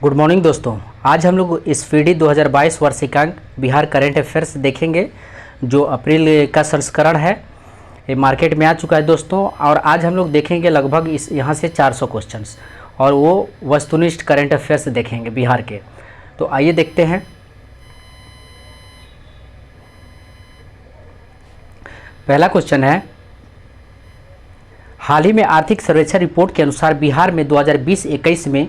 Good morning दोस्तों। आज हम लोग इस FIDI 2022 वार्षिकांक बिहार करंट अफेयर्स देखेंगे जो अप्रैल का संस्करण है। ये मार्केट में आ चुका है दोस्तों। और आज हम लोग देखेंगे लगभग इस यहाँ से 400 क्वेश्चंस और वो वस्तुनिष्ठ करंट अफेयर्स देखेंगे बिहार के। तो आइए देखते हैं। पहला क्वेश्चन है, हाल ही में आर्थिक सर्वेक्षण रिपोर्ट के अनुसार बिहार में 2020-21 में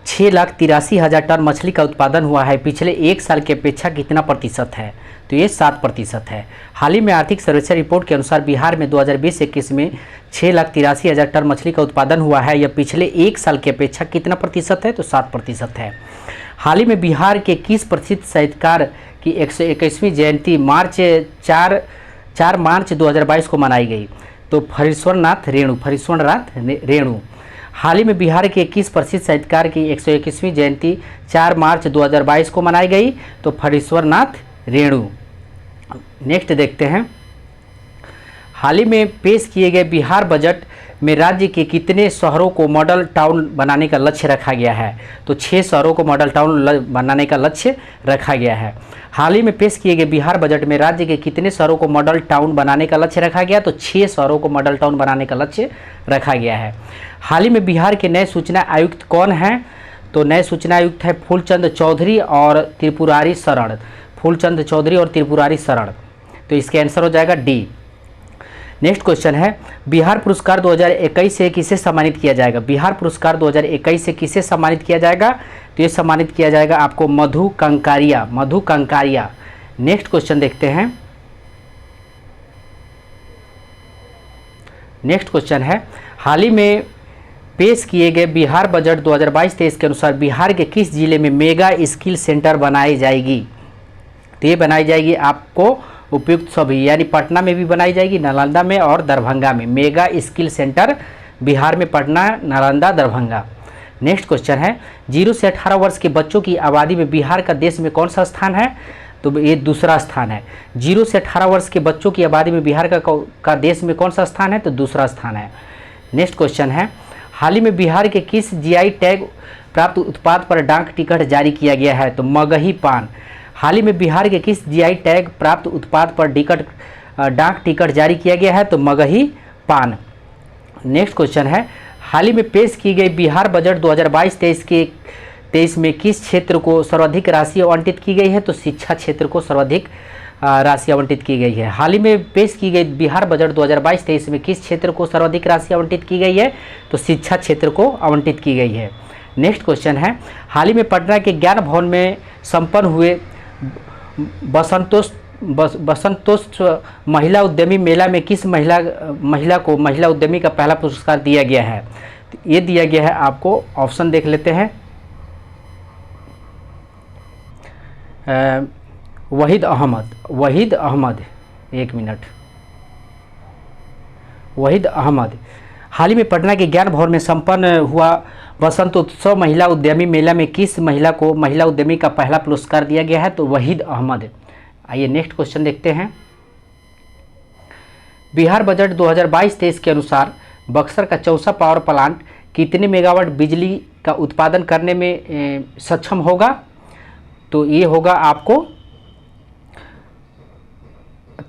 6,83,000 टन मछली का उत्पादन हुआ है। पिछले एक साल की अपेक्षा कितना प्रतिशत है? तो ये 7% है। हाल ही में आर्थिक सर्वेक्षण रिपोर्ट के अनुसार बिहार में 2020-21 में 6,83,000 टन मछली का उत्पादन हुआ है। यह पिछले एक साल की अपेक्षा कितना प्रतिशत है? तो 7% है। हाल ही में बिहार के किस प्रसिद्ध साहित्यकार की 121वीं जयंती 4 मार्च 2022 को मनाई गई? तो फरीश्वरनाथ रेणु। हाल ही में बिहार के किस प्रसिद्ध साहित्यकार की 121वीं जयंती 4 मार्च 2022 को मनाई गई? तो फरीश्वरनाथ रेणु। नेक्स्ट देखते हैं, हाल ही में पेश किए गए बिहार बजट में राज्य के कितने शहरों को मॉडल टाउन बनाने का लक्ष्य रखा गया है? तो 6 शहरों को मॉडल टाउन बनाने का लक्ष्य रखा गया है। हाल ही में पेश किए गए बिहार बजट में राज्य के कितने शहरों को मॉडल टाउन बनाने का लक्ष्य रखा गया? तो 6 शहरों को मॉडल टाउन बनाने का लक्ष्य रखा गया है। हाल ही में बिहार के नए सूचना आयुक्त कौन हैं? तो नए सूचना आयुक्त है फूलचंद चौधरी और त्रिपुरारी शरण। फूलचंद चौधरी और त्रिपुरारी शरण। तो इसका आंसर हो जाएगा डी। नेक्स्ट क्वेश्चन है, बिहार पुरस्कार 2021 से किसे सम्मानित किया जाएगा? बिहार पुरस्कार 2021 से किसे सम्मानित किया जाएगा? तो ये सम्मानित किया जाएगा आपको मधु कंकारिया। नेक्स्ट क्वेश्चन देखते हैं। नेक्स्ट क्वेश्चन है, हाल ही में पेश किए गए बिहार बजट 2022-23 के अनुसार बिहार के किस जिले में मेगा स्किल सेंटर बनाई जाएगी? तो ये बनाई जाएगी आपको उपयुक्त सभी, यानी पटना में भी बनाई जाएगी, नालंदा में और दरभंगा में। मेगा स्किल सेंटर बिहार में पटना, नालंदा, दरभंगा। नेक्स्ट क्वेश्चन है, 0 से 18 वर्ष के बच्चों की आबादी में बिहार का देश में कौन सा स्थान है? तो ये दूसरा स्थान है। 0 से 18 वर्ष के बच्चों की आबादी में बिहार का देश में कौन सा स्थान है? तो दूसरा स्थान है। नेक्स्ट क्वेश्चन है, हाल ही में बिहार के किस GI टैग प्राप्त उत्पाद पर डाक टिकट जारी किया गया है? तो मगही पान। हाल ही में बिहार के किस GI टैग प्राप्त उत्पाद पर डाक टिकट जारी किया गया है? तो मगही पान। नेक्स्ट क्वेश्चन है, हाल ही में पेश की गई बिहार बजट 2022-23 में किस क्षेत्र को सर्वाधिक राशि आवंटित की गई है? तो शिक्षा क्षेत्र को सर्वाधिक राशि आवंटित की गई है। हाल ही में पेश की गई बिहार बजट 2022-23 में किस क्षेत्र को सर्वाधिक राशि आवंटित की गई है? तो शिक्षा क्षेत्र को आवंटित की गई है। नेक्स्ट क्वेश्चन है, हाल ही में पटना के ज्ञान भवन में संपन्न हुए बसंतोत्सव महिला उद्यमी मेला में किस महिला को महिला उद्यमी का पहला पुरस्कार दिया गया है? ये दिया गया है आपको, ऑप्शन देख लेते हैं। वहीद अहमद, एक मिनट। वहीद अहमद। हाल ही में पटना के ज्ञान भवन में संपन्न हुआ बसंतोत्सव महिला उद्यमी मेला में किस महिला को महिला उद्यमी का पहला पुरस्कार दिया गया है? तो वहीद अहमद। आइए नेक्स्ट क्वेश्चन देखते हैं। बिहार बजट 2022-23 के अनुसार बक्सर का चौसा पावर प्लांट कितने मेगावाट बिजली का उत्पादन करने में सक्षम होगा? तो ये होगा आपको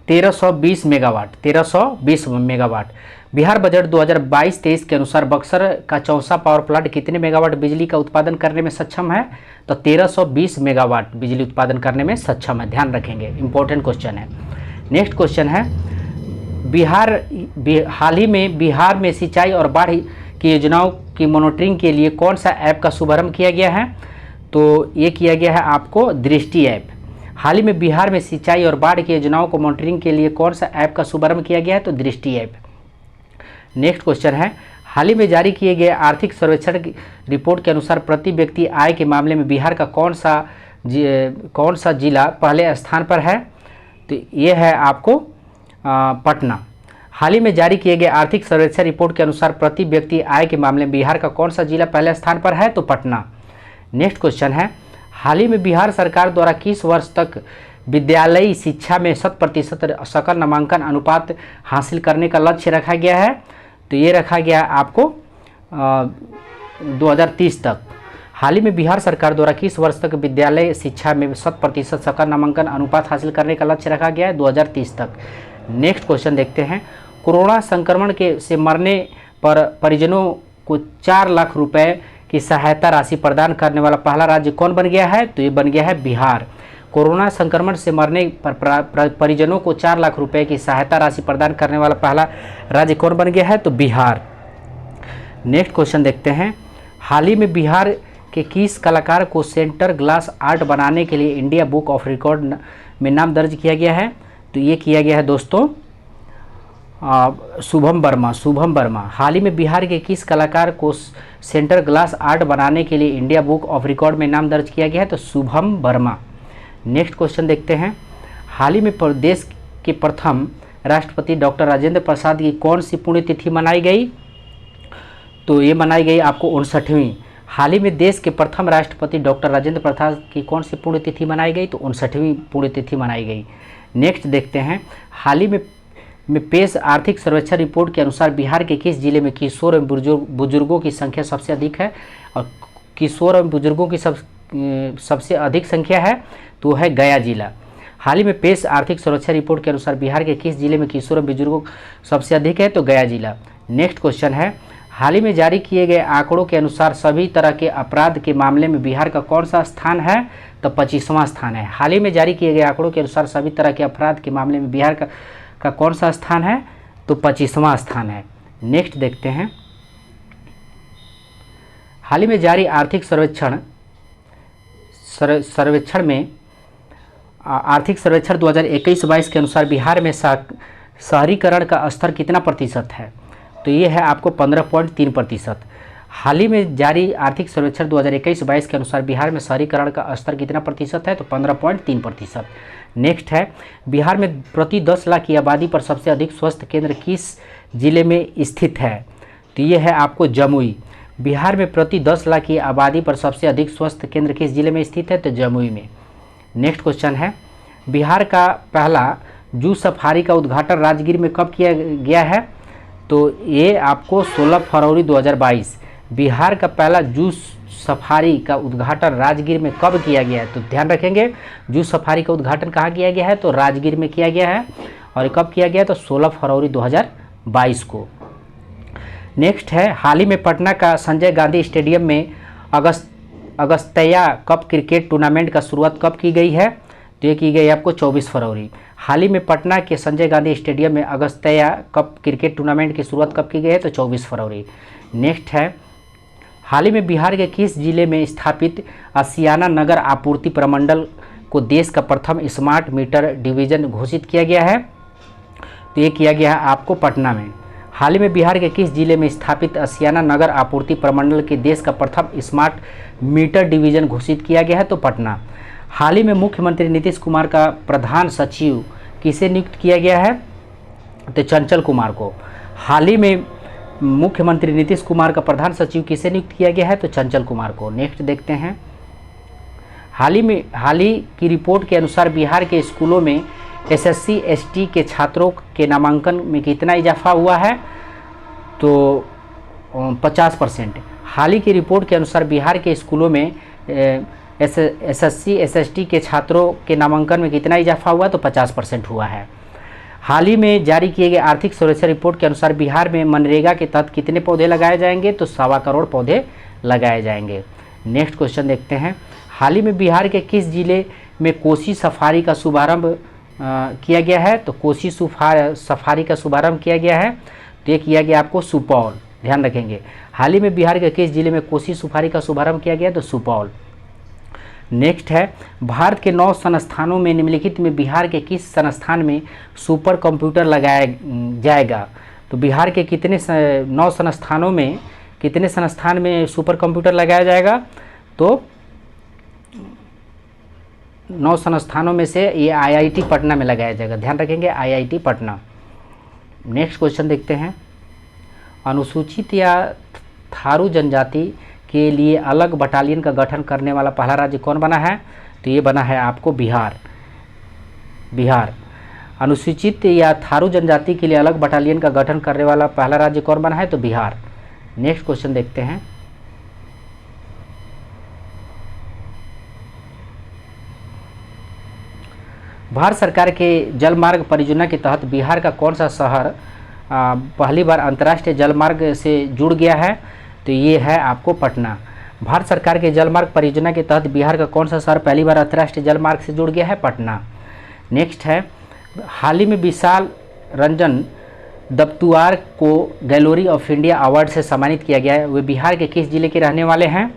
1320 मेगावाट। बिहार बजट 2022-23 के अनुसार बक्सर का चौसा पावर प्लांट कितने मेगावाट बिजली का उत्पादन करने में सक्षम है? तो 1320 मेगावाट बिजली उत्पादन करने में सक्षम है। ध्यान रखेंगे, इंपॉर्टेंट क्वेश्चन है। नेक्स्ट क्वेश्चन है, हाल ही में बिहार में सिंचाई और बाढ़ की योजनाओं की मॉनिटरिंग के लिए कौन सा ऐप का शुभारंभ किया गया है? तो ये किया गया है आपको दृष्टि ऐप। हाल ही में बिहार में सिंचाई और बाढ़ की योजनाओं को मॉनिटरिंग के लिए कौन सा ऐप का शुभारंभ किया गया है? तो दृष्टि ऐप। नेक्स्ट क्वेश्चन है, हाल ही में जारी किए गए आर्थिक सर्वेक्षण की रिपोर्ट के अनुसार प्रति व्यक्ति आय के मामले में बिहार का कौन सा जिला पहले स्थान पर है? तो ये है आपको पटना। हाल ही में जारी किए गए आर्थिक सर्वेक्षण रिपोर्ट के अनुसार प्रति व्यक्ति आय के मामले में बिहार का कौन सा जिला पहले स्थान पर है? तो पटना। नेक्स्ट क्वेश्चन है, हाल ही में बिहार सरकार द्वारा किस वर्ष तक विद्यालयी शिक्षा में 100% सकल नामांकन अनुपात हासिल करने का लक्ष्य रखा गया है? तो ये रखा गया आपको 2030 तक। हाल ही में बिहार सरकार द्वारा किस वर्ष तक विद्यालय शिक्षा में 100% सकल नामांकन अनुपात हासिल करने का लक्ष्य रखा गया है? 2030 तक। नेक्स्ट क्वेश्चन देखते हैं। कोरोना संक्रमण से मरने पर परिजनों को 4 लाख रुपए की सहायता राशि प्रदान करने वाला पहला राज्य कौन बन गया है? तो ये बन गया है बिहार। कोरोना संक्रमण से मरने पर परिजनों को 4 लाख रुपए की सहायता राशि प्रदान करने वाला पहला राज्य कौन बन गया है? तो बिहार। नेक्स्ट क्वेश्चन देखते हैं। हाल ही में बिहार के किस कलाकार को सेंटर ग्लास आर्ट बनाने के लिए इंडिया बुक ऑफ रिकॉर्ड में नाम दर्ज किया गया है? तो ये किया गया है दोस्तों शुभम वर्मा। हाल ही में बिहार के किस कलाकार को सेंटर ग्लास आर्ट बनाने के लिए इंडिया बुक ऑफ रिकॉर्ड में नाम दर्ज किया गया है? तो शुभम वर्मा। नेक्स्ट क्वेश्चन देखते हैं। हाल ही में प्रदेश के प्रथम राष्ट्रपति डॉक्टर राजेंद्र प्रसाद की कौन सी पुण्यतिथि मनाई गई? तो ये मनाई गई आपको 59वीं। हाल ही में देश के प्रथम राष्ट्रपति डॉक्टर राजेंद्र प्रसाद की कौन सी पुण्यतिथि मनाई गई? तो 59वीं पुण्यतिथि मनाई गई। नेक्स्ट देखते हैं। हाल ही में पेश आर्थिक सर्वेक्षण रिपोर्ट के अनुसार बिहार के किस जिले में किशोर एवं बुजुर्गों की संख्या सबसे अधिक है? और किशोर एवं बुजुर्गों की सबसे अधिक संख्या है तो है गया जिला। हाल ही में पेश आर्थिक सर्वेक्षण रिपोर्ट के अनुसार बिहार के किस जिले में किशोर एवं बुजुर्गों सबसे अधिक है? तो गया जिला। नेक्स्ट क्वेश्चन है। हाल ही में जारी किए गए आंकड़ों के अनुसार सभी तरह के अपराध के मामले में बिहार का कौन सा स्थान है? तो 25वां स्थान है। हाल ही में जारी किए गए आंकड़ों के अनुसार सभी तरह के अपराध के मामले में बिहार का कौन सा स्थान है? तो 25वां स्थान है। नेक्स्ट देखते हैं। हाल ही में जारी आर्थिक सर्वेक्षण में आर्थिक सर्वेक्षण 2021-22 के अनुसार बिहार में शहरीकरण का स्तर कितना प्रतिशत है? तो ये है आपको 15.3%। हाल ही में जारी आर्थिक सर्वेक्षण 2021-22 के अनुसार बिहार में शहरीकरण का स्तर कितना प्रतिशत है? तो 15.3%। नेक्स्ट है। बिहार में प्रति 10 लाख की आबादी पर सबसे अधिक स्वास्थ्य केंद्र किस जिले में स्थित है? तो ये है आपको जमुई। बिहार में प्रति 10 लाख की आबादी पर सबसे अधिक स्वास्थ्य केंद्र किस जिले में स्थित है? तो जमुई में। नेक्स्ट क्वेश्चन है। बिहार का पहला जू सफारी का उद्घाटन राजगीर में कब किया गया है? तो ये आपको 16 फरवरी 2022। बिहार का पहला जू सफारी का उद्घाटन राजगीर में कब किया गया है? तो ध्यान रखेंगे जू सफारी का उद्घाटन कहाँ किया गया है? तो राजगीर में किया गया है। और कब किया गया? तो 16 फरवरी 2022 को। नेक्स्ट है। हाल ही में पटना का संजय गांधी स्टेडियम में अगस्त्या कप क्रिकेट टूर्नामेंट का शुरुआत कब की गई है? तो ये की गई आपको 24 फरवरी। हाल ही में पटना के संजय गांधी स्टेडियम में अगस्त्या कप क्रिकेट टूर्नामेंट की शुरुआत कब की गई है? तो 24 फरवरी। नेक्स्ट है। हाल ही में बिहार के किस जिले में स्थापित आसियाना नगर आपूर्ति प्रमंडल को देश का प्रथम स्मार्ट मीटर डिवीजन घोषित किया गया है? तो ये किया गया है आपको पटना में। हाल ही में बिहार के किस जिले में स्थापित आसियाना नगर आपूर्ति प्रमंडल के देश का प्रथम स्मार्ट मीटर डिवीजन घोषित किया गया है? तो पटना। हाल ही में मुख्यमंत्री नीतीश कुमार का प्रधान सचिव किसे नियुक्त किया गया है? तो चंचल कुमार को। हाल ही में मुख्यमंत्री नीतीश कुमार का प्रधान सचिव किसे नियुक्त किया गया है? तो चंचल कुमार को। नेक्स्ट देखते हैं। हाल ही की रिपोर्ट के अनुसार बिहार के स्कूलों में SSC ST के छात्रों के नामांकन में कितना इजाफा हुआ है? तो 50%। हाल ही की रिपोर्ट के अनुसार बिहार के स्कूलों में SSC SST के छात्रों के नामांकन में कितना इजाफा हुआ? तो 50% हुआ है। हाल ही में जारी किए गए आर्थिक सर्वेक्षण रिपोर्ट के अनुसार बिहार में मनरेगा के तहत कितने पौधे लगाए जाएंगे? तो 1.25 करोड़ पौधे लगाए जाएंगे। नेक्स्ट क्वेश्चन देखते हैं। हाल ही में बिहार के किस जिले में कोसी सफारी का शुभारंभ किया गया है? तो कोसी सफारी का शुभारंभ किया गया है। तो ये किया गया आपको सुपौल। ध्यान रखेंगे। हाल ही में बिहार के किस जिले में कोसी सफारी का शुभारंभ किया गया? तो सुपौल। नेक्स्ट है। भारत के 9 संस्थानों में निम्नलिखित में बिहार के किस संस्थान में सुपर कंप्यूटर लगाया जाएगा? तो बिहार के कितने 9 संस्थानों में कितने संस्थान में सुपर कंप्यूटर लगाया जाएगा? तो 9 संस्थानों में से ये IIT पटना में लगाया जाएगा। ध्यान रखेंगे IIT पटना। नेक्स्ट क्वेश्चन देखते हैं। अनुसूचित या थारू जनजाति के लिए अलग बटालियन का गठन करने वाला पहला राज्य कौन बना है? तो ये बना है आपको बिहार। अनुसूचित या थारू जनजाति के लिए अलग बटालियन का गठन करने वाला पहला राज्य कौन बना है? तो बिहार। नेक्स्ट क्वेश्चन देखते हैं। भारत सरकार के जल मार्ग परियोजना के तहत बिहार का कौन सा शहर पहली बार अंतर्राष्ट्रीय जल मार्ग से जुड़ गया है? तो ये है आपको पटना। भारत सरकार के जल मार्ग परियोजना के तहत बिहार का कौन सा शहर पहली बार अंतर्राष्ट्रीय जल मार्ग से जुड़ गया है? पटना। नेक्स्ट है, हाल ही में विशाल रंजन दबतुआर को गैलरी ऑफ इंडिया अवार्ड से सम्मानित किया गया है। वे बिहार के किस जिले के रहने वाले हैं?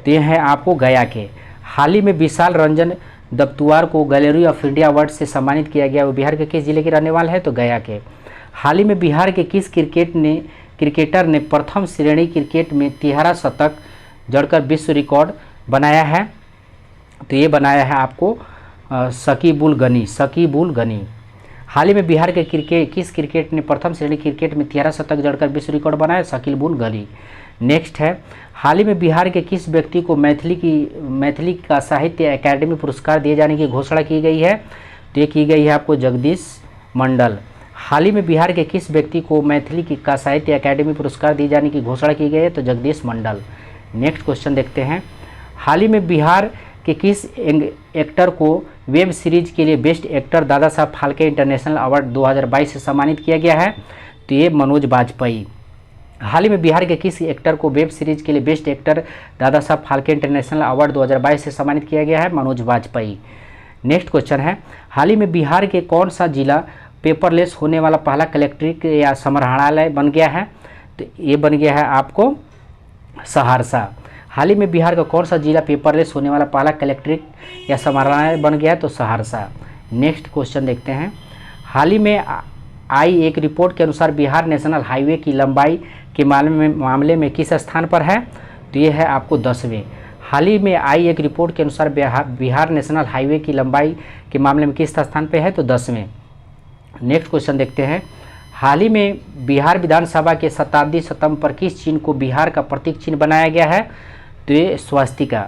तो ये हैं आपको गया के। हाल ही में विशाल रंजन दबतुआर को गैलरी ऑफ इंडिया अवार्ड से सम्मानित किया गया, वो बिहार के किस जिले के रहने वाले हैं? तो गया के। हाल ही में बिहार के किस क्रिकेटर ने प्रथम श्रेणी क्रिकेट में 13 शतक जड़कर विश्व रिकॉर्ड बनाया है? तो ये बनाया है आपको शकीबुल गनी। हाल ही में बिहार के किस क्रिकेट ने प्रथम श्रेणी क्रिकेट में 13 शतक जड़कर विश्व रिकॉर्ड बनाया? शकीबुल गनी। नेक्स्ट है, हाल ही में बिहार के किस व्यक्ति को मैथिली का साहित्य अकादमी पुरस्कार दिए जाने की घोषणा की गई है? तो ये की गई है आपको जगदीश मंडल। हाल ही में बिहार के किस व्यक्ति को मैथिली का साहित्य अकादमी पुरस्कार दिए जाने की घोषणा की गई है? तो जगदीश मंडल। नेक्स्ट क्वेश्चन देखते हैं, हाल ही में बिहार के किस एक्टर को वेब सीरीज के लिए best actor Dada Saheb Phalke international award 2022 से सम्मानित किया गया है? तो ये मनोज बाजपेयी। हाल ही में बिहार के किस एक्टर को वेब सीरीज के लिए best actor Dada Saheb Phalke international award 2022 से सम्मानित किया गया है? मनोज बाजपेयी। नेक्स्ट क्वेश्चन है, हाल ही में बिहार के कौन सा जिला पेपरलेस होने वाला पहला कलेक्ट्रेट या संग्रहालय बन गया है? तो ये बन गया है आपको सहरसा। हाल ही में बिहार का कौन सा जिला पेपरलेस होने वाला पहला कलेक्ट्रेट या संग्रहालय बन गया है? तो सहरसा। नेक्स्ट क्वेश्चन देखते हैं, हाल ही में आई एक रिपोर्ट के अनुसार बिहार नेशनल हाईवे की लंबाई के मामले में किस स्थान पर है? तो ये है आपको 10वें। हाल ही में आई एक रिपोर्ट के अनुसार बिहार नेशनल हाईवे की लंबाई के मामले में किस स्थान पर है? तो 10वें। नेक्स्ट क्वेश्चन देखते हैं, हाल ही में बिहार विधानसभा के शताब्दी स्तंभ पर किस चिन्ह को बिहार का प्रतीक चिन्ह बनाया गया है? तो ये स्वास्तिका।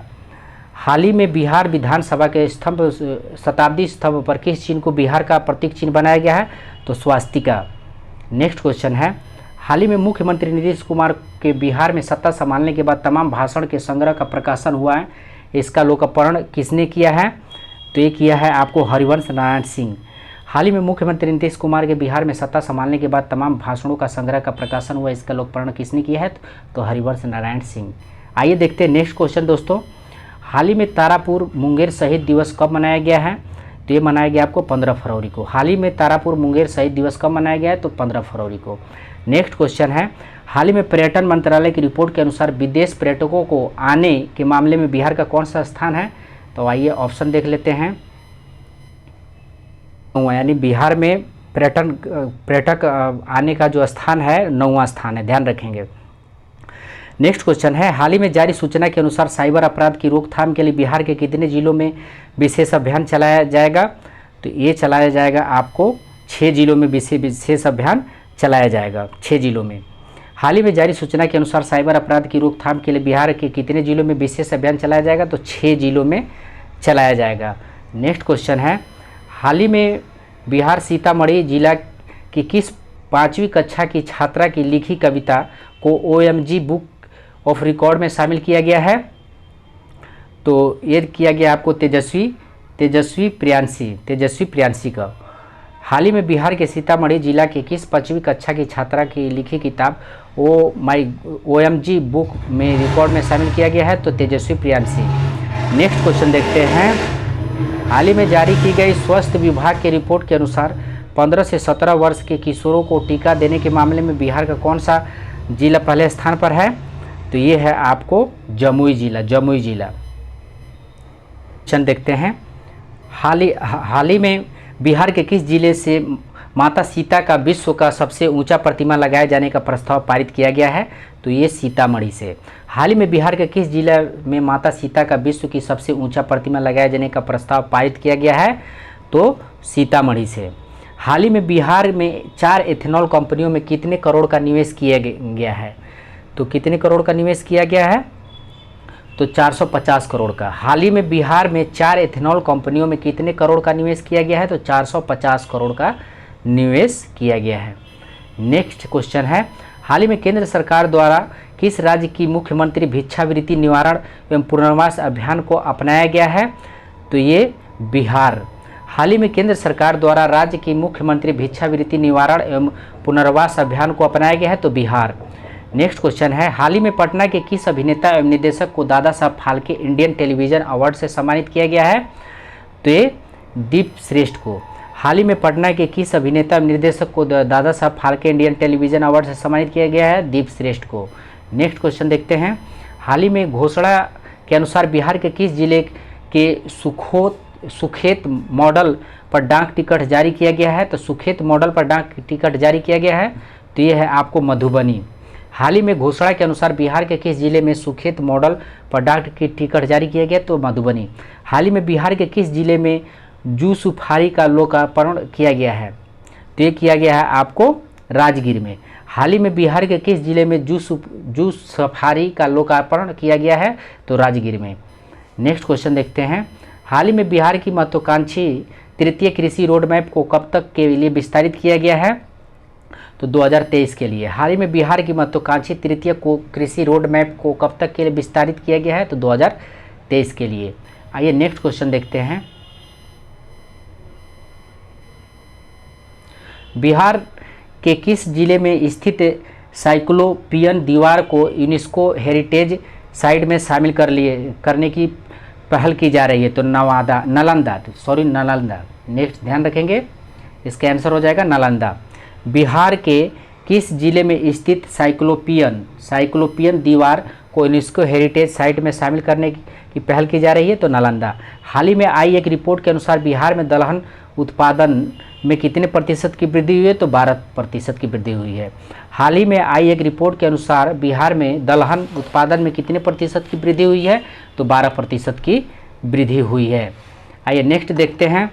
हाल ही में बिहार विधानसभा के शताब्दी स्तंभ पर किस चिन्ह को बिहार का प्रतीक चिन्ह बनाया गया है? तो स्वास्तिका। नेक्स्ट क्वेश्चन है, हाल ही में मुख्यमंत्री नीतीश कुमार के बिहार में सत्ता संभालने के बाद तमाम भाषण के संग्रह का प्रकाशन हुआ है, इसका लोकार्पण किसने किया है? तो ये किया है आपको हरिवंश नारायण सिंह। हाल ही में मुख्यमंत्री नीतीश कुमार के बिहार में सत्ता संभालने के बाद तमाम भाषणों का संग्रह का प्रकाशन हुआ, इसका लोकार्पण किसने किया है? तो हरिवंश नारायण सिंह। आइए देखते हैं नेक्स्ट क्वेश्चन दोस्तों, हाल ही में तारापुर मुंगेर शहीद दिवस कब मनाया गया है? तो ये मनाया गया आपको 15 फरवरी को। हाल ही में तारापुर मुंगेर शहीद दिवस कब मनाया गया है? तो 15 फरवरी को। नेक्स्ट क्वेश्चन है, हाल ही में पर्यटन मंत्रालय की रिपोर्ट के अनुसार विदेश पर्यटकों को आने के मामले में बिहार का कौन सा स्थान है? तो आइए ऑप्शन देख लेते हैं, यानी बिहार में पर्यटक आने का जो स्थान है 9वां स्थान है, ध्यान रखेंगे। नेक्स्ट क्वेश्चन है, हाल ही में जारी सूचना के अनुसार साइबर अपराध की रोकथाम के लिए बिहार के कितने जिलों में विशेष अभियान चलाया जाएगा? तो ये चलाया जाएगा आपको 6 जिलों में विशेष अभियान चलाया जाएगा, 6 जिलों में। हाल ही में जारी सूचना के अनुसार साइबर अपराध की रोकथाम के लिए बिहार के कितने जिलों में विशेष अभियान चलाया जाएगा? तो 6 जिलों में चलाया जाएगा। नेक्स्ट क्वेश्चन है, हाल ही में बिहार सीतामढ़ी जिला की किस 5वीं कक्षा की छात्रा की लिखी कविता को OMG बुक ऑफ रिकॉर्ड में शामिल किया गया है? तो ये किया गया आपको तेजस्वी प्रियांशी का। हाल ही में बिहार के सीतामढ़ी जिला के किस 5वीं कक्षा की छात्रा की लिखी किताब OMG बुक में रिकॉर्ड में शामिल किया गया है? तो तेजस्वी प्रियांशी। नेक्स्ट क्वेश्चन देखते हैं, हाल ही में जारी की गई स्वास्थ्य विभाग के रिपोर्ट के अनुसार 15 से 17 वर्ष के किशोरों को टीका देने के मामले में बिहार का कौन सा जिला पहले स्थान पर है? तो ये है आपको जमुई जिला। क्वेश्चन देखते हैं, हाल ही में बिहार के किस जिले से माता सीता का विश्व का सबसे ऊंचा प्रतिमा लगाए जाने का प्रस्ताव पारित किया गया है? तो ये सीतामढ़ी से। हाल ही में बिहार के किस जिला में माता सीता का विश्व की सबसे ऊंचा प्रतिमा लगाए जाने का प्रस्ताव पारित किया गया है? तो सीतामढ़ी से। हाल ही में बिहार में 4 एथेनॉल कंपनियों में कितने करोड़ का निवेश किया गया है? तो कितने करोड़ का निवेश किया गया है? तो 450 करोड़ का। हाल ही में बिहार में 4 एथेनॉल कंपनियों में कितने करोड़ का निवेश किया गया है? तो 450 करोड़ का निवेश किया गया है। नेक्स्ट क्वेश्चन है, हाल ही में केंद्र सरकार द्वारा किस राज्य की मुख्यमंत्री भिक्षावृत्ति निवारण एवं पुनर्वास अभियान को अपनाया गया है? तो ये बिहार। हाल ही में केंद्र सरकार द्वारा राज्य की मुख्यमंत्री भिक्षावृत्ति निवारण एवं पुनर्वास अभियान को अपनाया गया है, तो बिहार। नेक्स्ट क्वेश्चन है, हाल ही में पटना के किस अभिनेता एवं निर्देशक को Dada Saheb Phalke Indian television award से सम्मानित किया गया है, तो ये दीप श्रेष्ठ को। हाल ही में पटना के किस अभिनेता एवं निर्देशक को Dada Saheb Phalke Indian television award से सम्मानित किया गया है, दीप श्रेष्ठ को। नेक्स्ट क्वेश्चन देखते हैं, हाल ही में घोषणा के अनुसार बिहार के किस जिले के सुखेत मॉडल पर डाक टिकट जारी किया गया है, तो सुखेत मॉडल पर डाक टिकट जारी किया गया है, तो ये है आपको मधुबनी। हाल ही में घोषणा के अनुसार बिहार के किस जिले में सुखेत मॉडल पर डाक टिकट जारी किया गया, तो मधुबनी। हाल ही में बिहार के किस जिले में जू सफारी का लोकार्पण किया गया है, तो ये किया गया है आपको राजगीर में। हाल ही में बिहार के किस जिले में जू सफारी का लोकार्पण किया गया है, तो राजगीर में। नेक्स्ट क्वेश्चन देखते हैं, हाल ही में बिहार की महत्वाकांक्षी तृतीय कृषि रोड मैप को कब तक के लिए विस्तारित किया गया है, तो 2023 के लिए। हाल ही में बिहार की महत्वाकांक्षी तृतीय कृषि रोड मैप को कब तक के लिए विस्तारित किया गया है, तो 2023 के लिए। आइए नेक्स्ट क्वेश्चन देखते हैं, बिहार के किस जिले में स्थित साइक्लोपियन दीवार को यूनेस्को हेरिटेज साइट में शामिल करने की पहल की जा रही है, तो नालंदा। नेक्स्ट ध्यान रखेंगे, इसका आंसर हो जाएगा नालंदा। बिहार के किस जिले में स्थित साइक्लोपियन दीवार को यूनेस्को हेरिटेज साइट में शामिल करने की पहल की जा रही है, तो नालंदा। हाल ही में आई एक रिपोर्ट के अनुसार बिहार में दलहन उत्पादन में कितने प्रतिशत की वृद्धि हुई है, तो 12% की वृद्धि हुई है। हाल ही में आई एक रिपोर्ट के अनुसार बिहार में दलहन उत्पादन में कितने प्रतिशत की वृद्धि हुई है, तो 12% की वृद्धि हुई है। आइए नेक्स्ट देखते हैं,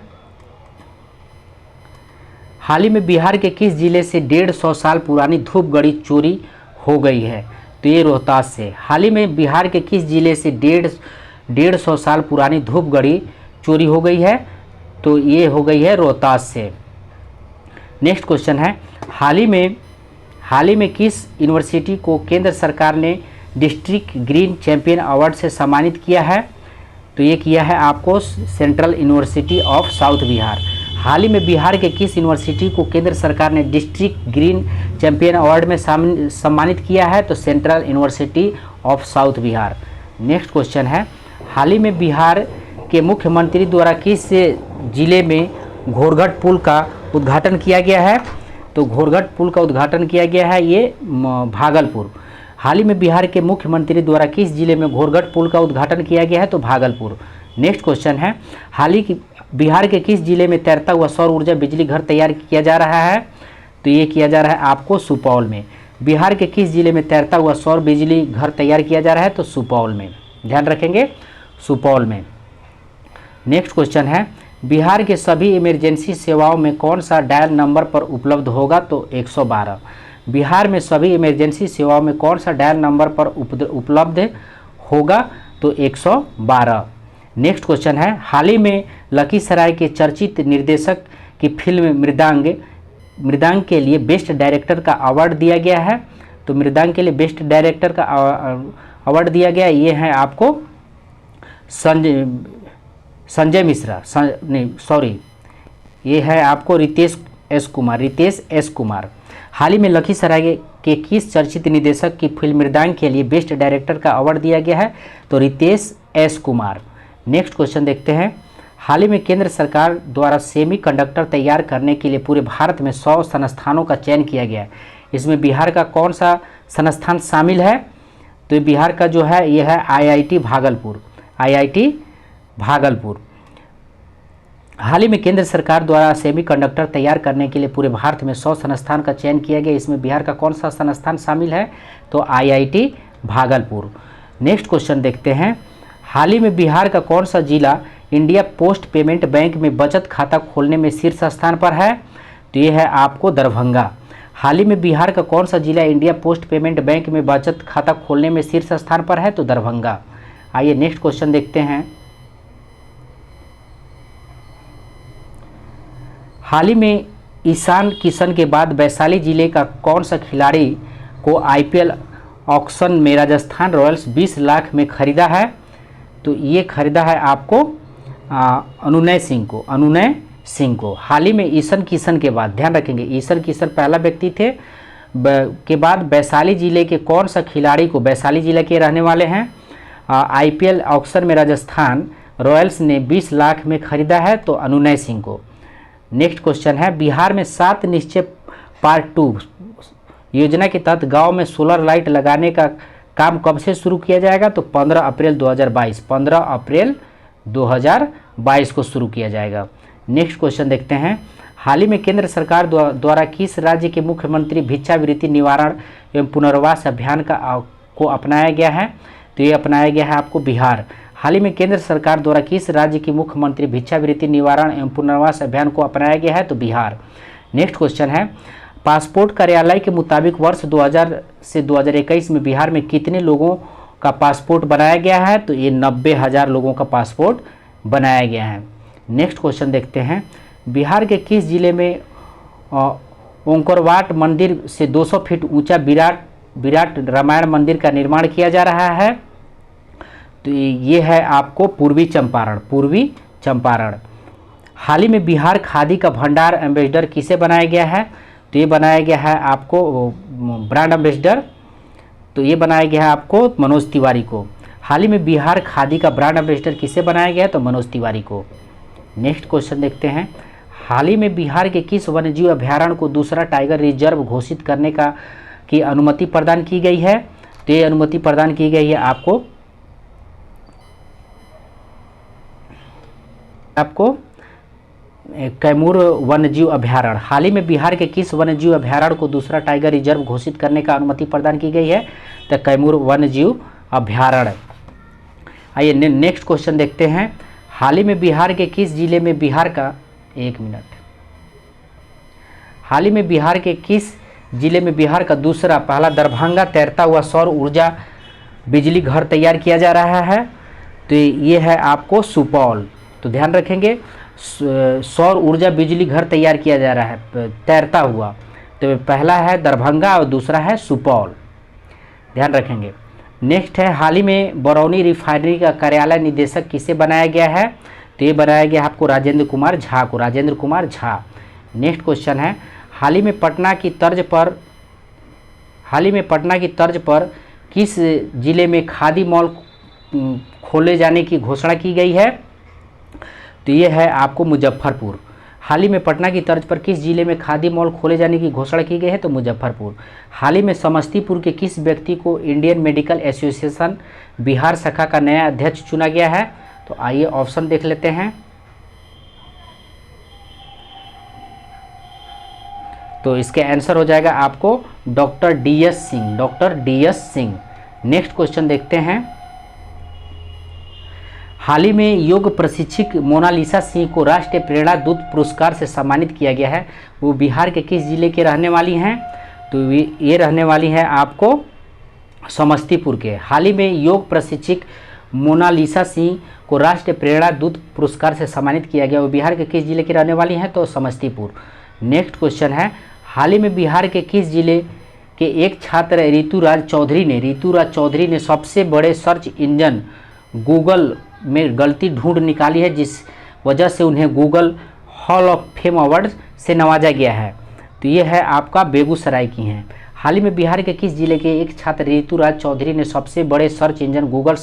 हाल ही में बिहार के किस जिले से 150 साल पुरानी धूपगढ़ी चोरी हो गई है, तो ये रोहतास से। हाल ही में बिहार के किस जिले से 150 साल पुरानी धूपगढ़ी चोरी हो गई है, तो ये हो गई है रोहतास से। नेक्स्ट क्वेश्चन है, हाल ही में किस यूनिवर्सिटी को केंद्र सरकार ने डिस्ट्रिक्ट ग्रीन चैंपियन अवार्ड से सम्मानित किया है, तो ये किया है आपको Central University of South Bihar. हाल ही में बिहार के किस यूनिवर्सिटी को केंद्र सरकार ने डिस्ट्रिक्ट ग्रीन चैंपियन अवार्ड में सम्मानित किया है, तो central University of South Bihar. Next question है, हाल ही में बिहार के मुख्यमंत्री द्वारा किस जिले में घोरघट पुल का उद्घाटन किया गया है, तो घोरघट पुल का उद्घाटन किया गया है ये भागलपुर। हाल ही में बिहार के मुख्यमंत्री द्वारा किस जिले में घोरघट पुल का उद्घाटन किया गया है, तो भागलपुर। नेक्स्ट क्वेश्चन है, हाल ही बिहार के किस जिले में तैरता हुआ सौर ऊर्जा बिजली घर तैयार किया जा रहा है, तो ये किया जा रहा है आपको सुपौल में। बिहार के किस जिले में तैरता हुआ सौर बिजली घर तैयार किया जा रहा है, तो सुपौल में। ध्यान रखेंगे, सुपौल में। नेक्स्ट क्वेश्चन है, बिहार के सभी इमरजेंसी सेवाओं में कौन सा डायल नंबर पर उपलब्ध होगा, तो 112। बिहार में सभी इमरजेंसी सेवाओं में कौन सा डायल नंबर पर उपलब्ध होगा, तो 112। नेक्स्ट क्वेश्चन है, हाल ही में लखीसराय के चर्चित निर्देशक की फिल्म मृदांग के लिए बेस्ट डायरेक्टर का अवार्ड दिया गया है, तो मृदांग के लिए बेस्ट डायरेक्टर का अवार्ड दिया गया, ये है आपको संजय मिश्रा, ये है आपको रितेश एस कुमार। हाल ही में लखीसराय के किस चर्चित निर्देशक की फिल्म मृदांग के लिए बेस्ट डायरेक्टर का अवार्ड दिया गया है, तो Ritesh S Kumar. Next question देखते हैं, हाल ही में केंद्र सरकार द्वारा सेमीकंडक्टर तैयार करने के लिए पूरे भारत में 100 संस्थानों का चयन किया गया है। इसमें बिहार का कौन सा संस्थान शामिल है, तो बिहार का जो है यह है IIT भागलपुर। हाल ही में केंद्र सरकार द्वारा सेमीकंडक्टर तैयार करने के लिए पूरे भारत में 100 संस्थान का चयन किया गया। इसमें बिहार का कौन सा संस्थान शामिल है, तो IIT भागलपुर। नेक्स्ट क्वेश्चन देखते हैं, हाल ही में बिहार का कौन सा जिला इंडिया पोस्ट पेमेंट बैंक में बचत खाता खोलने में शीर्ष स्थान पर है, तो ये है आपको दरभंगा। हाल ही में बिहार का कौन सा जिला इंडिया पोस्ट पेमेंट बैंक में बचत खाता खोलने में शीर्ष स्थान पर है, तो दरभंगा। आइए नेक्स्ट क्वेश्चन देखते हैं, हाल ही में ईशान किशन के बाद वैशाली जिले का कौन सा खिलाड़ी को IPL ऑक्शन में राजस्थान रॉयल्स 20 लाख में खरीदा है, तो ये खरीदा है आपको अनुनय सिंह को, अनुनय सिंह को। हाल ही में ईशन किशन के बाद, ध्यान रखेंगे, ईशन किशन पहला व्यक्ति थे, के बाद वैशाली जिले के कौन सा खिलाड़ी को, वैशाली जिले के रहने वाले हैं, आईपीएल ऑक्शन में राजस्थान रॉयल्स ने 20 लाख में खरीदा है, तो अनुनय सिंह को। नेक्स्ट क्वेश्चन है, बिहार में 7 निश्चय पार्ट 2 योजना के तहत गांव में सोलर लाइट लगाने का काम कब से शुरू किया जाएगा, तो 15 अप्रैल 2022, 15 अप्रैल 2022 को शुरू किया जाएगा। नेक्स्ट क्वेश्चन देखते हैं, हाल ही में केंद्र सरकार द्वारा किस राज्य के मुख्यमंत्री भिक्षावृत्ति निवारण एवं पुनर्वास अभियान को अपनाया गया है, तो ये अपनाया गया है आपको बिहार। हाल ही में केंद्र सरकार द्वारा किस राज्य की मुख्यमंत्री भिक्षावृत्ति निवारण एवं पुनर्वास अभियान को अपनाया गया है, तो बिहार। नेक्स्ट क्वेश्चन है, पासपोर्ट कार्यालय के मुताबिक वर्ष 2000 से 2021 में बिहार में कितने लोगों का पासपोर्ट बनाया गया है, तो ये 90,000 लोगों का पासपोर्ट बनाया गया है। नेक्स्ट क्वेश्चन देखते हैं, बिहार के किस जिले में ओंकारवाट मंदिर से 200 फीट ऊंचा विराट रामायण मंदिर का निर्माण किया जा रहा है, तो ये है आपको पूर्वी चंपारण, पूर्वी चंपारण। हाल ही में बिहार खादी का भंडार एम्बेसडर किसे बनाया गया है, तो ये बनाया गया है आपको ब्रांड एम्बेसडर, तो ये बनाया गया है आपको मनोज तिवारी को। हाल ही में बिहार खादी का ब्रांड एम्बेसडर किसे बनाया गया है, तो मनोज तिवारी को। नेक्स्ट क्वेश्चन देखते हैं, हाल ही में बिहार के किस वन्यजीव अभयारण्य को दूसरा टाइगर रिजर्व घोषित करने की अनुमति प्रदान की गई है, तो ये अनुमति प्रदान की गई है आपको कैमूर वन्यजीव अभयारण्य। हाल ही में बिहार के किस वन्यजीव अभयारण्य को दूसरा टाइगर रिजर्व घोषित करने का अनुमति प्रदान की गई है, तो कैमूर वन्यजीव अभयारण्य। आइए नेक्स्ट क्वेश्चन देखते हैं, हाल ही में बिहार के किस जिले में हाल ही में बिहार के किस जिले में बिहार का दूसरा पहला दरभंगा तैरता हुआ सौर ऊर्जा बिजली घर तैयार किया जा रहा है, तो ये है आपको सुपौल। तो ध्यान रखेंगे, सौर ऊर्जा बिजली घर तैयार किया जा रहा है तैरता हुआ, तो पहला है दरभंगा और दूसरा है सुपौल, ध्यान रखेंगे। नेक्स्ट है, हाल ही में बरौनी रिफाइनरी का कार्यालय निदेशक किसे बनाया गया है, तो ये बनाया गया आपको राजेंद्र कुमार झा को, राजेंद्र कुमार झा। नेक्स्ट क्वेश्चन है, हाल ही में पटना की तर्ज पर किस जिले में खादी मॉल खोले जाने की घोषणा की गई है, तो ये है आपको मुजफ्फरपुर। हाल ही में पटना की तर्ज पर किस जिले में खादी मॉल खोले जाने की घोषणा की गई है, तो मुजफ्फरपुर। हाल ही में समस्तीपुर के किस व्यक्ति को इंडियन मेडिकल एसोसिएशन बिहार शाखा का नया अध्यक्ष चुना गया है, तो आइए ऑप्शन देख लेते हैं। तो इसके आंसर हो जाएगा आपको doctor DS Singh, doctor DS Singh. Next question देखते हैं, हाल ही में योग प्रशिक्षक मोनालिसा सिंह को राष्ट्रीय प्रेरणा दूत पुरस्कार से सम्मानित किया गया है, वो बिहार के किस जिले के रहने वाली हैं, तो ये रहने वाली हैं आपको समस्तीपुर के। हाल ही में योग प्रशिक्षक मोनालिसा सिंह को राष्ट्रीय प्रेरणा दूत पुरस्कार से सम्मानित किया गया, वो बिहार के किस जिले की रहने वाली हैं, तो समस्तीपुर। नेक्स्ट क्वेश्चन है, हाल ही में बिहार के किस जिले के एक छात्र ऋतुराज चौधरी ने सबसे बड़े सर्च इंजन गूगल में गलती ढूंढ निकाली है, जिस वजह से उन्हें Google hall of fame award से नवाजा गया है, तो ये है आपका बेगूसराय की हैं। हाल ही में बिहार के किस जिले के एक छात्र ऋतुराज चौधरी ने सबसे बड़े सर्च इंजन गूगल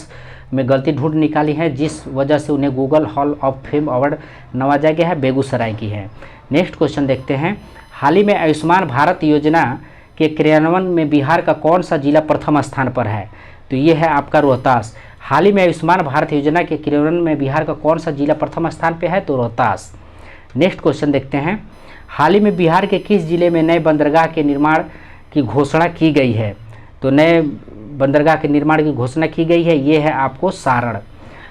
में गलती ढूंढ निकाली है, जिस वजह से उन्हें Google hall of fame award नवाजा गया है, बेगूसराय की है। नेक्स्ट क्वेश्चन देखते हैं, हाल ही में आयुष्मान भारत योजना के क्रियान्वयन में बिहार का कौन सा जिला प्रथम स्थान पर है, तो ये है आपका रोहतास। हाल ही में आयुष्मान भारत योजना के क्रियान्वयन में बिहार का कौन सा जिला प्रथम स्थान पे है, तो रोहतास। नेक्स्ट क्वेश्चन देखते हैं, हाल ही में बिहार के किस जिले में नए बंदरगाह के निर्माण की घोषणा की गई है, तो नए बंदरगाह के निर्माण की घोषणा की गई है, ये है आपको सारण।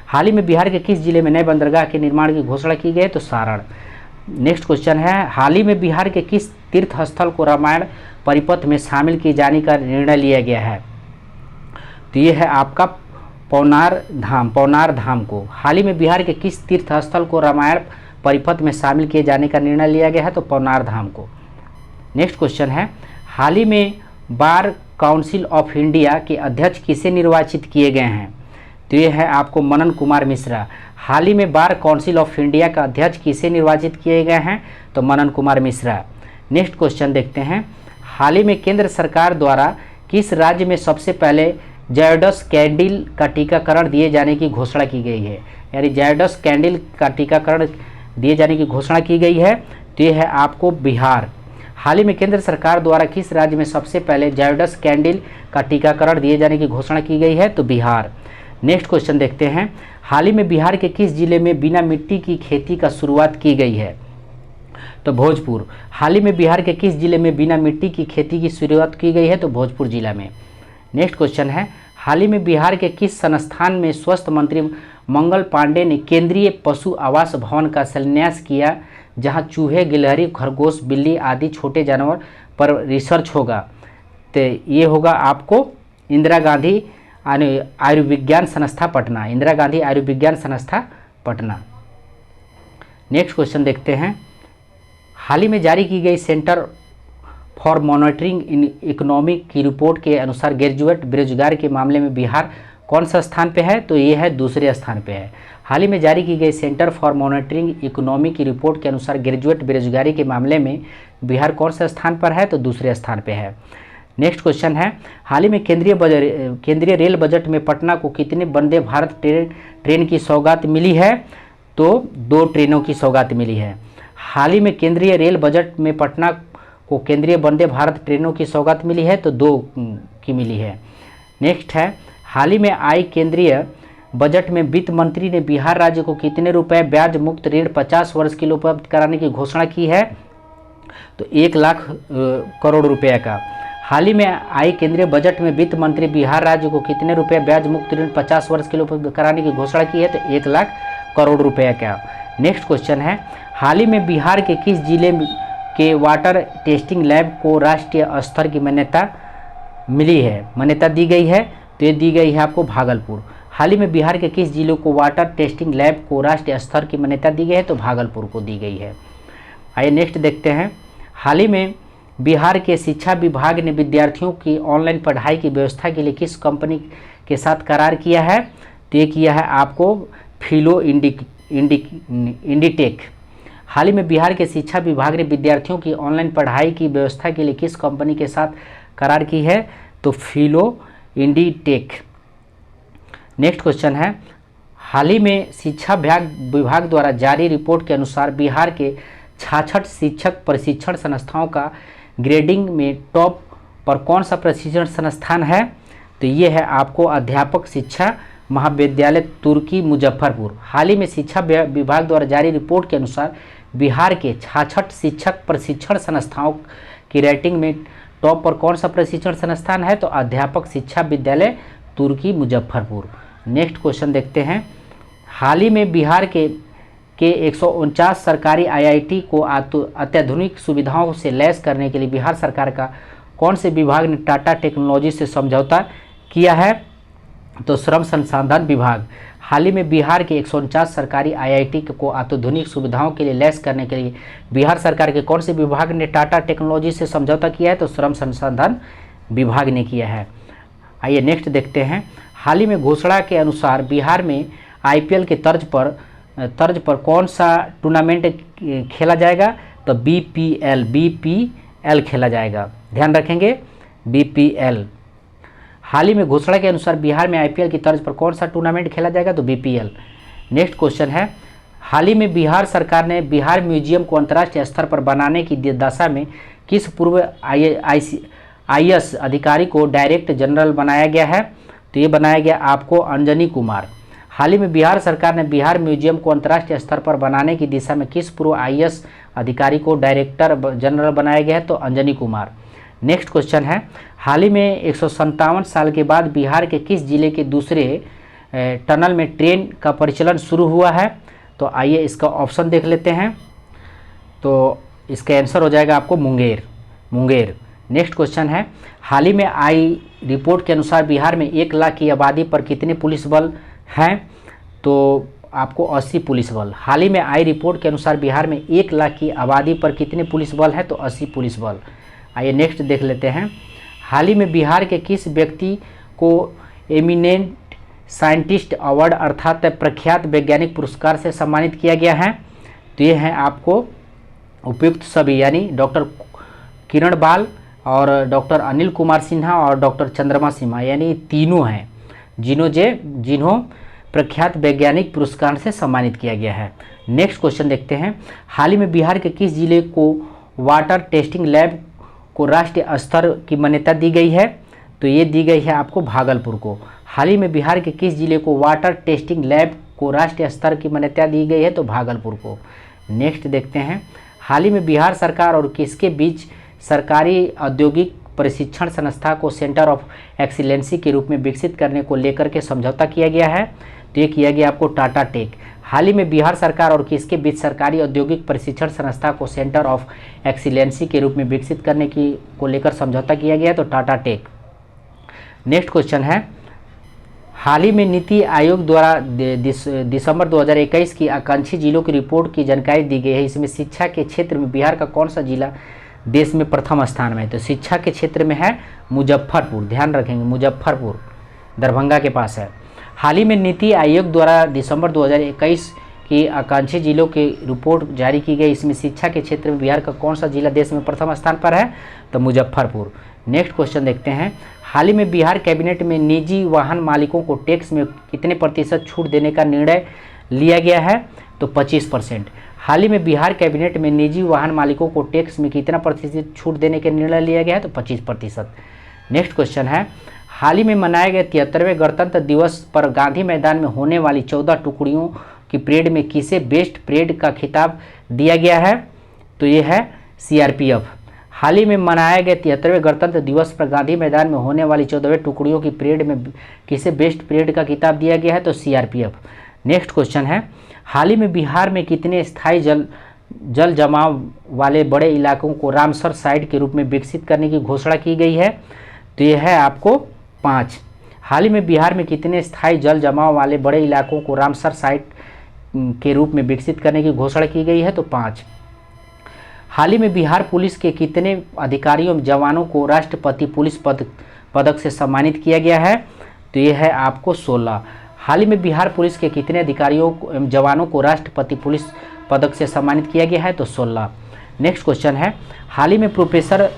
हाल ही में बिहार के किस जिले में नए बंदरगाह के निर्माण की घोषणा की गई है, तो सारण। नेक्स्ट क्वेश्चन है, हाल ही में बिहार के किस तीर्थ स्थल को रामायण परिपथ में शामिल किए जाने का निर्णय लिया गया है, तो ये है आपका पौनार धाम को। हाल ही में बिहार के किस तीर्थ स्थल को रामायण परिपथ में शामिल किए जाने का निर्णय लिया गया है, तो पौनार धाम को। नेक्स्ट क्वेश्चन है, हाल ही में बार काउंसिल ऑफ इंडिया के अध्यक्ष किसे निर्वाचित किए गए हैं, तो ये है आपको मनन कुमार मिश्रा। हाल ही में बार काउंसिल ऑफ इंडिया का अध्यक्ष किसे निर्वाचित किए गए हैं? तो मनन कुमार मिश्रा। नेक्स्ट क्वेश्चन देखते हैं, हाल ही में केंद्र सरकार द्वारा किस राज्य में सबसे पहले जायडस कैंडिल का टीकाकरण दिए जाने की घोषणा की गई है? यानी जायडस कैंडिल का टीकाकरण दिए जाने की घोषणा की गई है, तो ये है आपको बिहार। हाल ही में केंद्र सरकार द्वारा किस राज्य में सबसे पहले जायडस कैंडिल का टीकाकरण दिए जाने की घोषणा की गई है? तो बिहार। नेक्स्ट क्वेश्चन देखते हैं, हाल ही में बिहार के किस जिले में बिना मिट्टी की खेती का शुरुआत की गई है? तो भोजपुर। हाल ही में बिहार के किस जिले में बिना मिट्टी की खेती की शुरुआत की गई है? तो भोजपुर जिला में। नेक्स्ट क्वेश्चन है, हाल ही में बिहार के किस संस्थान में स्वास्थ्य मंत्री मंगल पांडे ने केंद्रीय पशु आवास भवन का शिलान्यास किया, जहां चूहे, गिलहरी, खरगोश, बिल्ली आदि छोटे जानवर पर रिसर्च होगा? तो ये होगा आपको इंदिरा गांधी आयुर्विज्ञान संस्था पटना, इंदिरा गांधी आयुर्विज्ञान संस्था पटना। नेक्स्ट क्वेश्चन देखते हैं, हाल ही में जारी की गई centre for monitoring in economy की रिपोर्ट के अनुसार ग्रेजुएट बेरोजगार के मामले में बिहार कौन सा स्थान पे है? तो ये है दूसरे स्थान पे है। हाल ही में जारी की गई सेंटर फॉर मॉनिटरिंग इकोनॉमी की रिपोर्ट के अनुसार ग्रेजुएट बेरोजगारी के मामले में बिहार कौन सा स्थान पर है? तो दूसरे स्थान पे है। नेक्स्ट क्वेश्चन है, हाल ही में केंद्रीय रेल बजट में पटना को कितने वंदे भारत ट्रेन की सौगात मिली है? तो 2 ट्रेनों की सौगात मिली है। हाल ही में केंद्रीय रेल बजट में पटना को केंद्रीय वंदे भारत ट्रेनों की सौगात मिली है, तो 2 की मिली है। नेक्स्ट है, हाल ही में आई केंद्रीय बजट में वित्त मंत्री ने बिहार राज्य को कितने रुपए ब्याज मुक्त ऋण 50 वर्ष के लिए उपलब्ध कराने की घोषणा की है? तो 1 लाख करोड़ रुपए का। हाल ही में आई केंद्रीय बजट में वित्त मंत्री बिहार राज्य को कितने रुपए ब्याज मुक्त ऋण 50 वर्ष के लिए उपलब्ध कराने की घोषणा की है? तो 1 लाख करोड़ रुपए का। नेक्स्ट क्वेश्चन है, हाल ही में बिहार के किस जिले के वाटर टेस्टिंग लैब को राष्ट्रीय स्तर की मान्यता मिली है, मान्यता दी गई है? तो ये दी गई है आपको भागलपुर। हाल ही में बिहार के किस जिलों को वाटर टेस्टिंग लैब को राष्ट्रीय स्तर की मान्यता दी गई है? तो भागलपुर को दी गई है। आइए नेक्स्ट देखते हैं, हाल ही में बिहार के शिक्षा विभाग ने विद्यार्थियों की ऑनलाइन पढ़ाई की व्यवस्था के लिए किस कंपनी के साथ करार किया है? तो ये किया है आपको फिलो इंडीटेक। हाल ही में बिहार के शिक्षा विभाग ने विद्यार्थियों की ऑनलाइन पढ़ाई की व्यवस्था के लिए किस कंपनी के साथ करार की है? तो फिलो इंडीटेक। नेक्स्ट क्वेश्चन है, हाल ही में शिक्षा विभाग द्वारा जारी रिपोर्ट के अनुसार बिहार के 66 शिक्षक प्रशिक्षण संस्थाओं का ग्रेडिंग में टॉप पर कौन सा प्रशिक्षण संस्थान है? तो ये है आपको अध्यापक शिक्षा महाविद्यालय तुर्की मुजफ्फरपुर। हाल ही में शिक्षा विभाग द्वारा जारी रिपोर्ट के अनुसार बिहार के 66 शिक्षक प्रशिक्षण संस्थाओं की रेटिंग में टॉप पर कौन सा प्रशिक्षण संस्थान है? तो अध्यापक शिक्षा विद्यालय तुर्की मुजफ्फरपुर। नेक्स्ट क्वेश्चन देखते हैं, हाल ही में बिहार के 149 सरकारी आईआईटी को अत्याधुनिक सुविधाओं से लैस करने के लिए बिहार सरकार का कौन से विभाग ने टाटा टेक्नोलॉजी से समझौता किया है? तो श्रम संसाधन विभाग। हाल ही में बिहार के 149 सरकारी आईआईटी को अत्याधुनिक सुविधाओं के लिए लैस करने के लिए बिहार सरकार के कौन से विभाग ने टाटा टेक्नोलॉजी से समझौता किया है? तो श्रम संसाधन विभाग ने किया है। आइए नेक्स्ट देखते हैं, हाल ही में घोषणा के अनुसार बिहार में आईपीएल के तर्ज पर कौन सा टूर्नामेंट खेला जाएगा? तो बीपीएल खेला जाएगा, ध्यान रखेंगे बीपीएल। हाल ही में घोषणा के अनुसार बिहार में आईपीएल की तर्ज पर कौन सा टूर्नामेंट खेला जाएगा? तो बीपीएल। नेक्स्ट क्वेश्चन है, हाल ही में बिहार सरकार ने बिहार म्यूजियम को अंतर्राष्ट्रीय स्तर पर बनाने की दशा में किस पूर्व आईएएस अधिकारी को डायरेक्टर जनरल बनाया गया है? तो ये बनाया गया आपको अंजनी कुमार। हाल ही में बिहार सरकार ने बिहार म्यूजियम को अंतर्राष्ट्रीय स्तर पर बनाने की दिशा में किस पूर्व आईएएस अधिकारी को डायरेक्टर जनरल बनाया गया है? तो अंजनी कुमार। नेक्स्ट क्वेश्चन है, हाल ही में 157 साल के बाद बिहार के किस जिले के दूसरे टनल में ट्रेन का परिचालन शुरू हुआ है? तो आइए इसका ऑप्शन देख लेते हैं। तो इसका आंसर हो जाएगा आपको मुंगेर। नेक्स्ट क्वेश्चन है, हाल ही में आई रिपोर्ट के अनुसार बिहार में 1 लाख की आबादी पर कितने पुलिस बल हैं? तो आपको 80 पुलिस बल। हाल ही में आई रिपोर्ट के अनुसार बिहार में 1 लाख की आबादी पर कितने पुलिस बल हैं? तो 80 पुलिस बल। आइए नेक्स्ट देख लेते हैं, हाल ही में बिहार के किस व्यक्ति को एमिनेंट साइंटिस्ट अवार्ड अर्थात प्रख्यात वैज्ञानिक पुरस्कार से सम्मानित किया गया है? तो ये हैं आपको उपयुक्त सभी, यानी डॉक्टर किरण बाल और डॉक्टर अनिल कुमार सिन्हा और डॉक्टर चंद्रमा सिन्हा, यानी तीनों हैं जिन्हों प्रख्यात वैज्ञानिक पुरस्कार से सम्मानित किया गया है। नेक्स्ट क्वेश्चन देखते हैं। हाल ही में बिहार के किस जिले को वाटर टेस्टिंग लैब को राष्ट्रीय स्तर की मान्यता दी गई है? तो ये दी गई है आपको भागलपुर को। हाल ही में बिहार के किस जिले को वाटर टेस्टिंग लैब को राष्ट्रीय स्तर की मान्यता दी गई है? तो भागलपुर को। नेक्स्ट देखते हैं। हाल ही में बिहार सरकार और किसके बीच सरकारी औद्योगिक प्रशिक्षण संस्था को सेंटर ऑफ एक्सीलेंसी के रूप में विकसित करने को लेकर के समझौता किया गया है? तो ये किया गया आपको टाटा टेक। हाल ही में बिहार सरकार और किसके बीच सरकारी औद्योगिक प्रशिक्षण संस्था को सेंटर ऑफ एक्सीलेंसी के रूप में विकसित करने की को लेकर समझौता किया गया है? तो टाटा टेक। नेक्स्ट क्वेश्चन है। हाल ही में नीति आयोग द्वारा दिसंबर 2021 की आकांक्षी जिलों की रिपोर्ट की जानकारी दी गई है। इसमें शिक्षा के क्षेत्र में बिहार का कौन सा जिला देश में प्रथम स्थान में है? तो शिक्षा के क्षेत्र में है मुजफ्फरपुर, ध्यान रखेंगे, मुजफ्फरपुर दरभंगा के पास है। हाल ही में नीति आयोग द्वारा दिसंबर 2021 की आकांक्षी जिलों की रिपोर्ट जारी की गई। इसमें शिक्षा के क्षेत्र में बिहार का कौन सा जिला देश में प्रथम स्थान पर है? तो मुजफ्फरपुर। नेक्स्ट क्वेश्चन देखते हैं। हाल ही में बिहार कैबिनेट में निजी वाहन मालिकों को टैक्स में कितने प्रतिशत छूट देने का निर्णय लिया गया है? तो 25%। हाल ही में बिहार कैबिनेट में निजी वाहन मालिकों को टैक्स में कितना प्रतिशत छूट देने का निर्णय लिया गया है? तो 25%। नेक्स्ट क्वेश्चन है। हाल ही में मनाए गए 73वें गणतंत्र दिवस पर गांधी मैदान में होने वाली 14 टुकड़ियों की परेड में किसे बेस्ट परेड का खिताब दिया गया है? तो ये है सीआरपीएफ। हाल ही में मनाए गए 73वें गणतंत्र दिवस पर गांधी मैदान में होने वाली 14वें टुकड़ियों की परेड में किसे बेस्ट परेड का खिताब दिया गया है? तो सीआरपीएफ। नेक्स्ट क्वेश्चन है। हाल ही में बिहार में कितने स्थायी जल जमाव वाले बड़े इलाकों को रामसर साइट के रूप में विकसित करने की घोषणा की गई है? तो ये है आपको 5। हाल ही में बिहार में कितने स्थायी जल जमाव वाले बड़े इलाकों को रामसर साइट के रूप में विकसित करने की घोषणा की गई है? तो 5। हाल ही में बिहार पुलिस के कितने अधिकारियों जवानों को राष्ट्रपति पुलिस पदक से सम्मानित किया गया है? तो ये है आपको 16। हाल ही में बिहार पुलिस के कितने अधिकारियों जवानों को राष्ट्रपति पुलिस पदक से सम्मानित किया गया है? तो 16। नेक्स्ट क्वेश्चन है। हाल ही में प्रोफेसर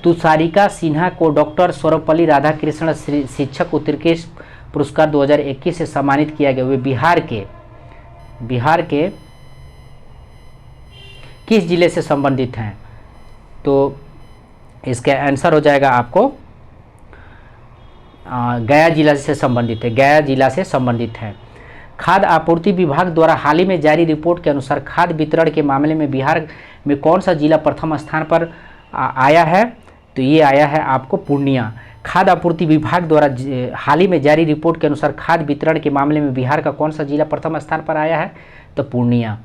तुषारिका सिन्हा को डॉक्टर सर्वपल्ली राधाकृष्णन शिक्षक उत्कृष्ट पुरस्कार 2021 से सम्मानित किया गया। वे बिहार के किस जिले से संबंधित हैं? तो इसका आंसर हो जाएगा आपको गया जिला से संबंधित है, गया जिला से संबंधित है। खाद्य आपूर्ति विभाग द्वारा हाल ही में जारी रिपोर्ट के अनुसार खाद्य वितरण के मामले में बिहार में कौन सा जिला प्रथम स्थान पर आया है? तो ये आया है आपको पूर्णिया। खाद्य आपूर्ति विभाग द्वारा हाल ही में जारी रिपोर्ट के अनुसार खाद्य वितरण के मामले में बिहार का कौन सा जिला प्रथम स्थान पर आया है? तो पूर्णिया।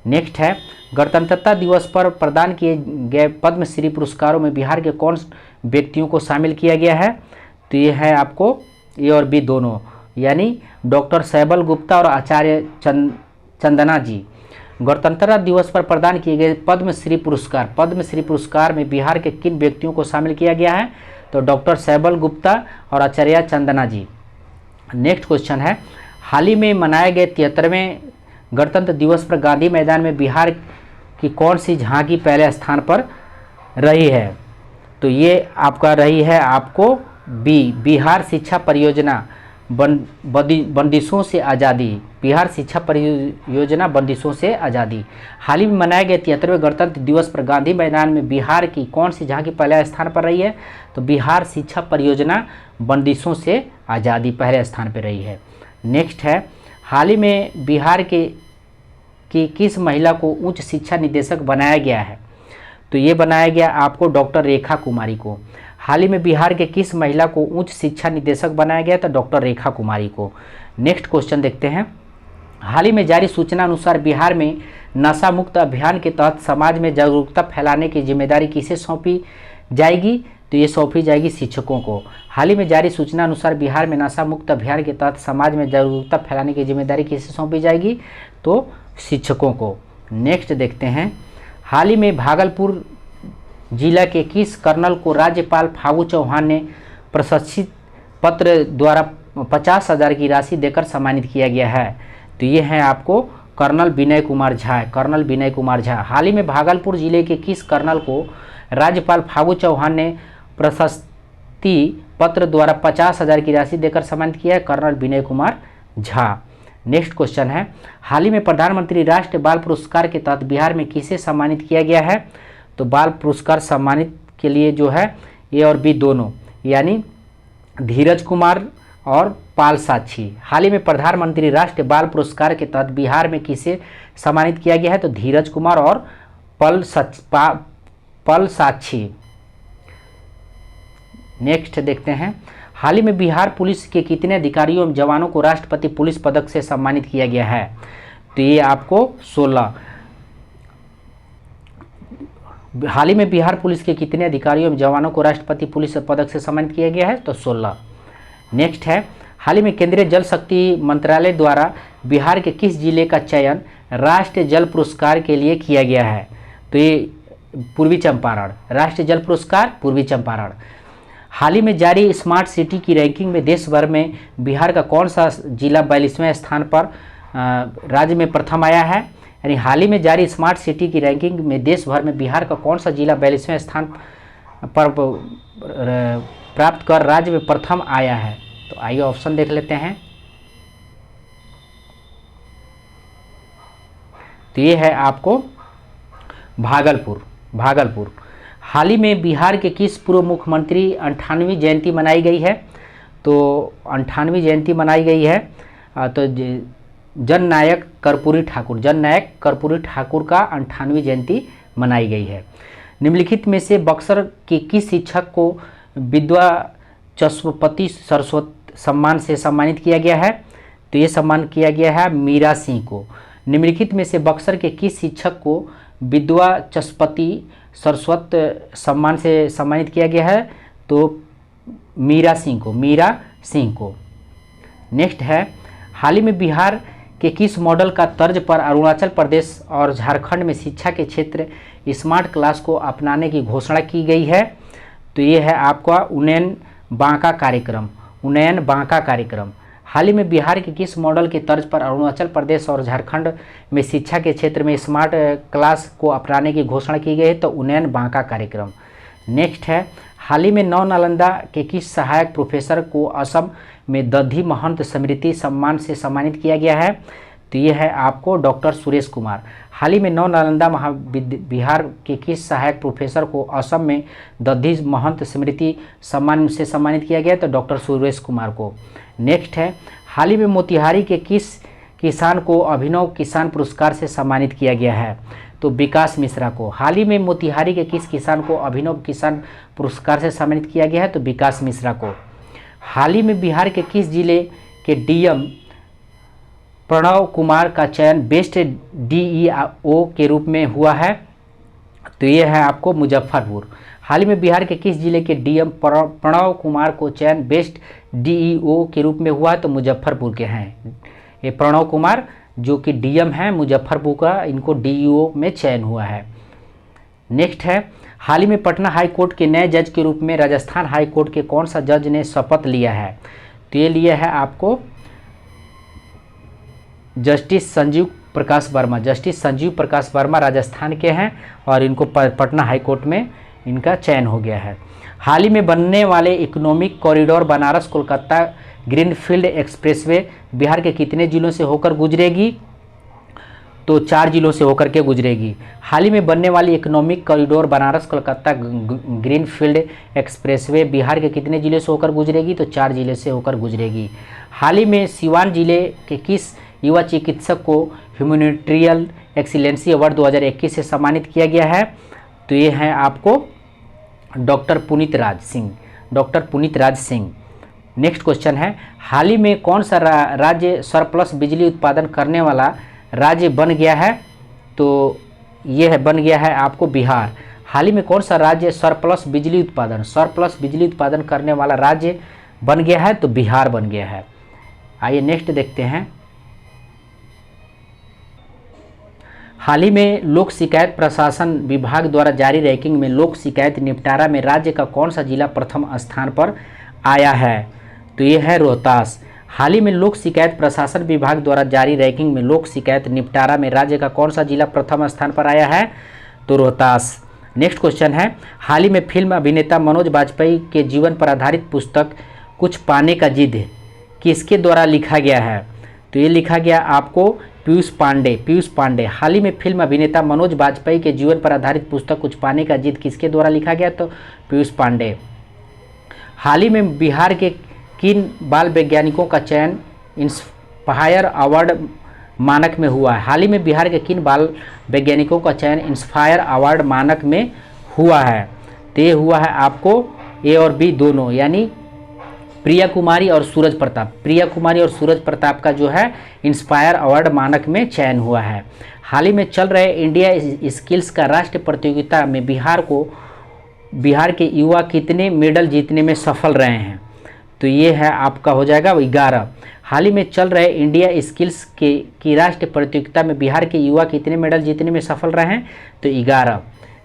नेक्स्ट है। गणतंत्रता दिवस पर प्रदान किए गए पद्मश्री पुरस्कारों में बिहार के कौन व्यक्तियों को शामिल किया गया है? तो ये है आपको ए और बी दोनों, यानी डॉक्टर शैबल गुप्ता और आचार्य चंदना जी। गणतंत्रता दिवस पर प्रदान किए गए पद्मश्री पुरस्कार में बिहार के किन व्यक्तियों को शामिल किया गया है? तो डॉक्टर शैबल गुप्ता और आचार्य चंदना जी। नेक्स्ट क्वेश्चन है। हाल ही में मनाए गए 73वें गणतंत्र दिवस पर गांधी मैदान में बिहार की कौन सी झांकी पहले स्थान पर रही है? तो ये आपका रही है आपको बी, बिहार शिक्षा परियोजना बंदिशों से आज़ादी। बिहार शिक्षा परियोजना बंदिशों से आज़ादी। हाल ही में मनाए गए 73वें गणतंत्र दिवस पर गांधी मैदान में बिहार की कौन सी झांकी पहले स्थान पर रही है? तो बिहार शिक्षा परियोजना बंदिशों से आज़ादी पहले स्थान पर रही है। नेक्स्ट है। हाल ही में बिहार की किस महिला को उच्च शिक्षा निदेशक बनाया गया है? तो ये बनाया गया आपको डॉक्टर रेखा कुमारी को। हाल ही में बिहार के किस महिला को उच्च शिक्षा निदेशक बनाया गया? तो डॉक्टर रेखा कुमारी को। नेक्स्ट क्वेश्चन देखते हैं। हाल ही में जारी सूचना अनुसार बिहार में नशा मुक्त अभियान के तहत समाज में जागरूकता फैलाने की जिम्मेदारी किसे सौंपी जाएगी? तो ये सौंपी जाएगी शिक्षकों को। हाल ही में जारी सूचना अनुसार बिहार में नशा मुक्त अभियान के तहत समाज में जागरूकता फैलाने की जिम्मेदारी किसे सौंपी जाएगी? तो शिक्षकों को। नेक्स्ट देखते हैं। हाल ही में भागलपुर जिला के किस कर्नल को राज्यपाल फागू चौहान ने प्रशस्ति पत्र द्वारा 50,000 की राशि देकर सम्मानित किया गया है। तो ये है आपको कर्नल विनय कुमार झा, कर्नल विनय कुमार झा। हाल ही में भागलपुर जिले के किस कर्नल को राज्यपाल फागू चौहान ने प्रशस्ति पत्र द्वारा 50,000 की राशि देकर सम्मानित किया है? Colonel Vinay Kumar Jha. Next question है, हाल ही में प्रधानमंत्री राष्ट्रीय बाल पुरस्कार के तहत बिहार में किसे सम्मानित किया गया है? तो बाल पुरस्कार सम्मानित के लिए जो है ए और बी दोनों, यानी धीरज कुमार और पाल साक्षी। हाल ही में प्रधानमंत्री राष्ट्रीय बाल पुरस्कार के तहत बिहार में किसे सम्मानित किया गया है? तो धीरज कुमार और पल साक्षी। नेक्स्ट देखते हैं, हाल ही में बिहार पुलिस के कितने अधिकारियों एवं जवानों को राष्ट्रपति पुलिस पदक से सम्मानित किया गया है? तो ये आपको 16। हाल ही में बिहार पुलिस के कितने अधिकारियों एवं जवानों को राष्ट्रपति पुलिस पदक से सम्मानित किया गया है? तो 16। नेक्स्ट है, हाल ही में केंद्रीय जल शक्ति मंत्रालय द्वारा बिहार के किस जिले का चयन राष्ट्रीय जल पुरस्कार के लिए किया गया है? तो ये पूर्वी चंपारण, राष्ट्रीय जल पुरस्कार पूर्वी चंपारण। हाल ही में जारी स्मार्ट सिटी की रैंकिंग में देश भर में बिहार का कौन सा जिला 42वें स्थान पर राज्य में प्रथम आया है? यानी हाल ही में जारी स्मार्ट सिटी की रैंकिंग में देश भर में बिहार का कौन सा जिला 42वें स्थान पर प्राप्त कर राज्य में प्रथम आया है? तो आइए ऑप्शन देख लेते हैं। तो ये है आपको भागलपुर। हाल ही में बिहार के किस पूर्व मुख्यमंत्री 98वीं जयंती मनाई गई है? तो 98वीं जयंती मनाई गई है तो जननायक कर्पूरी ठाकुर का 98वीं जयंती मनाई गई है। निम्नलिखित में से बक्सर के किस शिक्षक को विद्या चष्मपति सरस्वती सम्मान से सम्मानित किया गया है? तो ये सम्मान किया गया है मीरा सिंह को। निम्नलिखित में से बक्सर के किस शिक्षक को विद्या चष्मपति सरस्वती सम्मान से सम्मानित किया गया है? तो मीरा सिंह को। नेक्स्ट है, हाल ही में बिहार के किस मॉडल का तर्ज पर अरुणाचल प्रदेश और झारखंड में शिक्षा के क्षेत्र स्मार्ट क्लास को अपनाने की घोषणा की गई है? तो ये है आपका उन्नयन बांका कार्यक्रम। हाल ही में बिहार के किस मॉडल के तर्ज पर अरुणाचल प्रदेश और झारखंड में शिक्षा के क्षेत्र में स्मार्ट क्लास को अपनाने की घोषणा की गई है? तो उन्नयन बांका कार्यक्रम। नेक्स्ट है, हाल ही में नव नालंदा के किस सहायक प्रोफेसर को असम में दधी महंत स्मृति सम्मान से सम्मानित किया गया है? तो ये है आपको डॉक्टर सुरेश कुमार। हाल ही में नव नालंदा बिहार के किस सहायक प्रोफेसर को असम में दधी महंत स्मृति सम्मान से सम्मानित किया गया? तो डॉक्टर सुरेश कुमार को। नेक्स्ट है, हाल ही में मोतिहारी के किस किसान को अभिनव किसान पुरस्कार से सम्मानित किया गया है? तो विकास मिश्रा को। हाल ही में मोतिहारी के किस किसान को अभिनव किसान पुरस्कार से सम्मानित किया गया है? तो विकास मिश्रा को। हाल ही में बिहार के किस जिले के डीएम प्रणव कुमार का चयन बेस्ट डीईओ के रूप में हुआ है? तो ये है आपको मुजफ्फरपुर। हाल ही में बिहार के किस जिले के डीएम प्रणव कुमार को चयन बेस्ट डीईओ के रूप में हुआ है? तो मुजफ्फरपुर के हैं ये प्रणव कुमार, जो कि डीएम हैं मुजफ्फरपुर का, इनको डीईओ में चयन हुआ है। नेक्स्ट है, हाल ही में पटना हाई कोर्ट के नए जज के रूप में राजस्थान हाई कोर्ट के कौन सा जज ने शपथ लिया है? तो ये लिया है आपको जस्टिस संजीव प्रकाश वर्मा राजस्थान के हैं और इनको पटना हाई कोर्ट में इनका चयन हो गया है। हाल ही में बनने वाले economic corridor Banaras Kolkata greenfield expressway Bihar के कितने जिलों से होकर गुजरेगी? तो 4 जिलों से होकर के गुजरेगी। हाल ही में बनने वाली economic corridor Banaras Kolkata greenfield expressway Bihar के कितने जिले से होकर गुजरेगी? तो 4 जिले से होकर गुजरेगी। हाल ही में सिवान जिले के किस युवा चिकित्सक को ह्यूमैनिटेरियन एक्सीलेंसी अवार्ड 2021 से सम्मानित किया गया है? तो ये है आपको doctor Puneet Raj Singh. Next question है, हाल ही में कौन सा राज्य सरप्लस बिजली उत्पादन करने वाला राज्य बन गया है? तो ये है बन गया है आपको बिहार। हाल ही में कौन सा राज्य सरप्लस बिजली उत्पादन करने वाला राज्य बन गया है? तो बिहार बन गया है। आइए नेक्स्ट देखते हैं, हाल ही में लोक शिकायत प्रशासन विभाग द्वारा जारी रैंकिंग में लोक शिकायत निपटारा में राज्य का कौन सा जिला प्रथम स्थान पर आया है? तो ये है रोहतास। हाल ही में लोक शिकायत प्रशासन विभाग द्वारा जारी रैंकिंग में लोक शिकायत निपटारा में राज्य का कौन सा जिला प्रथम स्थान पर आया है? तो रोहतास। नेक्स्ट क्वेश्चन है, हाल ही में फिल्म अभिनेता मनोज बाजपेयी के जीवन पर आधारित पुस्तक कुछ पाने का जिद किसके द्वारा लिखा गया है? तो ये लिखा गया आपको पीयूष पांडे। हाल ही में फिल्म अभिनेता मनोज बाजपेयी के जीवन पर आधारित पुस्तक कुछ पाने का जिद किसके द्वारा लिखा गया? तो पीयूष पांडे। हाल ही में बिहार के किन बाल वैज्ञानिकों का चयन इंस्पायर अवार्ड मानक में हुआ है? हाल ही में बिहार के किन बाल वैज्ञानिकों का चयन इंस्पायर अवार्ड मानक में हुआ है? तो ये हुआ है आपको ए और बी दोनों, यानी प्रिया कुमारी और सूरज प्रताप का जो है इंस्पायर अवार्ड मानक में चयन हुआ है। हाल ही में चल रहे इंडिया स्किल्स का राष्ट्रीय प्रतियोगिता में बिहार के युवा कितने मेडल जीतने में सफल रहे हैं? तो ये है आपका हो जाएगा 11। हाल ही में चल रहे इंडिया स्किल्स की राष्ट्रीय प्रतियोगिता में बिहार के युवा कितने मेडल जीतने में सफल रहे हैं? तो 11।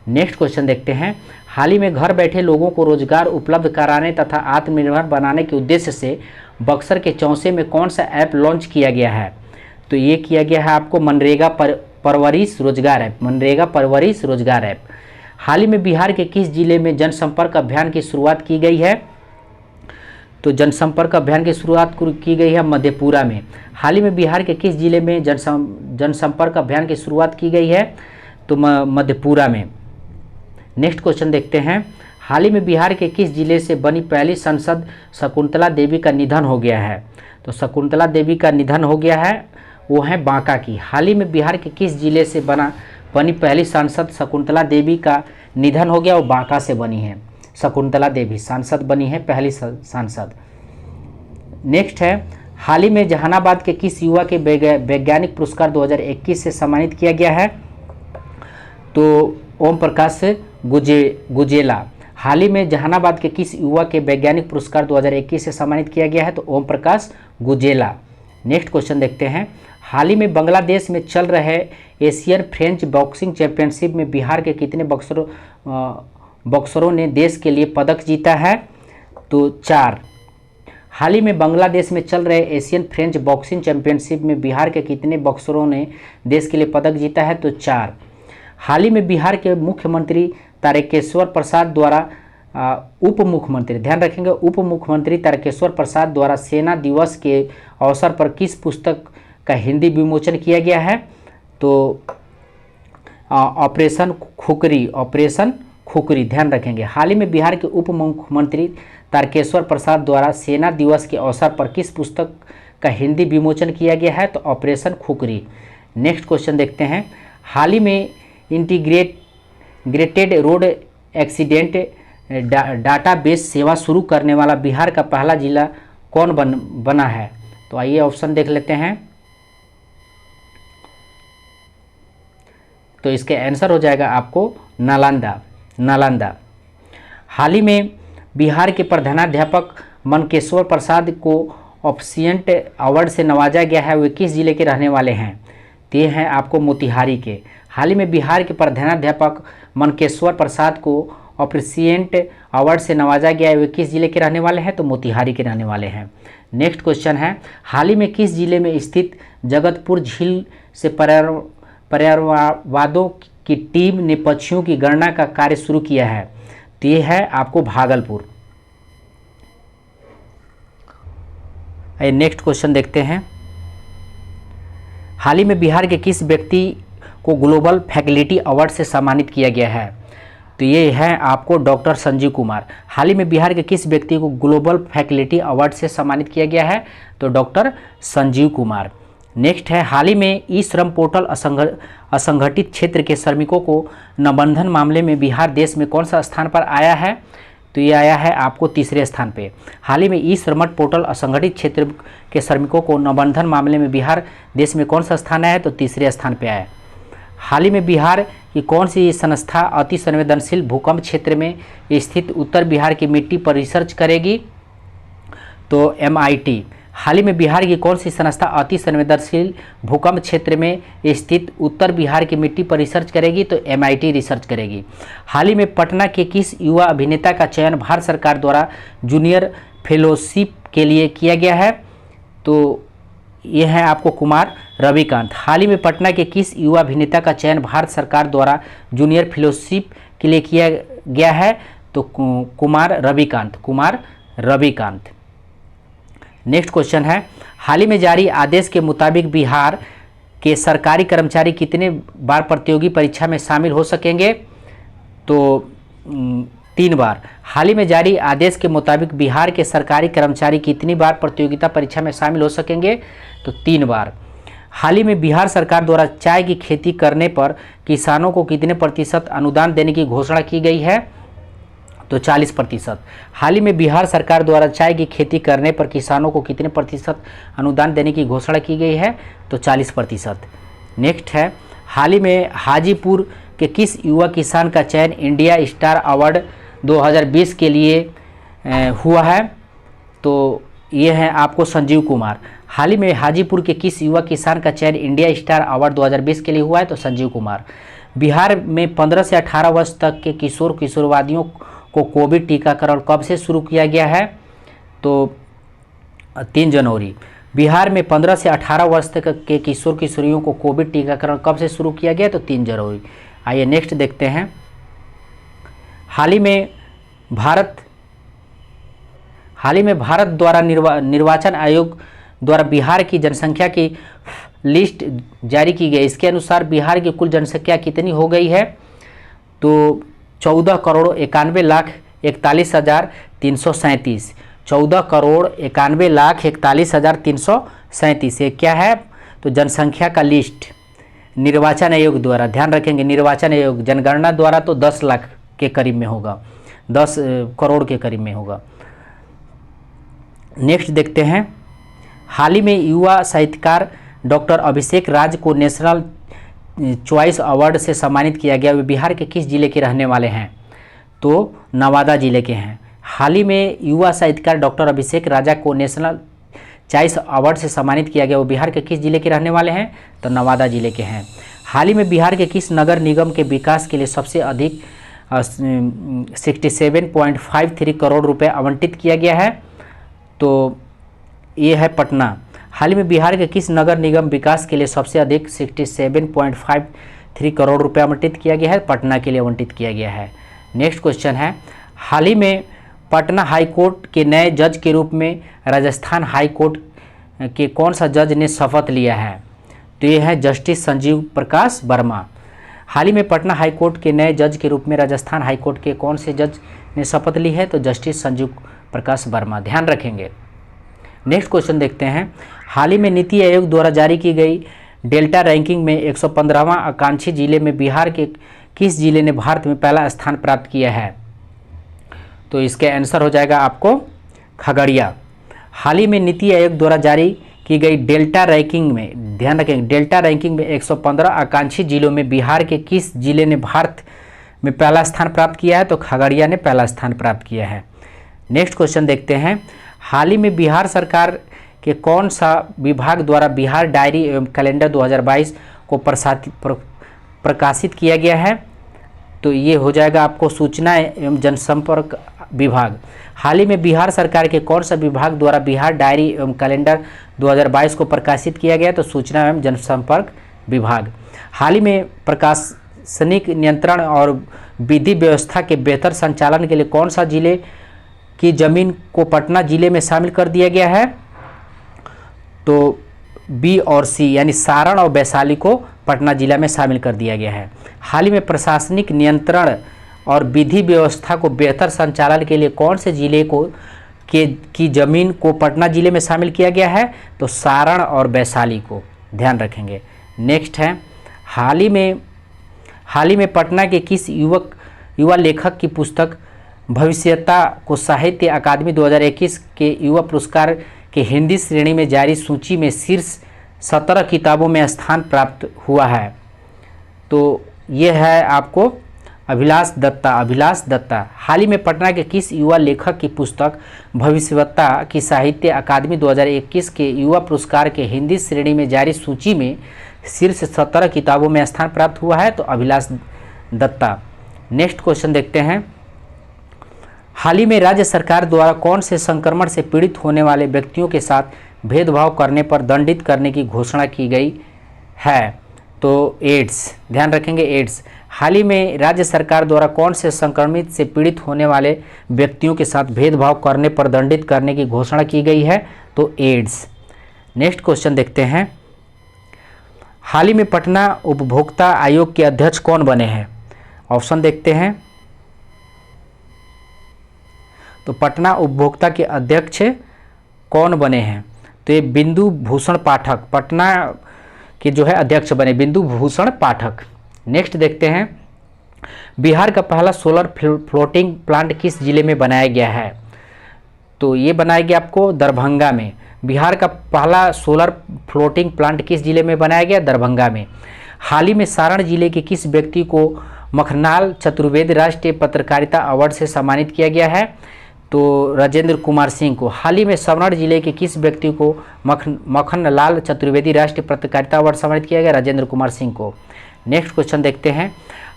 नेक्स्ट क्वेश्चन देखते हैं, हाल ही में घर बैठे लोगों को रोजगार उपलब्ध कराने तथा आत्मनिर्भर बनाने के उद्देश्य से बक्सर के चौसे में कौन सा ऐप लॉन्च किया गया है? तो ये किया गया है आपको मनरेगा परवरिश रोजगार ऐप। हाल ही में बिहार के किस जिले में जनसंपर्क अभियान की शुरुआत की गई है? तो जनसंपर्क अभियान की शुरुआत की गई है मधेपुरा में। हाल ही में बिहार के किस जिले में जनसंपर्क अभियान की शुरुआत की गई है? तो मधेपुरा में। नेक्स्ट क्वेश्चन देखते हैं, हाल ही में बिहार के किस जिले से बनी पहली सांसद शकुंतला देवी का निधन हो गया है? तो शकुंतला देवी का निधन हो गया है, वो है बांका की। हाल ही में बिहार के किस जिले से बनी पहली सांसद शकुंतला देवी का निधन हो गया, वो बांका से बनी है। शकुंतला देवी सांसद बनी है, पहली सांसद। नेक्स्ट है, हाल ही में जहानाबाद के किस युवा के वैज्ञानिक पुरस्कार 2021 से सम्मानित किया गया है? तो ओम प्रकाश गुजेला। हाल ही में जहानाबाद के किस युवा के वैज्ञानिक पुरस्कार 2021 से सम्मानित किया गया है? तो ओम प्रकाश गुजेला। नेक्स्ट क्वेश्चन देखते हैं, हाल ही में बांग्लादेश में चल रहे एशियन फ्रेंच बॉक्सिंग चैंपियनशिप में बिहार के कितने बॉक्सरों ने देश के लिए पदक जीता है? तो 4। हाल ही में बांग्लादेश में चल रहे एशियन फ्रेंच बॉक्सिंग चैंपियनशिप में बिहार के कितने बॉक्सरों ने देश के लिए पदक जीता है? तो 4। हाल ही में बिहार के मुख्यमंत्री तारकेश्वर प्रसाद द्वारा उप मुख्यमंत्री तारकेश्वर प्रसाद द्वारा सेना दिवस के अवसर पर किस पुस्तक का हिंदी विमोचन किया गया है? तो ऑपरेशन खुकरी, ध्यान रखेंगे। हाल ही में बिहार के उप मुख्यमंत्री तारकेश्वर प्रसाद द्वारा सेना दिवस के अवसर पर किस पुस्तक का हिंदी विमोचन किया गया है? तो ऑपरेशन खुकरी। नेक्स्ट क्वेश्चन देखते हैं, हाल ही में इंटीग्रेटेड रोड एक्सीडेंट डाटाबेस सेवा शुरू करने वाला बिहार का पहला जिला कौन बना है? तो आइए ऑप्शन देख लेते हैं। तो इसके आंसर हो जाएगा आपको नालंदा। हाल ही में बिहार के प्रधानाध्यापक मनकेश्वर प्रसाद को ऑप्शियंट अवार्ड से नवाजा गया है, वे किस जिले के रहने वाले हैं? तो ये हैं आपको मोतिहारी के। हाल ही में बिहार के प्रधानाध्यापक मनकेश्वर प्रसाद को ऑप्शियंट अवार्ड से नवाजा गया है, वे किस जिले के रहने वाले हैं? तो मोतिहारी के रहने वाले हैं। नेक्स्ट क्वेश्चन है, हाल ही में किस जिले में स्थित जगतपुर झील से पर्यावरणवादों की टीम ने पक्षियों की गणना का कार्य शुरू किया है? तो ये है आपको भागलपुर। नेक्स्ट क्वेश्चन देखते हैं, हाल ही में बिहार के किस व्यक्ति को ग्लोबल फैकल्टी अवार्ड से सम्मानित किया गया है? तो ये है आपको डॉक्टर संजीव कुमार। हाल ही में बिहार के किस व्यक्ति को ग्लोबल फैकल्टी अवार्ड से सम्मानित किया गया है? तो डॉक्टर संजीव कुमार। नेक्स्ट है, हाल ही में ई श्रम पोर्टल असंगठित क्षेत्र के श्रमिकों को निबंधन मामले में बिहार देश में कौन सा स्थान पर आया है? तो ये आया है आपको 3रे स्थान पे। हाल ही में ई श्रम पोर्टल असंगठित क्षेत्र के श्रमिकों को निबंधन मामले में बिहार देश में कौन सा स्थान आया है? तो 3रे स्थान पे आया। हाल ही में बिहार की कौन सी संस्था अति संवेदनशील भूकंप क्षेत्र में स्थित उत्तर बिहार की मिट्टी पर रिसर्च करेगी? तो MIT। हाल ही में बिहार की कौन सी संस्था अति संवेदनशील भूकंप क्षेत्र में स्थित उत्तर बिहार की मिट्टी पर रिसर्च करेगी? तो MIT रिसर्च करेगी। हाल ही में पटना के किस युवा अभिनेता का चयन भारत सरकार द्वारा जूनियर फेलोशिप के लिए किया गया है? तो ये है आपको कुमार रविकांत। हाल ही में पटना के किस युवा अभिनेता का चयन भारत सरकार द्वारा जूनियर फेलोशिप के लिए किया गया है? तो कुमार रविकांत। नेक्स्ट क्वेश्चन है, हाल ही में जारी आदेश के मुताबिक बिहार के सरकारी कर्मचारी कितने बार प्रतियोगी परीक्षा में शामिल हो सकेंगे? तो 3 बार। हाल ही में जारी आदेश के मुताबिक बिहार के सरकारी कर्मचारी कितनी बार प्रतियोगिता परीक्षा में शामिल हो सकेंगे? तो 3 बार। हाल ही में बिहार सरकार द्वारा चाय की खेती करने पर किसानों को कितने प्रतिशत अनुदान देने की घोषणा की गई है? तो 40%। हाल ही में बिहार सरकार द्वारा चाय की खेती करने पर किसानों को कितने प्रतिशत अनुदान देने की घोषणा की गई है? तो 40%। नेक्स्ट है, हाल ही में हाजीपुर के किस युवा किसान का चयन इंडिया स्टार अवार्ड 2020 के लिए हुआ है? तो ये है आपको संजीव कुमार। हाल ही में हाजीपुर के किस युवा किसान का चयन इंडिया स्टार अवार्ड 2020 के लिए हुआ है? तो संजीव कुमार। बिहार में 15 से 18 वर्ष तक के किशोर किशोरवादियों को कोविड टीकाकरण कब से शुरू किया गया है? तो 3 जनवरी। बिहार में 15 से 18 वर्ष तक के किशोर किशोरियों को कोविड टीकाकरण कब से शुरू किया गया? तो 3 जनवरी। आइए नेक्स्ट देखते हैं, हाल ही में भारत द्वारा निर्वाचन आयोग द्वारा बिहार की जनसंख्या की लिस्ट जारी की गई। इसके अनुसार बिहार की कुल जनसंख्या कितनी हो गई है? तो 14,91,41,337। 14,91,41,337। ये क्या है? तो जनसंख्या का लिस्ट निर्वाचन आयोग द्वारा, ध्यान रखेंगे निर्वाचन आयोग, जनगणना द्वारा तो 10 लाख के करीब में होगा, 10 करोड़ के करीब में होगा। नेक्स्ट देखते हैं, हाल ही में युवा साहित्यकार डॉक्टर अभिषेक राज को नेशनल चॉइस अवार्ड से सम्मानित किया गया। वे बिहार के किस जिले के रहने वाले हैं? तो नवादा जिले के हैं। हाल ही में युवा साहित्यकार डॉक्टर अभिषेक राजा को नेशनल चॉइस अवार्ड से सम्मानित किया गया। वो बिहार के किस जिले के रहने वाले हैं? तो नवादा जिले के हैं। हाल ही में बिहार के किस नगर निगम के विकास के लिए सबसे अधिक 67.53 करोड़ रुपए आवंटित किया गया है? तो ये है पटना। हाल ही में बिहार के किस नगर निगम विकास के लिए सबसे अधिक 67.53 करोड़ रुपए आवंटित किया गया है? पटना के लिए आवंटित किया गया है। नेक्स्ट क्वेश्चन है, हाल ही में पटना हाई कोर्ट के नए जज के रूप में राजस्थान हाई कोर्ट के कौन सा जज ने शपथ लिया है? तो ये है जस्टिस संजीव प्रकाश वर्मा। हाल ही में पटना हाई कोर्ट के नए जज के रूप में राजस्थान हाई कोर्ट के कौन से जज ने शपथ ली है? तो जस्टिस संजीव प्रकाश वर्मा, ध्यान रखेंगे। नेक्स्ट क्वेश्चन देखते हैं, हाल ही में नीति आयोग द्वारा जारी की गई डेल्टा रैंकिंग में 115वां आकांक्षी जिले में बिहार के किस जिले ने भारत में पहला स्थान प्राप्त किया है? तो इसका आंसर हो जाएगा आपको खगड़िया। हाल ही में नीति आयोग द्वारा जारी की गई डेल्टा रैंकिंग में, ध्यान रखेंगे, डेल्टा रैंकिंग में 115 आकांक्षी जिलों में बिहार के किस जिले ने भारत में पहला स्थान प्राप्त किया है? तो खगड़िया ने पहला स्थान प्राप्त किया है। नेक्स्ट क्वेश्चन देखते हैं, हाल ही में बिहार सरकार के कौन सा विभाग द्वारा बिहार डायरी एवं कैलेंडर 2022 को प्रकाशित किया गया है? तो ये हो जाएगा आपको सूचना एवं जनसंपर्क विभाग। हाल ही में बिहार सरकार के कौन सा विभाग द्वारा बिहार डायरी एवं कैलेंडर 2022 को प्रकाशित किया गया? तो सूचना एवं जनसंपर्क विभाग। हाल ही में प्रशासनिक नियंत्रण और विधि व्यवस्था के बेहतर संचालन के लिए कौन सा जिले की जमीन को पटना जिले में शामिल कर दिया गया है? तो बी और सी, यानी सारण और वैशाली को पटना जिला में शामिल कर दिया गया है। हाल ही में प्रशासनिक नियंत्रण और विधि व्यवस्था को बेहतर संचालन के लिए कौन से जिले को की जमीन को पटना जिले में शामिल किया गया है? तो सारण और वैशाली को, ध्यान रखेंगे। नेक्स्ट है, हाल ही में पटना के किस युवा लेखक की पुस्तक भविष्यता को साहित्य अकादमी 2021 के युवा पुरस्कार के हिंदी श्रेणी में जारी सूची में शीर्ष 17 किताबों में स्थान प्राप्त हुआ है? तो ये है आपको अभिलाष दत्ता। हाल ही में पटना के किस युवा लेखक की पुस्तक भविष्यता की साहित्य अकादमी 2021 के युवा पुरस्कार के हिंदी श्रेणी में जारी सूची में शीर्ष 17 किताबों में स्थान प्राप्त हुआ है? तो अभिलाष दत्ता। नेक्स्ट क्वेश्चन देखते हैं, हाल ही में राज्य सरकार द्वारा कौन से संक्रमण से पीड़ित होने वाले व्यक्तियों के साथ भेदभाव करने पर दंडित करने की घोषणा की गई है? तो एड्स, ध्यान रखेंगे एड्स। हाल ही में राज्य सरकार द्वारा कौन से संक्रमित से पीड़ित होने वाले व्यक्तियों के साथ भेदभाव करने पर दंडित करने की घोषणा की गई है? तो एड्स। नेक्स्ट क्वेश्चन देखते हैं, हाल ही में पटना उपभोक्ता आयोग के अध्यक्ष कौन बने हैं? ऑप्शन देखते हैं, तो पटना उपभोक्ता के अध्यक्ष कौन बने हैं? तो ये बिंदु भूषण पाठक पटना के जो है अध्यक्ष बने, बिंदु भूषण पाठक। नेक्स्ट देखते हैं, बिहार का पहला सोलर फ्लोटिंग प्लांट किस जिले में बनाया गया है? तो ये बनाया गया आपको दरभंगा में। बिहार का पहला सोलर फ्लोटिंग प्लांट किस जिले में बनाया गया? दरभंगा में। हाल ही में सारण जिले के किस व्यक्ति को मखनाल चतुर्वेदी राष्ट्रीय पत्रकारिता अवार्ड से सम्मानित किया गया है? तो राजेंद्र कुमार सिंह को। हाल ही में सारण जिले के किस व्यक्ति को मखनलाल चतुर्वेदी राष्ट्रीय पत्रकारिता अवार्ड सम्मानित किया गया? राजेंद्र कुमार सिंह को। नेक्स्ट क्वेश्चन देखते हैं,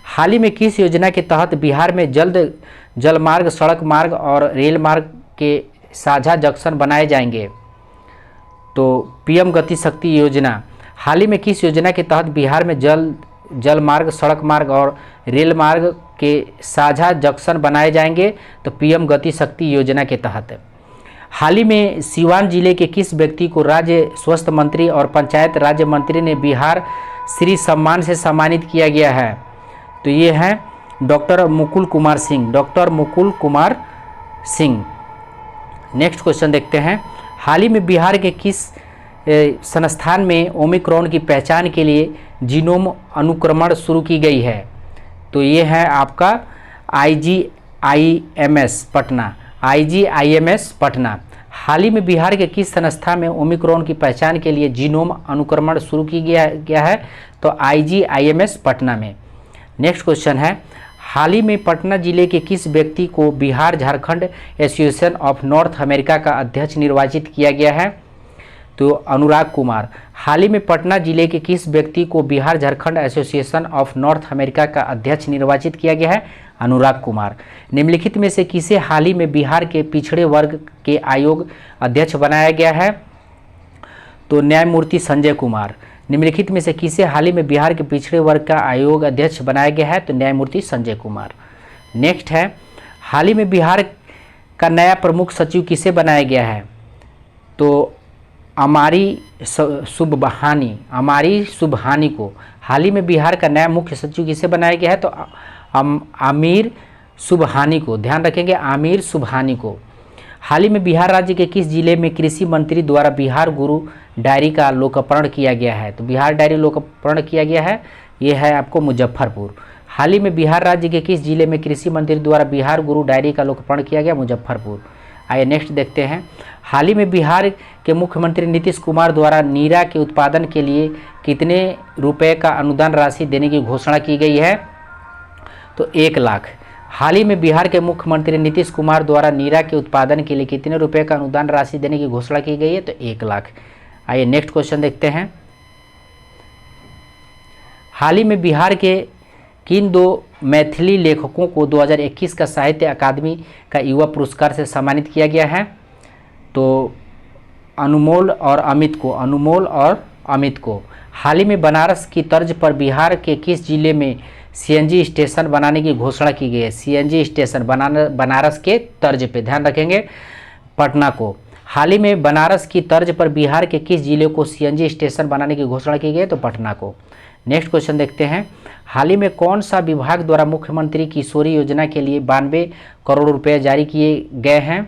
हाल ही में किस योजना के तहत बिहार में जल्द जलमार्ग, सड़क मार्ग और रेल मार्ग के साझा जंक्शन बनाए जाएंगे? तो पीएम गति शक्ति योजना। हाल ही में किस योजना के तहत बिहार में जल मार्ग, सड़क मार्ग और रेल मार्ग के साझा जंक्शन बनाए जाएंगे? तो पीएम गति शक्ति योजना के तहत। हाल ही में सीवान जिले के किस व्यक्ति को राज्य स्वास्थ्य मंत्री और पंचायत राज्य मंत्री ने बिहार श्री सम्मान से सम्मानित किया गया है? तो ये हैं doctor Mukul Kumar Singh, doctor Mukul Kumar Singh. Next question देखते हैं, हाल ही में बिहार के किस संस्थान में ओमिक्रॉन की पहचान के लिए जीनोम अनुक्रमण शुरू की गई है? तो ये है आपका IGIMS पटना, IGIMS पटना। हाल ही में बिहार के किस संस्था में ओमिक्रॉन की पहचान के लिए जीनोम अनुक्रमण शुरू की गया है? तो IGIMS पटना में। नेक्स्ट क्वेश्चन है, हाल ही में पटना जिले के किस व्यक्ति को Bihar Jharkhand association of north America का अध्यक्ष निर्वाचित किया गया है? तो अनुराग कुमार। हाल ही में पटना जिले के किस व्यक्ति को Bihar Jharkhand association of north America का अध्यक्ष निर्वाचित किया गया है? अनुराग कुमार। निम्नलिखित में से किसे हाल ही में बिहार के पिछड़े वर्ग के आयोग अध्यक्ष बनाया गया है? तो न्यायमूर्ति संजय कुमार। निम्नलिखित में से किसे हाल ही में बिहार के पिछड़े वर्ग का आयोग अध्यक्ष बनाया गया है? तो न्यायमूर्ति संजय कुमार। नेक्स्ट है, हाल ही में बिहार का नया प्रमुख सचिव किसे बनाया गया है? तो अमारी सुबहानी को। हाल ही में बिहार का नया मुख्य सचिव किसे बनाया गया है? तो आमिर सुबहानी को। ध्यान रखेंगे, आमिर सुबहानी को। हाल ही में बिहार राज्य के किस जिले में कृषि मंत्री द्वारा बिहार गुरु डायरी का लोकार्पण किया गया है? तो बिहार डायरी लोकार्पण किया गया है, ये है आपको मुजफ्फरपुर। हाल ही में बिहार राज्य के किस जिले में कृषि मंत्री द्वारा बिहार गुरु डायरी का लोकार्पण किया गया? मुजफ्फरपुर। आइए नेक्स्ट देखते हैं, हाल ही में बिहार के मुख्यमंत्री नीतीश कुमार द्वारा नीरा के उत्पादन के लिए कितने रुपए का अनुदान राशि देने की घोषणा की गई है? तो 1 लाख। हाल ही में बिहार के मुख्यमंत्री नीतीश कुमार द्वारा नीरा के उत्पादन के लिए कितने रुपए का अनुदान राशि देने की घोषणा की गई है? तो 1 लाख। आइए नेक्स्ट क्वेश्चन देखते हैं, हाल ही में बिहार के किन 2 मैथिली लेखकों को 2021 का साहित्य अकादमी का युवा पुरस्कार से सम्मानित किया गया है? तो अनमोल और अमित को। हाल ही में बनारस की तर्ज पर बिहार के किस जिले में CNG स्टेशन बनाने की घोषणा की गई है? CNG स्टेशन बनारस के तर्ज पे, ध्यान रखेंगे, पटना को। हाल ही में बनारस की तर्ज पर बिहार के किस जिले को CNG स्टेशन बनाने की घोषणा की गई है? तो पटना को। नेक्स्ट क्वेश्चन देखते हैं, हाल ही में कौन सा विभाग द्वारा मुख्यमंत्री किशोरी योजना के लिए 92 करोड़ रुपए जारी किए गए हैं?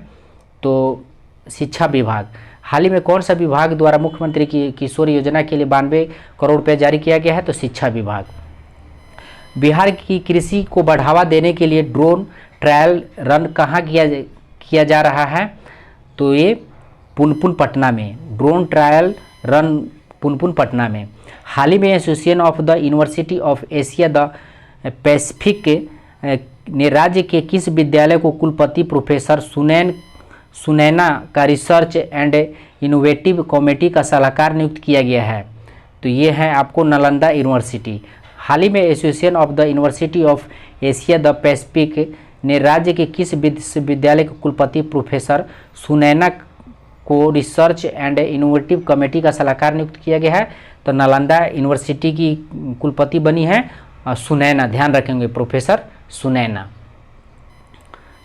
तो शिक्षा विभाग। हाल ही में कौन सा विभाग द्वारा मुख्यमंत्री की किशोरी योजना के लिए 92 करोड़ रुपए जारी किया गया है? तो शिक्षा विभाग। बिहार की कृषि को बढ़ावा देने के लिए ड्रोन ट्रायल रन कहाँ किया जा रहा है? तो ये पुनपुन पटना में, drone trial run Punpun Patna में। हाल ही में association of the university of Asia the Pacific ने राज्य के किस विद्यालय को कुलपति प्रोफेसर सुनैना का रिसर्च एंड इनोवेटिव कमेटी का सलाहकार नियुक्त किया गया है? तो ये है आपको नालंदा यूनिवर्सिटी। हाल ही में association of the university of Asia the Pacific ने राज्य के किस विश्वविद्यालय के कुलपति प्रोफेसर सुनैना को रिसर्च एंड इनोवेटिव कमेटी का सलाहकार नियुक्त किया गया है? तो नालंदा यूनिवर्सिटी की कुलपति बनी है सुनैना, ध्यान रखेंगे प्रोफेसर सुनैना।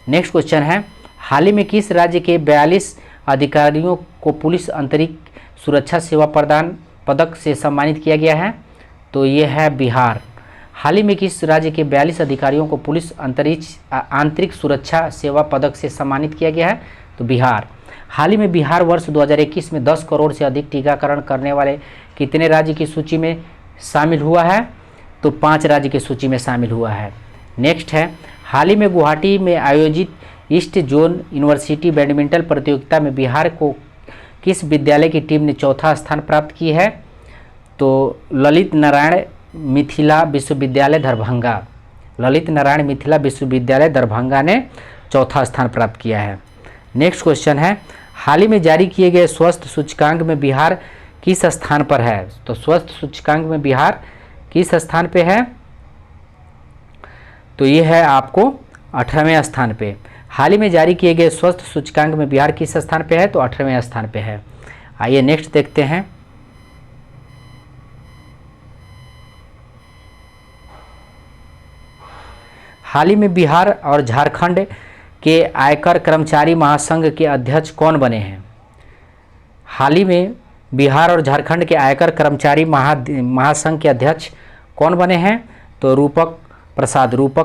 नेक्स्ट क्वेश्चन है, हाल ही में किस राज्य के 42 अधिकारियों को पुलिस आंतरिक सुरक्षा सेवा प्रदान पदक से सम्मानित किया गया है? तो ये है बिहार। हाल ही में किस राज्य के 42 अधिकारियों को पुलिस आंतरिक सुरक्षा सेवा पदक से सम्मानित किया गया है? तो बिहार। हाल ही में बिहार वर्ष 2021 में 10 करोड़ से अधिक टीकाकरण करने वाले कितने राज्य की सूची में शामिल हुआ है? तो 5 राज्य की सूची में शामिल हुआ है। नेक्स्ट है, हाल ही में गुवाहाटी में आयोजित ईस्ट जोन यूनिवर्सिटी बैडमिंटन प्रतियोगिता में बिहार को किस विद्यालय की टीम ने चौथा स्थान प्राप्त की है? तो ललित नारायण मिथिला विश्वविद्यालय दरभंगा, ललित नारायण मिथिला विश्वविद्यालय दरभंगा ने चौथा स्थान प्राप्त किया है। नेक्स्ट क्वेश्चन है, हाल ही में जारी किए गए स्वास्थ्य सूचकांक में बिहार किस स्थान पर है? तो स्वास्थ्य सूचकांक में बिहार किस स्थान पे है? तो ये है आपको 18वें स्थान पे। हाल ही में जारी किए गए स्वास्थ्य सूचकांक में बिहार किस स्थान पे है? तो 18वें स्थान पे है। आइए नेक्स्ट देखते हैं, हाल ही में बिहार और झारखंड के आयकर कर्मचारी महासंघ के अध्यक्ष कौन बने हैं? हाल ही में बिहार और झारखंड के आयकर कर्मचारी महासंघ के अध्यक्ष कौन बने हैं? तो रूपक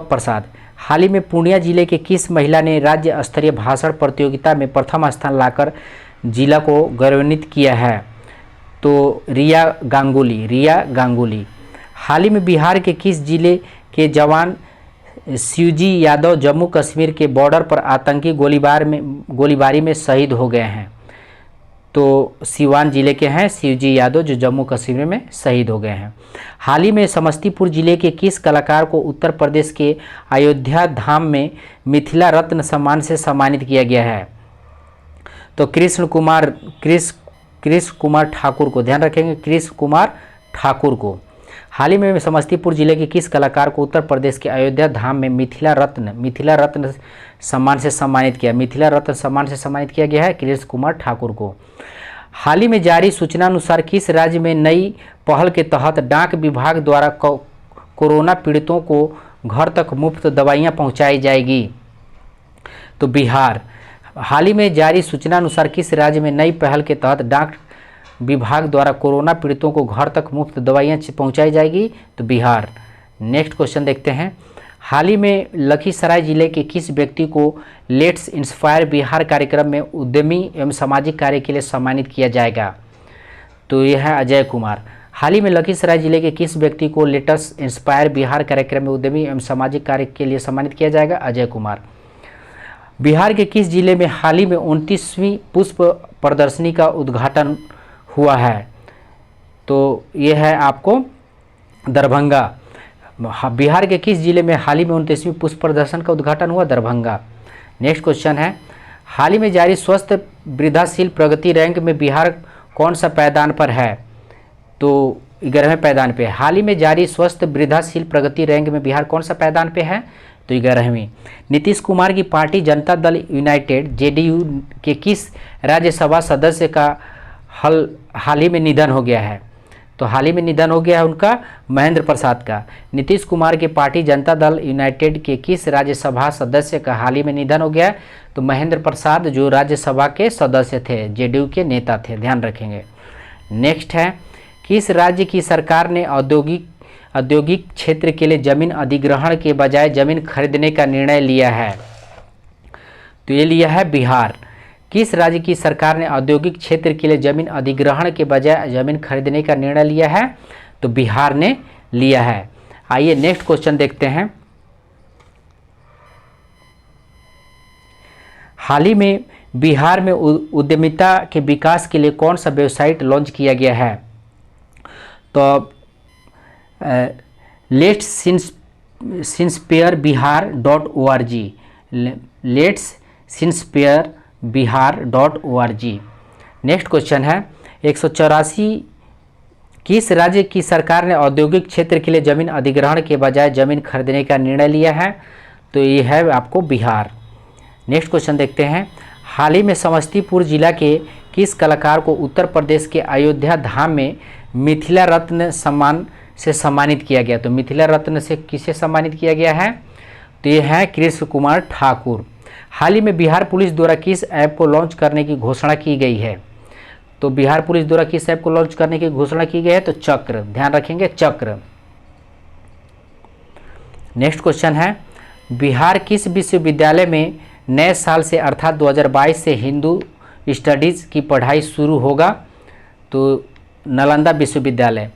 प्रसाद। हाल ही में पूर्णिया जिले के किस महिला ने राज्य स्तरीय भाषण प्रतियोगिता में प्रथम स्थान लाकर जिला को गौरवान्वित किया है? तो रिया गांगुली। हाल ही में बिहार के किस जिले के जवान शिवजी यादव जम्मू कश्मीर के बॉर्डर पर आतंकी गोलीबारी में शहीद हो गए हैं? तो सिवान जिले के हैं शिवजी यादव जो जम्मू कश्मीर में शहीद हो गए हैं। हाल ही में समस्तीपुर जिले के किस कलाकार को उत्तर प्रदेश के अयोध्या धाम में मिथिला रत्न सम्मान से सम्मानित किया गया है? तो कृष्ण कुमार ठाकुर को, ध्यान रखेंगे कृष्ण कुमार ठाकुर को। हाल ही में समस्तीपुर जिले के किस कलाकार को उत्तर प्रदेश के अयोध्या धाम में मिथिला रत्न सम्मान से सम्मानित किया गया है? कृष्ण कुमार ठाकुर को। हाल ही में जारी सूचना अनुसार किस राज्य में नई पहल के तहत डाक विभाग द्वारा कोरोना पीड़ितों को घर तक मुफ्त दवाइयां पहुंचाई जाएगी? तो बिहार। हाल ही में जारी सूचना अनुसार किस राज्य में नई पहल के तहत डाक विभाग द्वारा कोरोना पीड़ितों को घर तक मुफ्त दवाइयां पहुंचाई जाएगी? तो बिहार। नेक्स्ट क्वेश्चन देखते हैं, हाल ही में लखीसराय जिले के किस व्यक्ति को लेट्स इंस्पायर बिहार कार्यक्रम में उद्यमी एवं सामाजिक कार्य के लिए सम्मानित किया जाएगा? तो यह है अजय कुमार। हाल ही में लखीसराय जिले के किस व्यक्ति को लेट्स इंस्पायर बिहार कार्यक्रम में उद्यमी एवं सामाजिक कार्य के लिए सम्मानित किया जाएगा? अजय कुमार। बिहार के किस जिले में हाल ही में 29वीं पुष्प प्रदर्शनी का उद्घाटन हुआ है? तो ये है आपको दरभंगा। बिहार के किस जिले में हाल ही में 29वीं पुष्प प्रदर्शन का उद्घाटन हुआ? दरभंगा। नेक्स्ट क्वेश्चन है, हाल ही में जारी स्वस्थ वृद्धाशील प्रगति रैंक में बिहार कौन सा पायदान पर है? तो 11वें पायदान पे। हाल ही में जारी स्वस्थ वृद्धाशील प्रगति रैंक में बिहार कौन सा पायदान पे है? तो 11वीं। नीतीश कुमार की party Janata Dal United JDU के किस राज्यसभा सदस्य का हाल ही में निधन हो गया है? तो हाल ही में निधन हो गया है उनका महेंद्र प्रसाद का। नीतीश कुमार की पार्टी जनता दल यूनाइटेड के किस राज्यसभा सदस्य का हाल ही में निधन हो गया? तो महेंद्र प्रसाद जो राज्यसभा के सदस्य थे, जेडीयू के नेता थे, ध्यान रखेंगे। नेक्स्ट है, किस राज्य की सरकार ने औद्योगिक क्षेत्र के लिए जमीन अधिग्रहण के बजाय जमीन खरीदने का निर्णय लिया है? तो ये लिया है बिहार। किस राज्य की सरकार ने औद्योगिक क्षेत्र के लिए जमीन अधिग्रहण के बजाय जमीन खरीदने का निर्णय लिया है? तो बिहार ने लिया है। आइए नेक्स्ट क्वेश्चन देखते हैं, हाल ही में बिहार में उद्यमिता के विकास के लिए कौन सा वेबसाइट लॉन्च किया गया है? तो लेट्स सिंस्पेयर बिहार.org, लेट्स सिंस्पेयर बिहार.org। नेक्स्ट क्वेश्चन है, 184 किस राज्य की सरकार ने औद्योगिक क्षेत्र के लिए जमीन अधिग्रहण के बजाय जमीन खरीदने का निर्णय लिया है? तो ये है आपको बिहार। नेक्स्ट क्वेश्चन देखते हैं, हाल ही में समस्तीपुर जिला के किस कलाकार को उत्तर प्रदेश के अयोध्या धाम में मिथिला रत्न सम्मान से सम्मानित किया गया? तो मिथिला रत्न से किसे सम्मानित किया गया है? तो ये है कृष्ण कुमार ठाकुर। हाल ही में बिहार पुलिस द्वारा किस ऐप को लॉन्च करने की घोषणा की गई है? तो बिहार पुलिस द्वारा किस ऐप को लॉन्च करने की घोषणा की गई है? तो चक्र, ध्यान रखेंगे, चक्र। नेक्स्ट क्वेश्चन है, बिहार किस विश्वविद्यालय में नए साल से अर्थात 2022 से हिंदू स्टडीज़ की पढ़ाई शुरू होगा? तो नालंदा विश्वविद्यालय।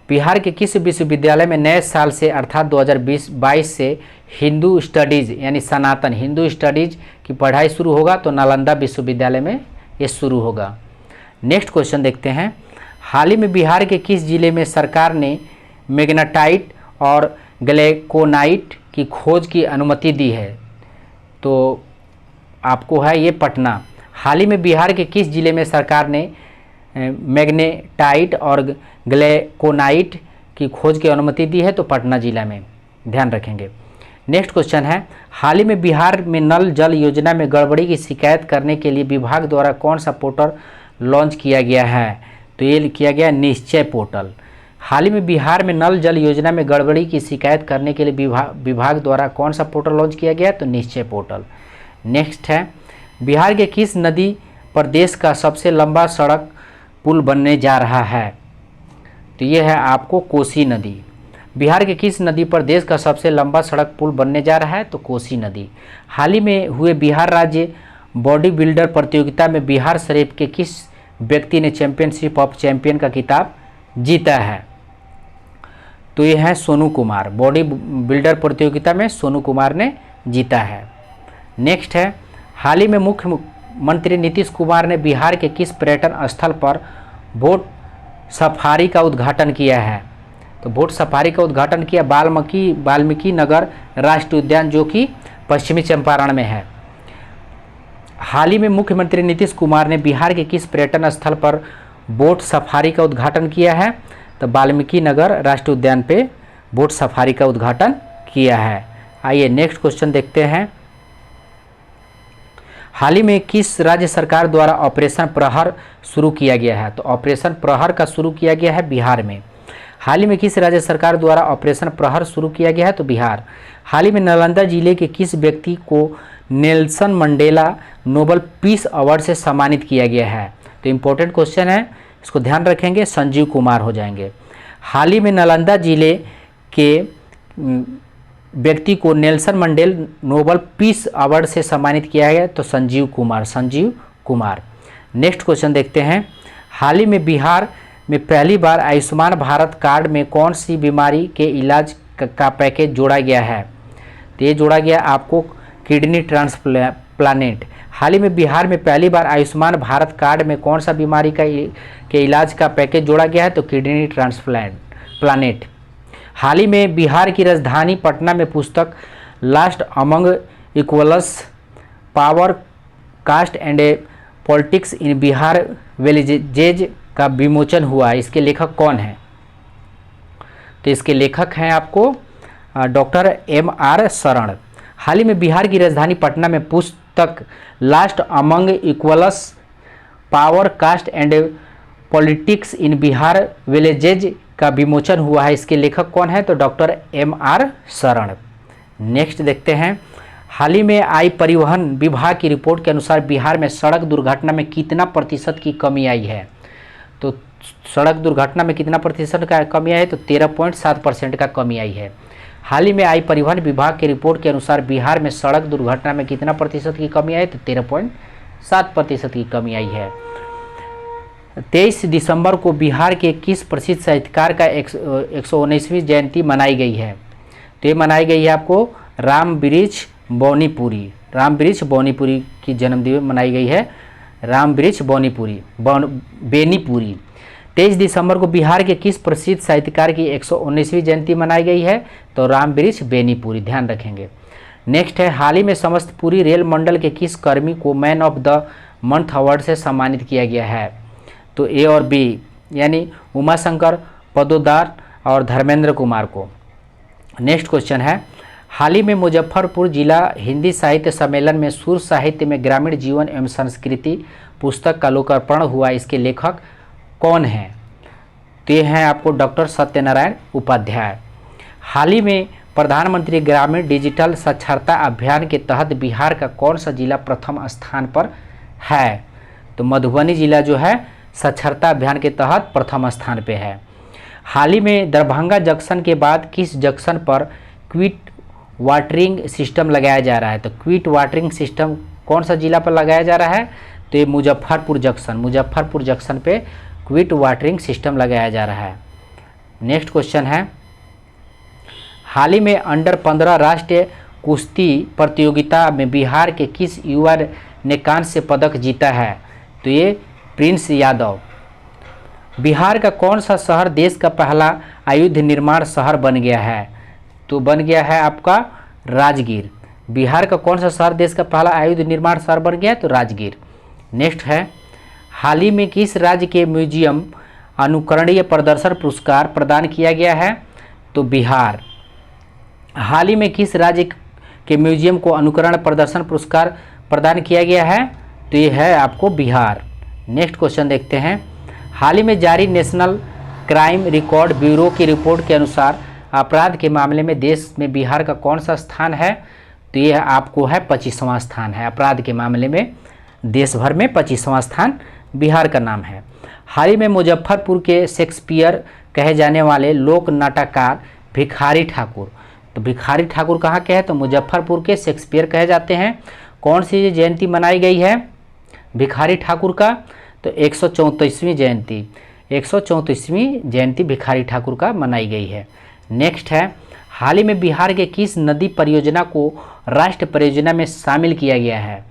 बिहार के किस विश्वविद्यालय में नए साल से अर्थात 2022 से हिंदू स्टडीज़ यानी सनातन हिंदू स्टडीज़ की पढ़ाई शुरू होगा? तो नालंदा विश्वविद्यालय में ये शुरू होगा। नेक्स्ट क्वेश्चन देखते हैं, हाल ही में बिहार के किस जिले में सरकार ने मैग्नेटाइट और ग्लैकोनाइट की खोज की अनुमति दी है? तो आपको है ये पटना। हाल ही में बिहार के किस जिले में सरकार ने मैग्नेटाइट और ग्लैकोनाइट की खोज की अनुमति दी है? तो पटना जिला में, ध्यान रखेंगे। नेक्स्ट क्वेश्चन है, हाल ही में बिहार में नल जल योजना में गड़बड़ी की शिकायत करने के लिए विभाग द्वारा कौन सा पोर्टल लॉन्च किया गया है? तो ये किया गया निश्चय पोर्टल। हाल ही में बिहार में नल जल योजना में गड़बड़ी की शिकायत करने के लिए विभाग द्वारा कौन सा पोर्टल लॉन्च किया गया? तो निश्चय पोर्टल। नेक्स्ट है, बिहार के किस नदी पर देश का सबसे लंबा सड़क पुल बनने जा रहा है? तो ये है आपको कोसी नदी। बिहार के किस नदी पर देश का सबसे लंबा सड़क पुल बनने जा रहा है? तो कोसी नदी। हाल ही में हुए बिहार राज्य बॉडी बिल्डर प्रतियोगिता में बिहार शरीफ के किस व्यक्ति ने चैंपियनशिप ऑफ चैंपियन का खिताब जीता है? तो ये है सोनू कुमार। बॉडी बिल्डर प्रतियोगिता में सोनू कुमार ने जीता है। नेक्स्ट है, हाल ही में मुख्यमंत्री नीतीश कुमार ने बिहार के किस पर्यटन स्थल पर बोट सफारी का उद्घाटन किया है? तो बोट सफारी का उद्घाटन किया वाल्मीकि नगर राष्ट्रीय उद्यान, जो कि पश्चिमी चंपारण में है। हाल ही में मुख्यमंत्री नीतीश कुमार ने बिहार के किस पर्यटन स्थल पर बोट सफारी का उद्घाटन किया है? तो वाल्मीकि नगर राष्ट्रीय उद्यान पे बोट सफारी का उद्घाटन किया है। आइए नेक्स्ट क्वेश्चन देखते हैं, हाल ही में किस राज्य सरकार द्वारा ऑपरेशन प्रहर शुरू किया गया है? तो ऑपरेशन प्रहर का शुरू किया गया है बिहार में। हाल ही में किस राज्य सरकार द्वारा ऑपरेशन प्रहर शुरू किया गया है? तो बिहार। हाल ही में नालंदा जिले के किस व्यक्ति को Nelson Mandela Nobel peace award से सम्मानित किया गया है? तो इम्पोर्टेंट क्वेश्चन है, इसको ध्यान रखेंगे, संजीव कुमार हो जाएंगे। हाल ही में नालंदा जिले के व्यक्ति को Nelson Mandela Nobel peace award से सम्मानित किया गया? तो संजीव कुमार। नेक्स्ट क्वेश्चन देखते हैं, हाल ही में बिहार में पहली बार आयुष्मान भारत कार्ड में कौन सी बीमारी के इलाज का पैकेज जोड़ा गया है? तो ये जोड़ा गया आपको किडनी ट्रांसप्लांट। हाल ही में बिहार में पहली बार आयुष्मान भारत कार्ड में कौन सा बीमारी के इलाज का पैकेज जोड़ा गया है? तो किडनी ट्रांसप्लांट। हाल ही में बिहार की राजधानी पटना में पुस्तक last among equals power caste and politics in Bihar villages का विमोचन हुआ है। इसके लेखक कौन है? तो इसके लेखक हैं आपको डॉक्टर M.R. शरण। हाल ही में बिहार की राजधानी पटना में पुस्तक last among equals power caste and politics in Bihar villages का विमोचन हुआ है। इसके लेखक कौन है? तो डॉक्टर M.R. शरण। नेक्स्ट देखते हैं, हाल ही में आई परिवहन विभाग की रिपोर्ट के अनुसार बिहार में सड़क दुर्घटना में कितना प्रतिशत की कमी आई है? तो सड़क दुर्घटना में कितना प्रतिशत का कमी आई है? तो 13.7% का कमी आई है। हाल ही में आई परिवहन विभाग की रिपोर्ट के अनुसार बिहार में सड़क दुर्घटना में कितना प्रतिशत की कमी आई? तो 13.7% की कमी आई है। 23 दिसंबर को बिहार के किस प्रसिद्ध साहित्यकार का 119वीं जयंती मनाई गई है? तो ये मनाई गई है आपको रामवृक्ष बोनीपुरी की जन्मदिन मनाई गई है, रामवृक्ष बेनीपुरी। 23 दिसंबर को बिहार के किस प्रसिद्ध साहित्यकार की 119वीं जयंती मनाई गई है? तो रामवृक्ष बेनीपुरी, ध्यान रखेंगे। नेक्स्ट है, हाल ही में समस्तपुरी रेल मंडल के किस कर्मी को man of the month award से सम्मानित किया गया है? तो ए और बी यानी उमाशंकर पदोदार और धर्मेंद्र कुमार को। नेक्स्ट क्वेश्चन है, हाल ही में मुजफ्फरपुर जिला हिंदी साहित्य सम्मेलन में सुर साहित्य में ग्रामीण जीवन एवं संस्कृति पुस्तक का लोकार्पण हुआ। इसके लेखक कौन हैं? तो ये हैं आपको डॉक्टर सत्यनारायण उपाध्याय। हाल ही में प्रधानमंत्री ग्रामीण डिजिटल साक्षरता अभियान के तहत बिहार का कौन सा जिला प्रथम स्थान पर है? तो मधुबनी जिला जो है साक्षरता अभियान के तहत प्रथम स्थान पे है। हाल ही में दरभंगा जंक्शन के बाद किस जंक्शन पर क्विक वाटरिंग सिस्टम लगाया जा रहा है? तो क्विक वाटरिंग सिस्टम कौन सा जिला पर लगाया जा रहा है? तो ये मुजफ्फरपुर जंक्शन पे क्विक वाटरिंग सिस्टम लगाया जा रहा है। नेक्स्ट क्वेश्चन है, हाल ही में अंडर 15 राष्ट्रीय कुश्ती प्रतियोगिता में बिहार के किस युवा ने कांस्य पदक जीता है? तो ये प्रिंस यादव। बिहार का कौन सा शहर देश का पहला आयुध निर्माण शहर बन गया है? तो बन गया है आपका राजगीर। बिहार का कौन सा शहर देश का पहला आयुध निर्माण शहर बन गया है? तो राजगीर। नेक्स्ट है, हाल ही में किस राज्य के म्यूजियम अनुकरणीय प्रदर्शन पुरस्कार प्रदान किया गया है? तो बिहार। हाल ही में किस राज्य के म्यूजियम को अनुकरण प्रदर्शन पुरस्कार प्रदान किया गया है? तो ये है आपको बिहार। नेक्स्ट क्वेश्चन देखते हैं, हाल ही में जारी नेशनल क्राइम रिकॉर्ड ब्यूरो की रिपोर्ट के अनुसार अपराध के मामले में देश में बिहार का कौन सा स्थान है? तो ये आपको है 25वां स्थान है। अपराध के मामले में देश भर में 25वां स्थान बिहार का नाम है। हाल ही में मुजफ्फरपुर के शेक्सपियर कहे जाने वाले लोक नाटककार भिखारी ठाकुर, तो भिखारी ठाकुर कहाँ के हैं? तो मुजफ्फरपुर के शेक्सपियर कहे जाते हैं। कौन सी जयंती मनाई गई है भिखारी ठाकुर का? तो 134वीं जयंती 134वीं जयंती भिखारी ठाकुर का मनाई गई है। नेक्स्ट है, हाल ही में बिहार के किस नदी परियोजना को राष्ट्रीय परियोजना में शामिल किया गया है?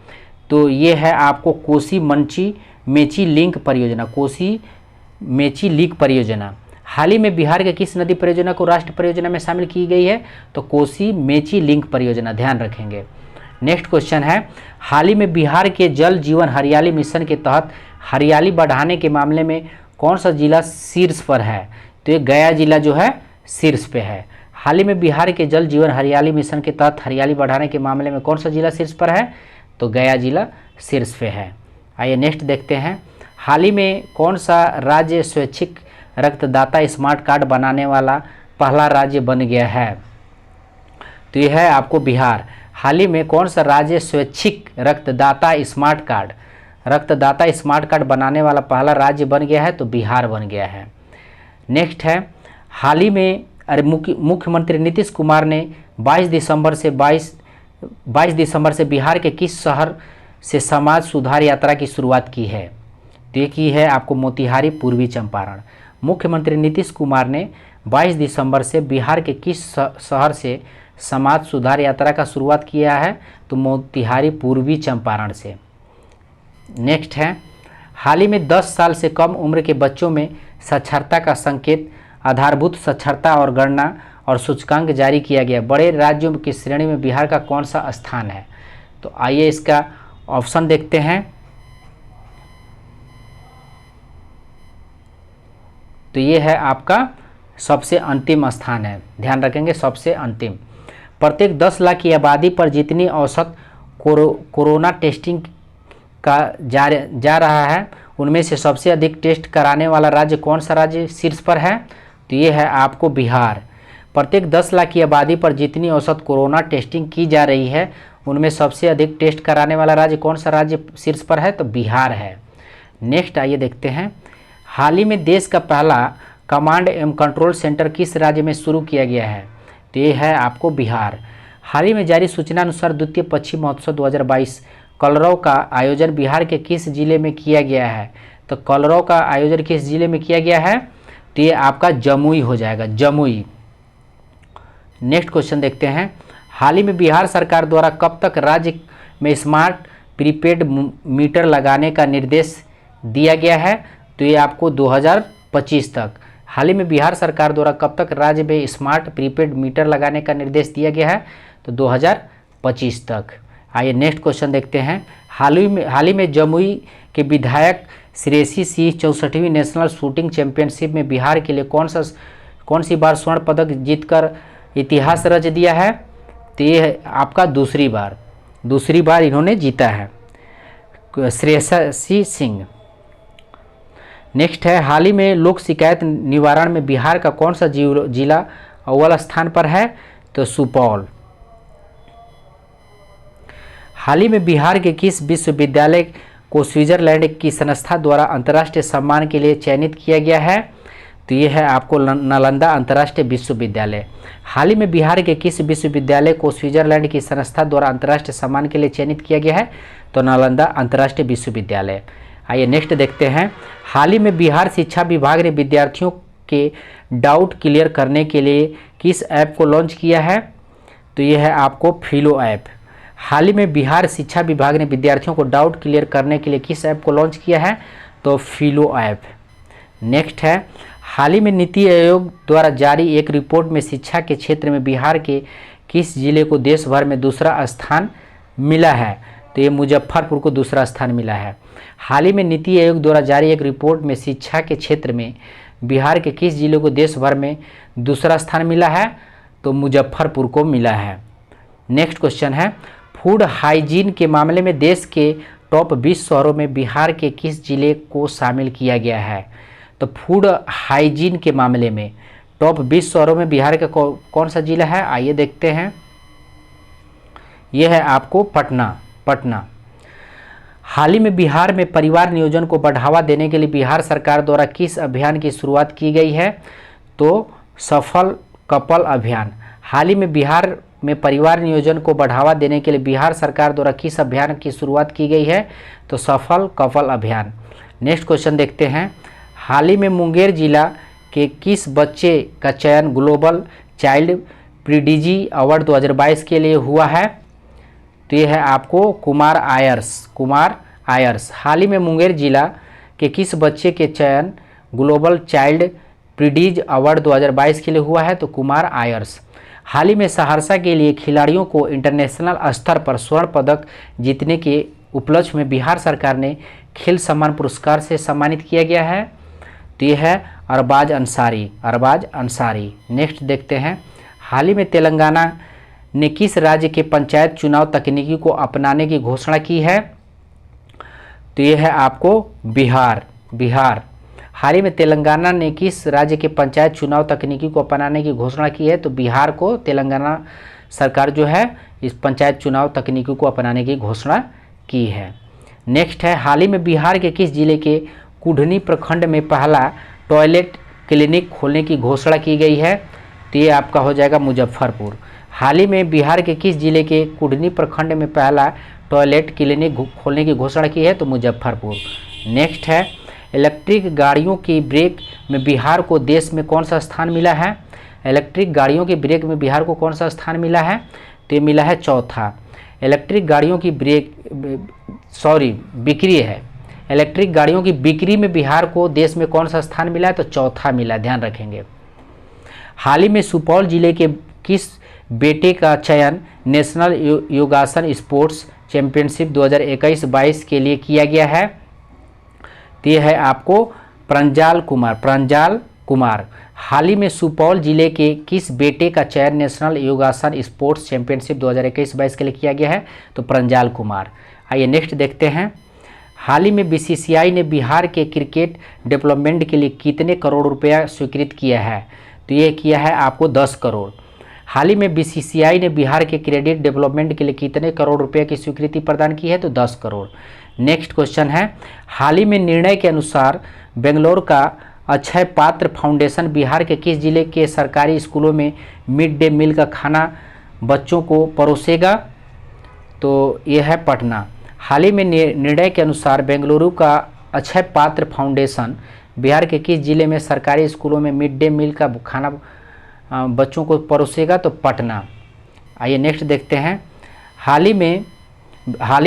तो ये है आपको कोसी मेची लिंक परियोजना, कोसी मेची लिंक परियोजना। हाल ही में बिहार के किस नदी परियोजना को राष्ट्रीय परियोजना में शामिल की गई है? तो कोसी मेची लिंक परियोजना, ध्यान रखेंगे। नेक्स्ट क्वेश्चन है, हाल ही में बिहार के जल जीवन हरियाली मिशन के तहत हरियाली बढ़ाने के मामले में कौन सा जिला शीर्ष पर है? तो ये गया जिला जो है शीर्ष पे है। हाल ही में बिहार के जल जीवन हरियाली मिशन के तहत हरियाली बढ़ाने के मामले में कौन सा जिला शीर्ष पर है? तो गया जिला शीर्ष पे है। आइए नेक्स्ट देखते हैं, हाल ही में कौन सा राज्य स्वैच्छिक रक्तदाता स्मार्ट कार्ड बनाने वाला पहला राज्य बन गया है? तो यह है आपको बिहार। हाल ही में कौन सा राज्य स्वैच्छिक रक्तदाता स्मार्ट कार्ड बनाने वाला पहला राज्य बन गया है? तो बिहार बन गया है। नेक्स्ट है, हाल ही में मुख्यमंत्री नीतीश कुमार ने 22 दिसंबर से बिहार के किस शहर से समाज सुधार यात्रा की शुरुआत की है? तो ये की है आपको मोतिहारी पूर्वी चंपारण। मुख्यमंत्री नीतीश कुमार ने 22 दिसंबर से बिहार के किस शहर से समाज सुधार यात्रा का शुरुआत किया है? तो मोतिहारी पूर्वी चंपारण से। नेक्स्ट है, हाल ही में 10 साल से कम उम्र के बच्चों में साक्षरता का संकेत आधारभूत साक्षरता और गणना और सूचकांक जारी किया गया। बड़े राज्यों की श्रेणी में बिहार का कौन सा स्थान है? तो आइए इसका ऑप्शन देखते हैं। तो ये है आपका सबसे अंतिम स्थान है, ध्यान रखेंगे, सबसे अंतिम। प्रत्येक 10 लाख की आबादी पर जितनी औसत कोरोना टेस्टिंग का जा रहा है, उनमें से सबसे अधिक टेस्ट कराने वाला राज्य कौन सा राज्य शीर्ष पर है? तो ये है आपको बिहार। प्रत्येक 10 लाख की आबादी पर जितनी औसत कोरोना टेस्टिंग की जा रही है, उनमें सबसे अधिक टेस्ट कराने वाला राज्य कौन सा राज्य शीर्ष पर है? तो बिहार है। नेक्स्ट आइए देखते हैं, हाल ही में देश का पहला कमांड एवं कंट्रोल सेंटर किस राज्य में शुरू किया गया है? तो ये है आपको बिहार। हाल ही में जारी सूचना अनुसार द्वितीय पक्षी महोत्सव 2022 कलरव का आयोजन बिहार के किस जिले में किया गया है? तो कलरव का आयोजन किस जिले में किया गया है? तो ये आपका जमुई हो जाएगा, जमुई। नेक्स्ट क्वेश्चन देखते हैं, हाल ही में बिहार सरकार द्वारा कब तक राज्य में स्मार्ट प्रीपेड मीटर लगाने का निर्देश दिया गया है? तो ये आपको 2025 तक। हाल ही में बिहार सरकार द्वारा कब तक राज्य में स्मार्ट प्रीपेड मीटर लगाने का निर्देश दिया गया है? तो 2025 तक। आइए नेक्स्ट क्वेश्चन देखते हैं, हाल ही में जमुई के विधायक श्रेयसी सिंह 64वीं नेशनल शूटिंग चैंपियनशिप में बिहार के लिए कौन सी बार स्वर्ण पदक जीतकर इतिहास रच दिया है? तो ये है आपका दूसरी बार इन्होंने जीता है, श्रेयसी सिंह। नेक्स्ट है, हाल ही में लोक शिकायत निवारण में बिहार का कौन सा जिला अव्वल स्थान पर है? तो सुपौल। हाल ही में बिहार के किस विश्वविद्यालय को स्विट्जरलैंड की संस्था द्वारा अंतर्राष्ट्रीय सम्मान के लिए चयनित किया गया है? तो ये है आपको नालंदा अंतर्राष्ट्रीय विश्वविद्यालय। हाल ही में बिहार के किस विश्वविद्यालय को स्विट्जरलैंड की संस्था द्वारा अंतर्राष्ट्रीय सम्मान के लिए चयनित किया गया है? तो नालंदा अंतर्राष्ट्रीय विश्वविद्यालय। आइए नेक्स्ट देखते हैं, हाल ही में बिहार शिक्षा विभाग ने विद्यार्थियों के डाउट क्लियर करने के लिए किस ऐप को लॉन्च किया है? तो यह है आपको फिलो ऐप। हाल ही में बिहार शिक्षा विभाग ने विद्यार्थियों को डाउट क्लियर करने के लिए किस ऐप को लॉन्च किया है? तो फिलो ऐप। नेक्स्ट है, हाल ही में नीति आयोग द्वारा जारी एक रिपोर्ट में शिक्षा के क्षेत्र में बिहार के किस जिले को देश भर में दूसरा स्थान मिला है? तो ये मुजफ्फरपुर को दूसरा स्थान मिला है। हाल ही में नीति आयोग द्वारा जारी एक रिपोर्ट में शिक्षा के क्षेत्र में बिहार के किस जिले को देश भर में दूसरा स्थान मिला है? तो मुजफ्फरपुर को मिला है। नेक्स्ट क्वेश्चन है, फूड हाइजीन के मामले में देश के टॉप 20 शहरों में बिहार के किस जिले को शामिल किया गया है? तो फूड हाइजीन के मामले में टॉप 20 शहरों में बिहार का कौन सा जिला है? आइए देखते हैं, यह है आपको पटना। हाल ही में बिहार में परिवार नियोजन को बढ़ावा देने के लिए बिहार सरकार द्वारा किस अभियान की शुरुआत की गई है? तो सफल कपल अभियान। हाल ही में बिहार में परिवार नियोजन को बढ़ावा देने के लिए बिहार सरकार द्वारा किस अभियान की शुरुआत की गई है? तो सफल कपल अभियान। नेक्स्ट क्वेश्चन देखते हैं, हाल ही में मुंगेर जिला के किस बच्चे का चयन ग्लोबल चाइल्ड प्रीडिजी अवार्ड 2022 के लिए हुआ है? तो यह है आपको कुमार आयर्स। हाल ही में मुंगेर जिला के किस बच्चे के चयन ग्लोबल चाइल्ड प्रीडिज अवार्ड 2022 के लिए हुआ है? तो कुमार आयर्स। हाल ही में सहरसा के लिए खिलाड़ियों को इंटरनेशनल स्तर पर स्वर्ण पदक जीतने के उपलक्ष्य में बिहार सरकार ने खेल सम्मान पुरस्कार से सम्मानित किया गया है? तो यह है अरबाज अंसारी। नेक्स्ट देखते हैं, हाल ही में तेलंगाना ने किस राज्य के पंचायत चुनाव तकनीकी को अपनाने की घोषणा की है? तो यह है आपको बिहार। हाल ही में तेलंगाना ने किस राज्य के पंचायत चुनाव तकनीकी को अपनाने की घोषणा की है? तो बिहार को तेलंगाना सरकार जो है इस पंचायत चुनाव तकनीकी को अपनाने की घोषणा की है। नेक्स्ट है, हाल ही में बिहार के किस जिले के कुढ़नी प्रखंड में पहला टॉयलेट क्लिनिक खोलने की घोषणा की गई है? तो ये आपका हो जाएगा मुजफ्फरपुर। हाल ही में बिहार के किस जिले के कुढ़नी प्रखंड में पहला टॉयलेट क्लिनिक खोलने की घोषणा की है? तो मुजफ्फरपुर। नेक्स्ट है, इलेक्ट्रिक गाड़ियों की ब्रेक में बिहार को देश में कौन सा स्थान मिला है? इलेक्ट्रिक गाड़ियों की ब्रेक में बिहार को कौन सा स्थान मिला है? तो ये मिला है चौथा। इलेक्ट्रिक गाड़ियों की बिक्री है। इलेक्ट्रिक गाड़ियों की बिक्री में बिहार को देश में कौन सा स्थान मिला है? तो चौथा मिला, ध्यान रखेंगे। हाल ही में सुपौल जिले के किस बेटे का चयन नेशनल योगासन स्पोर्ट्स चैंपियनशिप 2021-22 के लिए किया गया है? तो यह है आपको प्रंजाल कुमार। हाल ही में सुपौल जिले के किस बेटे का चयन नेशनल योगासन स्पोर्ट्स चैंपियनशिप 2021-22 के लिए किया गया है? तो प्रंजाल कुमार। आइए नेक्स्ट देखते हैं, हाल ही में बीसीसीआई ने बिहार के क्रिकेट डेवलपमेंट के लिए कितने करोड़ रुपया स्वीकृत किया है? तो ये किया है आपको 10 करोड़। हाल ही में बीसीसीआई ने बिहार के क्रिकेट डेवलपमेंट के लिए कितने करोड़ रुपए की स्वीकृति प्रदान की है? तो 10 करोड़। नेक्स्ट क्वेश्चन है, हाल ही में निर्णय के अनुसार बेंगलोर का अक्षय पात्र फाउंडेशन बिहार के किस जिले के सरकारी स्कूलों में मिड डे मील का खाना बच्चों को परोसेगा? तो यह है पटना। हाल ही में निर्णय के अनुसार बेंगलुरु का अक्षय पात्र फाउंडेशन बिहार के किस जिले में सरकारी स्कूलों में मिड डे मील का खाना बच्चों को परोसेगा? तो पटना। आइए नेक्स्ट देखते हैं, हाल ही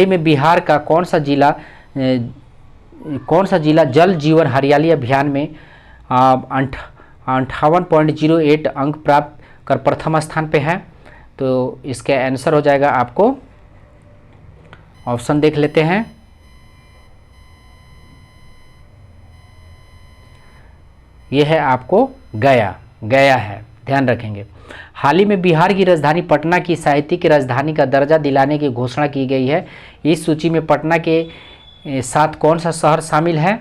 में बिहार का कौन सा जिला जल जीवन हरियाली अभियान में 58.08 अंक प्राप्त कर प्रथम स्थान पे है? तो इसका आंसर हो जाएगा आपको, ऑप्शन देख लेते हैं, यह है आपको गया है। ध्यान रखेंगे। हाल ही में बिहार की राजधानी पटना की साहित्यिक राजधानी का दर्जा दिलाने की घोषणा की गई है। इस सूची में पटना के साथ कौन सा शहर शामिल है?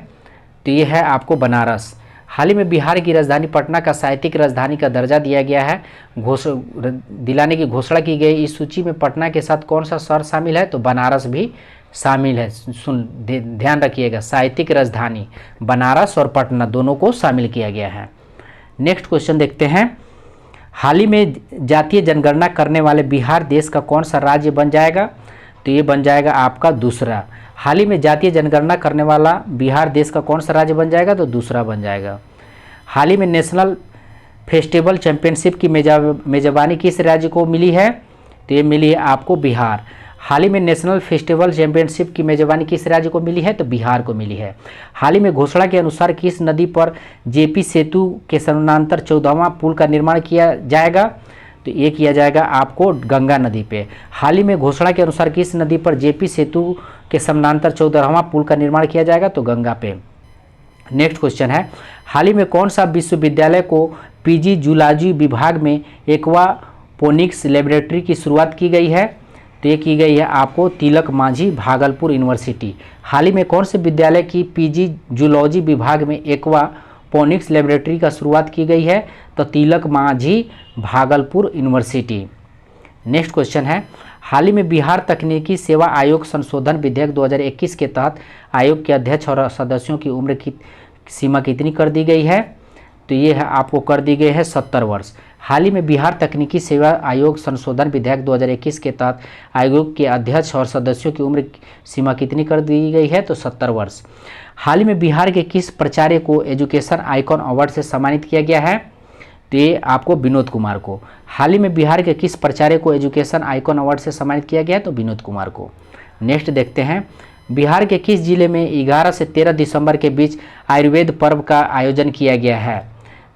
तो ये है आपको बनारस। हाल ही में बिहार की राजधानी पटना का साहित्यिक राजधानी का दर्जा दिया गया है, दिलाने की घोषणा की गई। इस सूची में पटना के साथ कौन सा शहर शामिल है? तो बनारस भी शामिल है। ध्यान रखिएगा, साहित्यिक राजधानी बनारस और पटना दोनों को शामिल किया गया है। नेक्स्ट क्वेश्चन देखते हैं। हाल ही में जातीय जनगणना करने वाले बिहार देश का कौन सा राज्य बन जाएगा? तो ये बन जाएगा आपका दूसरा। हाल ही में जातीय जनगणना करने वाला बिहार देश का कौन सा राज्य बन जाएगा? तो दूसरा बन जाएगा। हाल ही में नेशनल फेस्टिवल चैंपियनशिप की मेजबानी किस राज्य को मिली है? तो ये मिली है आपको बिहार। हाल ही में नेशनल फेस्टिवल चैंपियनशिप की मेजबानी किस राज्य को मिली है? तो बिहार को मिली है। हाल ही में घोषणा के अनुसार किस नदी पर जेपी सेतु के समानांतर 14वां पुल का निर्माण किया जाएगा? तो ये किया जाएगा आपको गंगा नदी पे। हाल ही में घोषणा के अनुसार किस नदी पर जेपी सेतु के समानांतर 14वां पुल का निर्माण किया जाएगा? तो गंगा पे। नेक्स्ट क्वेश्चन है, हाल ही में कौन सा विश्वविद्यालय को पीजी जूलॉजी विभाग में एक्वापोनिक्स लेबोरेटरी की शुरुआत की गई है? तो ये की गई है आपको तिलक मांझी भागलपुर यूनिवर्सिटी। हाल ही में कौन से विद्यालय की पीजी जूलॉजी विभाग में एक्वापोनिक्स लेबोरेटरी का शुरुआत की गई है? तो Tilka Manjhi Bhagalpur university. Next question है, हाल ही में बिहार तकनीकी सेवा आयोग संशोधन विधेयक 2021 के तहत आयोग के अध्यक्ष और सदस्यों की उम्र की सीमा कितनी कर दी गई है? तो ये है आपको कर दी गई है 70 वर्ष। हाल ही में बिहार तकनीकी सेवा आयोग संशोधन विधेयक 2021 के तहत आयोग के अध्यक्ष और सदस्यों की उम्र सीमा कितनी कर दी गई है? तो 70 वर्ष। हाल ही में बिहार के किस प्राचार्य को एजुकेशन आइकॉन अवार्ड से सम्मानित किया गया है? तो ये आपको विनोद कुमार को। हाल ही में बिहार के किस प्राचार्य को एजुकेशन आइकॉन अवार्ड से सम्मानित किया गया है? तो विनोद कुमार को। नेक्स्ट देखते हैं, बिहार के किस जिले में 11 से 13 दिसंबर के बीच आयुर्वेद पर्व का आयोजन किया गया है?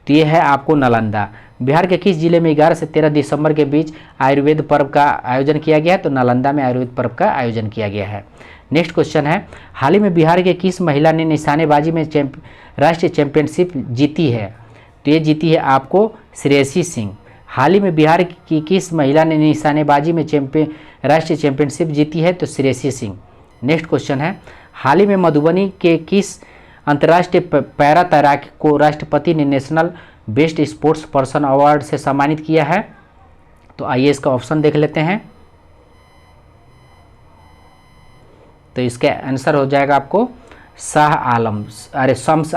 तो ये है आपको नालंदा। बिहार के किस जिले में 11 से 13 दिसंबर के बीच आयुर्वेद पर्व का आयोजन किया गया है? तो नालंदा में आयुर्वेद पर्व का आयोजन किया गया है। नेक्स्ट क्वेश्चन है, हाल ही में बिहार के किस महिला ने निशानेबाजी में राष्ट्रीय चैंपियनशिप जीती है? तो ये जीती है आपको श्रेयसी सिंह। हाल ही में बिहार की किस महिला ने निशानेबाजी में राष्ट्रीय चैंपियनशिप जीती है? तो श्रेयसी सिंह। नेक्स्ट क्वेश्चन है, हाल ही में मधुबनी के किस अंतर्राष्ट्रीय पैरा तैराक को राष्ट्रपति ने national best sports person award से सम्मानित किया है? तो आइए इसका ऑप्शन देख लेते हैं। तो इसका आंसर हो जाएगा आपको शम्स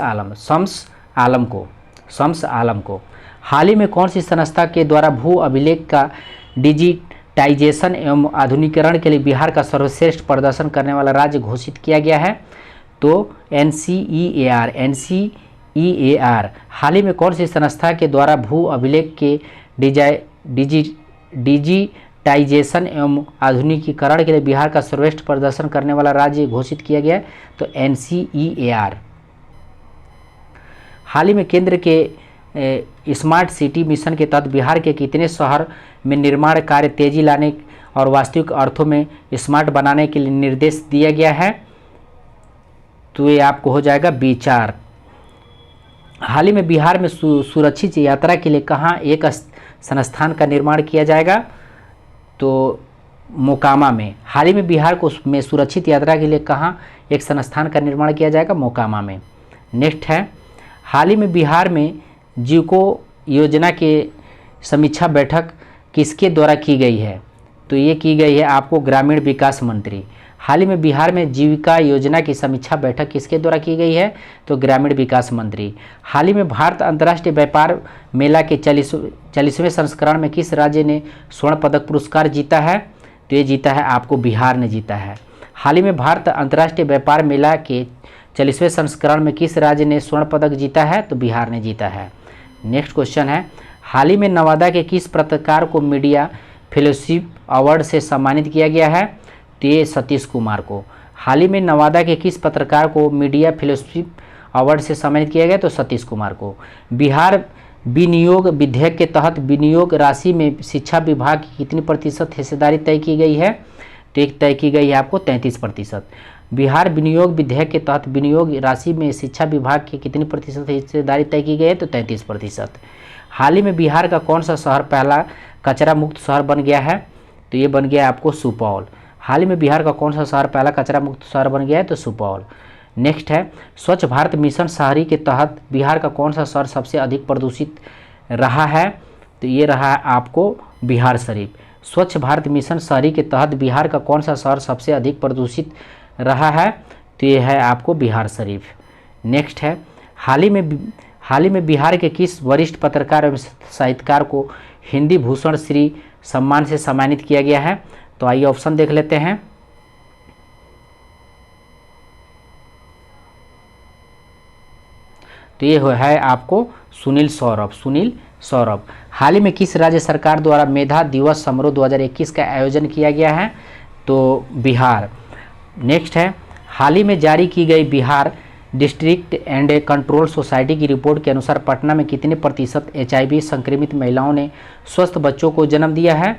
आलम को। हाल ही में कौन सी संस्था के द्वारा भू अभिलेख का डिजिटाइजेशन एवं आधुनिकीकरण के लिए बिहार का सर्वश्रेष्ठ प्रदर्शन करने वाला राज्य घोषित किया गया है? तो NCEAR। हाल ही में कौन सी संस्था के द्वारा भू अभिलेख के डिजिटाइजेशन एवं आधुनिकीकरण के लिए बिहार का सर्वश्रेष्ठ प्रदर्शन करने वाला राज्य घोषित किया गया है? तो NCEAR। हाल ही में केंद्र के स्मार्ट सिटी मिशन के तहत बिहार के कितने शहर में निर्माण कार्य तेजी लाने और वास्तविक अर्थों में स्मार्ट बनाने के लिए निर्देश दिया गया है? तो ये आपको हो जाएगा B4। हाल ही में बिहार में सुरक्षित यात्रा के लिए कहाँ एक संस्थान का निर्माण किया जाएगा? तो मोकामा में। हाल ही में बिहार में सुरक्षित यात्रा के लिए कहाँ एक संस्थान का निर्माण किया जाएगा? मोकामा में। नेक्स्ट है, हाल ही में बिहार में जीविका योजना के समीक्षा बैठक किसके द्वारा की गई है? तो ये की गई है आपको ग्रामीण विकास मंत्री। हाल ही में बिहार में जीविका योजना की समीक्षा बैठक किसके द्वारा की गई है? तो ग्रामीण विकास मंत्री। हाल ही में भारत अंतर्राष्ट्रीय व्यापार मेला के 40वें संस्करण में किस राज्य ने स्वर्ण पदक पुरस्कार जीता है? तो ये जीता है आपको बिहार ने जीता है। हाल ही में भारत अंतर्राष्ट्रीय व्यापार मेला के 40वें संस्करण में किस राज्य ने स्वर्ण पदक जीता है? तो बिहार ने जीता है। नेक्स्ट क्वेश्चन है, हाल ही में नवादा के किस पत्रकार को मीडिया फेलोशिप अवार्ड से सम्मानित किया गया है? तो ये सतीश कुमार को। हाल ही में नवादा के किस पत्रकार को मीडिया फेलोशिप अवार्ड से सम्मानित किया गया? तो सतीश कुमार को। बिहार विनियोग विधेयक के तहत विनियोग राशि में शिक्षा विभाग की कितनी प्रतिशत हिस्सेदारी तय की गई है? तो एक तय की गई है आपको 33%। बिहार विनियोग विधेयक के तहत विनियोग राशि में शिक्षा विभाग की कितनी प्रतिशत हिस्सेदारी तय की गई है? तो 33%। हाल ही में बिहार का कौन सा शहर पहला कचरा मुक्त शहर बन गया है? तो ये बन गया आपको सुपौल। हाल ही में बिहार का कौन सा शहर पहला कचरा मुक्त शहर बन गया है? तो सुपौल। नेक्स्ट है, स्वच्छ भारत मिशन शहरी के तहत बिहार का कौन सा शहर सबसे अधिक प्रदूषित रहा है? तो ये रहा है आपको बिहार शरीफ। स्वच्छ भारत मिशन शहरी के तहत बिहार का कौन सा शहर सबसे अधिक प्रदूषित रहा है? तो ये है आपको बिहार शरीफ। नेक्स्ट है, हाल ही में बिहार के किस वरिष्ठ पत्रकार एवं साहित्यकार को हिंदी भूषण श्री सम्मान से सम्मानित किया गया है? तो आइए ऑप्शन देख लेते हैं। तो ये है आपको सुनील सौरभ। हाल ही में किस राज्य सरकार द्वारा मेधा दिवस समारोह 2021 का आयोजन किया गया है? तो बिहार। नेक्स्ट है, हाल ही में जारी की गई Bihar district and control society की रिपोर्ट के अनुसार पटना में कितने प्रतिशत HIV संक्रमित महिलाओं ने स्वस्थ बच्चों को जन्म दिया है?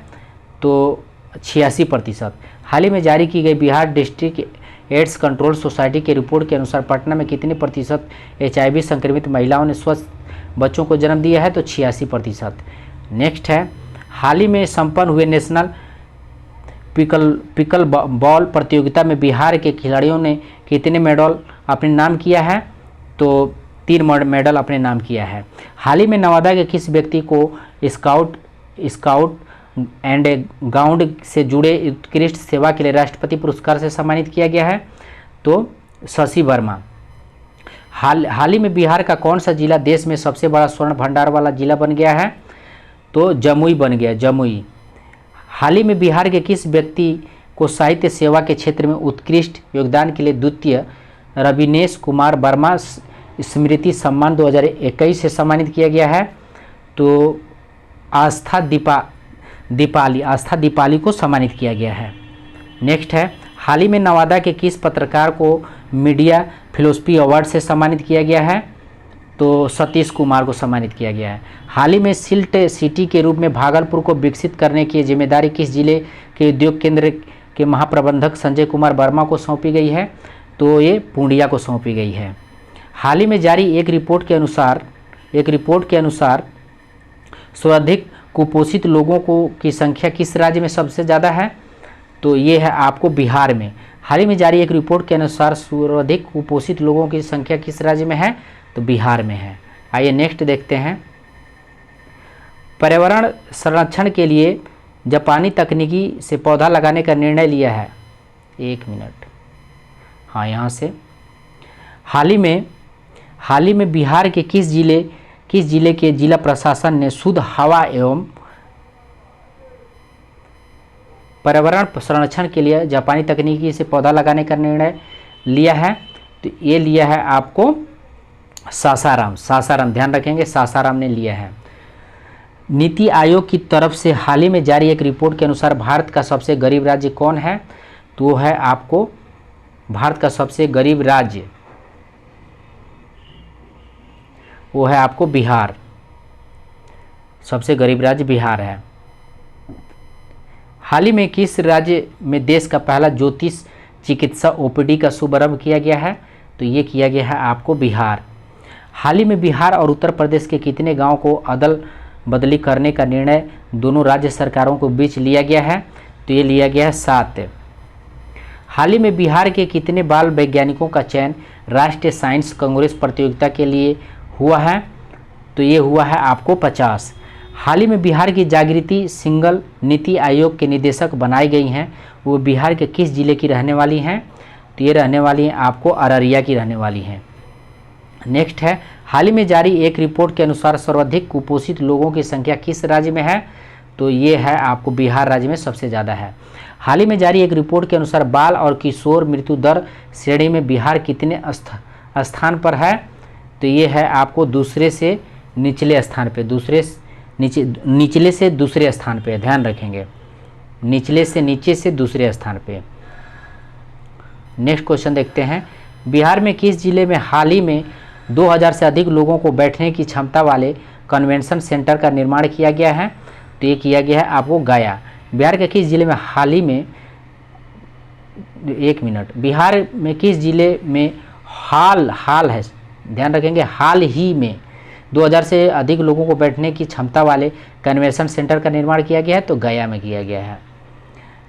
तो 86%। हाल ही में जारी की गई Bihar district AIDS control society की रिपोर्ट के अनुसार पटना में कितने प्रतिशत HIV संक्रमित महिलाओं ने स्वस्थ बच्चों को जन्म दिया है? तो 86%। नेक्स्ट है, हाल ही में संपन्न हुए नेशनल पिकल बॉल प्रतियोगिता में बिहार के खिलाड़ियों ने कितने मेडल अपने नाम किया है? तो 3 मेडल अपने नाम किया है। हाल ही में नवादा के किस व्यक्ति को स्काउट एंड गाउड से जुड़े उत्कृष्ट सेवा के लिए राष्ट्रपति पुरस्कार से सम्मानित किया गया है? तो शशि वर्मा। हाल ही में बिहार का कौन सा जिला देश में सबसे बड़ा स्वर्ण भंडार वाला जिला बन गया है? तो जमुई बन गया, जमुई। हाल ही में बिहार के किस व्यक्ति को साहित्य सेवा के क्षेत्र में उत्कृष्ट योगदान के लिए द्वितीय रविनेश कुमार वर्मा स्मृति सम्मान 2021 से सम्मानित किया गया है? तो आस्था दीपाली को सम्मानित किया गया है। नेक्स्ट है, हाल ही में नवादा के किस पत्रकार को मीडिया फिलोसफी अवार्ड से सम्मानित किया गया है? तो सतीश कुमार को सम्मानित किया गया है। हाल ही में सिल्ट सिटी के रूप में भागलपुर को विकसित करने की जिम्मेदारी किस जिले के उद्योग केंद्र के महाप्रबंधक संजय कुमार वर्मा को सौंपी गई है? तो ये पूर्णिया को सौंपी गई है। हाल ही में जारी एक रिपोर्ट के अनुसार सर्वाधिक कुपोषित लोगों की संख्या किस राज्य में सबसे ज़्यादा है? तो ये है आपको बिहार में। हाल ही में जारी एक रिपोर्ट के अनुसार सर्वाधिक कुपोषित लोगों की संख्या किस राज्य में है? तो बिहार में है। आइए नेक्स्ट देखते हैं, पर्यावरण संरक्षण के लिए जापानी तकनीकी से पौधा लगाने का निर्णय लिया है। 1 मिनट, हाँ यहाँ से। हाल ही में बिहार के किस जिले के जिला प्रशासन ने शुद्ध हवा एवं पर्यावरण संरक्षण के लिए जापानी तकनीकी से पौधा लगाने का निर्णय लिया है? तो ये लिया है आपको सासाराम, ध्यान रखेंगे, सासाराम ने लिया है। नीति आयोग की तरफ से हाल ही में जारी एक रिपोर्ट के अनुसार भारत का सबसे गरीब राज्य कौन है? तो वो है आपको भारत का सबसे गरीब राज्य, वो है आपको बिहार। सबसे गरीब राज्य बिहार है। हाल ही में किस राज्य में देश का पहला ज्योतिष चिकित्सा OPD का शुभारंभ किया गया है? तो ये किया गया है आपको बिहार। हाल ही में बिहार और उत्तर प्रदेश के कितने गांव को अदल बदली करने का निर्णय दोनों राज्य सरकारों के बीच लिया गया है? तो ये लिया गया है 7। हाल ही में बिहार के कितने बाल वैज्ञानिकों का चयन राष्ट्रीय साइंस कांग्रेस प्रतियोगिता के लिए हुआ है? तो ये हुआ है आपको 50। हाल ही में बिहार की जागृति सिंगल नीति आयोग के निदेशक बनाई गई हैं, वो बिहार के किस जिले की रहने वाली हैं? तो ये रहने वाली हैं आपको अररिया की रहने वाली हैं। नेक्स्ट है, हाल ही में जारी एक रिपोर्ट के अनुसार सर्वाधिक कुपोषित लोगों की संख्या किस राज्य में है? तो ये है आपको बिहार राज्य में सबसे ज़्यादा है। हाल ही में जारी एक रिपोर्ट के अनुसार बाल और किशोर मृत्यु दर श्रेणी में बिहार कितने स्थान पर है? तो ये है आपको दूसरे से निचले स्थान पे, निचले से दूसरे स्थान पे, ध्यान रखेंगे, निचले से नीचे से दूसरे स्थान पे। नेक्स्ट क्वेश्चन देखते हैं, बिहार में किस जिले में हाल ही में 2000 से अधिक लोगों को बैठने की क्षमता वाले कन्वेंशन सेंटर का निर्माण किया गया है? तो ये किया गया है आपको गया। बिहार के किस जिले में हाल ही में, 1 मिनट, बिहार में किस जिले में हाल है, ध्यान रखेंगे, हाल ही में 2000 से अधिक लोगों को बैठने की क्षमता वाले कन्वेंशन सेंटर का निर्माण किया गया है, तो गया में किया गया है।